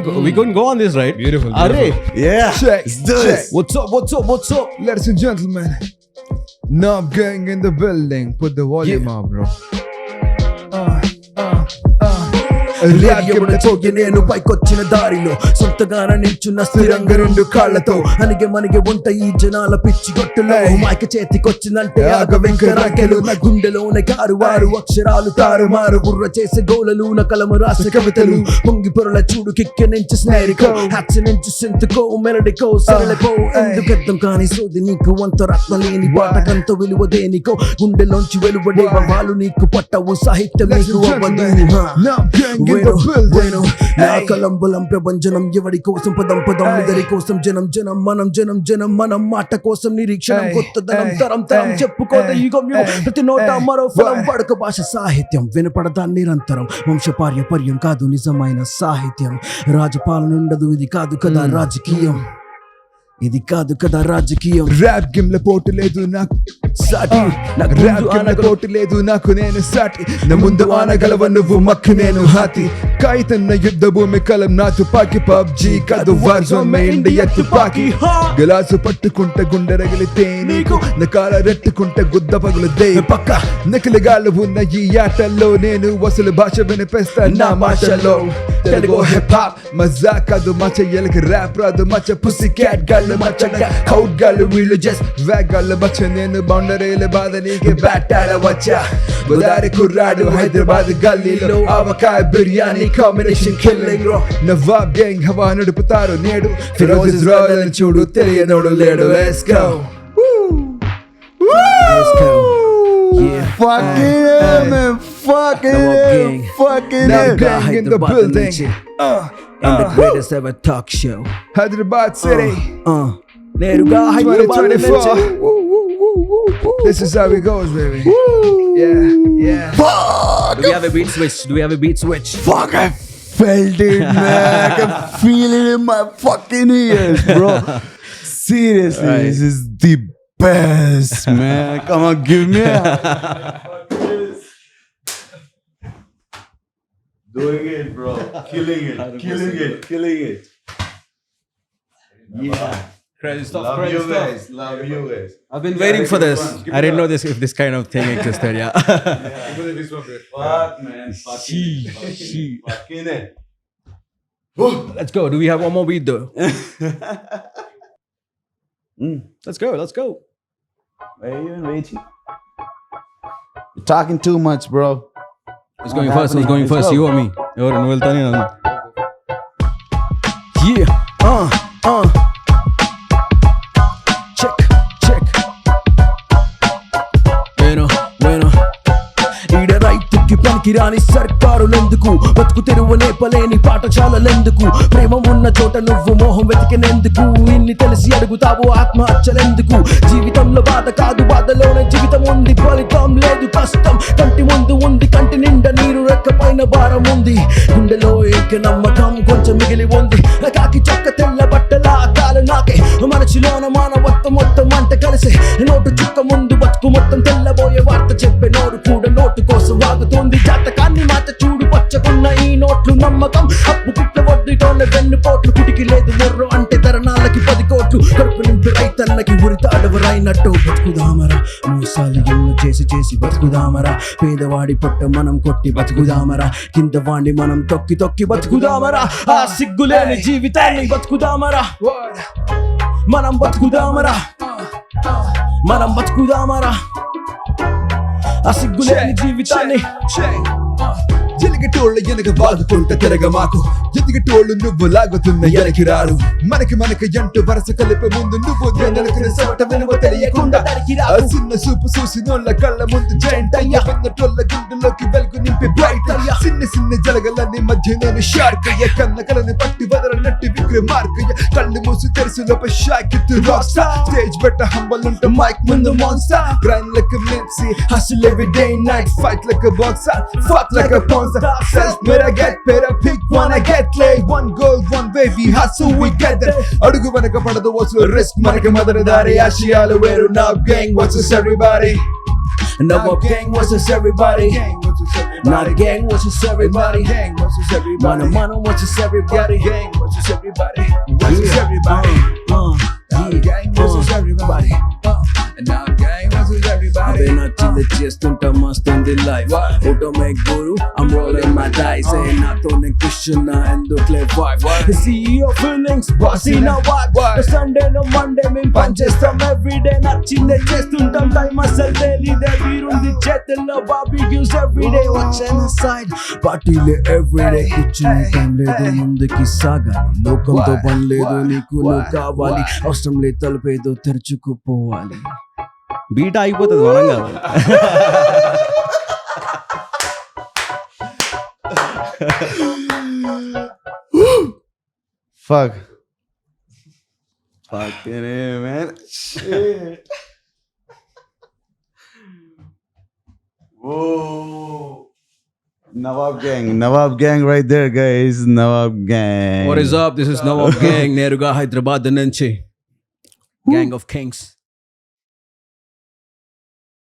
go on this, right? Beautiful. Arey. yeah Check. What's up? Ladies and gentlemen, Nawab Gang in the building. Put the volume up, bro. రేడియోలతో నేను పైకొచ్చిన దారిలో సొంతగాన నిల్చున్న స్థిరంగా రెండు కాళ్లతో అనిగే మనగే ఉంట ఈ జనాల పిచ్చి గొట్టులో మైక చేతికొచ్చిందంటే ఆగ వెంకరాకెలు నా గుండెలోనే కారువారు అక్షరాలు తారుమారు బుర్ర చేసే గోలలు నా కలము రాసే కవితలు పొంగి పొరల చూడు కిక్కె నుంచి స్నేరికో హ్యాచ్ నుంచి సింతుకో మెలడికో సరళకో ఎందుకర్థం కాని సోది నీకు అంతరాత్మ లేని పాటకంత విలువ దేనికో గుండెలోంచి వెలువడే వాళ్ళు నీకు పట్టవు సాహిత్యం నీకు అవ్వదు నా కలంబలం ప్రభంజనం ఎవడి కోసం పదం ఇదరి కోసం జనం మనం మాట కోసం నిరీక్షణం కొత్తదనం తరం చెప్పుకోద యుగం ప్రతి నోట మరో ఫలం పడక భాష సాహిత్యం వినపడదా నిరంతరం వంశపార్యపర్యం కాదు నిజమైన సాహిత్యం రాజపాలన ఉండదు ఇది కాదు కదా రాజకీయం ఇది కాదు కదా రాజకీయం ర్యాప్ గేమ్ లో పోటీ లేదు నాకు సాటి నాకు ర్యాప్ గేమ్ లో పోటీ లేదు నాకు నేను సాటి నా ముందు ఆనగలవ నువ్వు మక్కు నేను హాతి కాయితన్న యుద్ధ భూమి కలం నా తుపాకి పబ్జీ కాదు వార్ జోన్ మే ఇండియా తుపాకి గలాసు పట్టుకుంటే గుండె రగిలితే నీకు నా కాల రెట్టుకుంటే గుద్ద పగులుదే పక్క నకిలిగాళ్ళు ఉన్న ఈ ఆటల్లో నేను అసలు భాష వినిపిస్తా నా భాషలో తెలుగు హిప్ హాప్ మజా కాదు మచ్చ ఎలకి ర్యాప్ రాదు మచ్చ పుసి క్యాట్ గాళ్ళు మచ్చగా కౌట్ గాళ్ళు వీళ్ళు జస్ట్ వ్యాగ్ గాళ్ళు మచ్చ నేను బౌండరీల బాధ నీకే బ్యాట్ ఆడవచ్చా గోదారి కుర్రాడు హైదరాబాద్ గల్లీలో ఆవకాయ బిర్యానీ కాంబినేషన్ కిల్లింగ్ రో నవాబ్ గ్యాంగ్ హవా నడుపుతారు నేడు ఫిరోజ్ రాయల్ చూడు తెలియనోడు లేడు let's go Yeah. fucking hell man fucking Nawab Gang in the building. And the greatest ever talk show. Hyderabad City నేరుగా హైదరాబాద్ నుంచి 2024. This is how it goes, baby. Yeah. Do we have a beat switch? fuck I felt it man I can feel it in my fucking ears bro seriously Right. this is the best man come on give me a doing it bro killing it yeah love you guys I've been waiting for this. I didn't know if this kind of thing existed. Yeah. fuck man fucking it Let's go. Do we have one more beat though? Let's go. where you in waiting you're talking too much bro Who's going first? Let's go. You or me? ఎవరు నువ్వు వెళ్తానే నన్ను. Yeah. Check. Bueno. ఈడ రైతుకి పనికిరాని సర్కారులెందుకు బతుకు తెరువు నేపలేని పాఠశాలలెందుకు ప్రేమ ఉన్న చోట నువ్వు మోహం వెతికినందుకు ఇన్ని తెలిసి అడుగుతావు ఆత్మహత్యలెందుకు జీవితంలో బాధ కాదు బాధలోనే జీవితం ఉంది ఫలితం లేదు కష్టం కంటి ముందు ఉంది కంటి నిండా నీరు రెక్క పైన భారం ఉంది గుండెలో ఏక నమ్మకం కొంచెం మిగిలి ఉంది కాకి చొక్క తెల్ల బట్టల కాలు నాకే మనసులోన మానవత్వం మొత్తం అంట కలిసే నోటు చుక్క ముందు బతుకు మొత్తం తెల్లబోయే వార్త చెప్పే నోరు కూడా నోటు కోసం వాగుతోంది జాతకాన్ని మాట చూడు పచ్చకున్న ఈ నోట్లు నమ్మకం అప్పు కుట్ల వడ్డీతోనే వెన్ను పోట్లు కిటికీ లేదు మొర్రో అంటే తరణాలకి 10 కోట్లు కడుపు నింపి రైతన్నకి ఉరితాడవరైనట్టు బతుకుదామరా మోసాలు ఎన్నో చేసి చేసి బతుకుదామరా పేదవాడి పొట్ట మనం కొట్టి బతుకుదామరా కింద వాణ్ణి మనం తొక్కి తొక్కి బతుకుదామరా ఆ సిగ్గులేని జీవితాన్ని బతుకుదామరా మనం బతుకుదామరా మనం బతుకుదామరా ఆ సిగ్గులేని జీవితాన్ని ఎలిగటోళ్ళు ఎనక బాదుకుంట తిరగ మాకు ఎదిగటోళ్ళు నువ్వు లాగుతున్న ఎనకి రారు మనకి ఎంటు వరస కలిపే ముందు నువ్వు వెనకని సవట విలువ తెలియకుండా ఆ చిన్న చూపు చూసినోళ్ళ కళ్ళ ముందు జైంట్ అయ్యా వెన్నటోళ్ళ గుండెలోకి వెలుగు నింపి బ్రైట్ అయ్యా చిన్న జలగలని మధ్య నేను షార్క్ అయ్యా కన్న కలని పట్టి వదలనట్టు విక్రమార్కయ్య కళ్ళు మూసి తెరిసి లోప షాకిత్తు రాస్తా స్టేజ్ బెట్ట హంబల్ ఉంట మైక్ ముందు monster grind like a Nipsey hustle every day and night fight like a boxer fuck like a porn self-made I get paid I pick one I get laid one goal one way we hustle we get that అడుగు వెనక పడదు వసలు risk మనకి మొదటి దారి ఆశయాలు వేరు Nawab Gang versus everybody Nawab Gang versus everybody Nawab Gang versus everybody Mana versus everybody Gang versus everybody versus everybody Nawab Gang versus everybody Nawab Gang versus everybody అవే నచ్చింది చేస్తుంటా మస్తుంది లైఫ్ ఆటోమేక్ గురు I'm rolling my dice నాతోనే కూర్చున్నా ఎందుకులే vibe CEO feelings bossy నా vibe Sunday no Monday మేము పనిచేస్తాం everyday నచ్చిందే చేస్తుంటాం టైం అసలు తెలీదే వీరుంది చేతుల్లో బార్బిక్యూస్ everyday వచ్చేన సైడ్ పార్టీలే everyday కూర్చునే టైం లేదు ముందుకి సాగాలి లోకంతో పని లేదు నీకు నువ్వు కావాలి అవసరం లేదు తలుపేదో తెరుచుకుపోవాలి బీట్ ఆగిపోతుంది మనం కాదు Fuck. Fucking A, man. Shit. Whoa. Nawab Gang right there, guys. Nawab Gang. What is up? This is Nawab Gang. నేరుగా హైదరాబాద్ నుంచి Gang of Kings.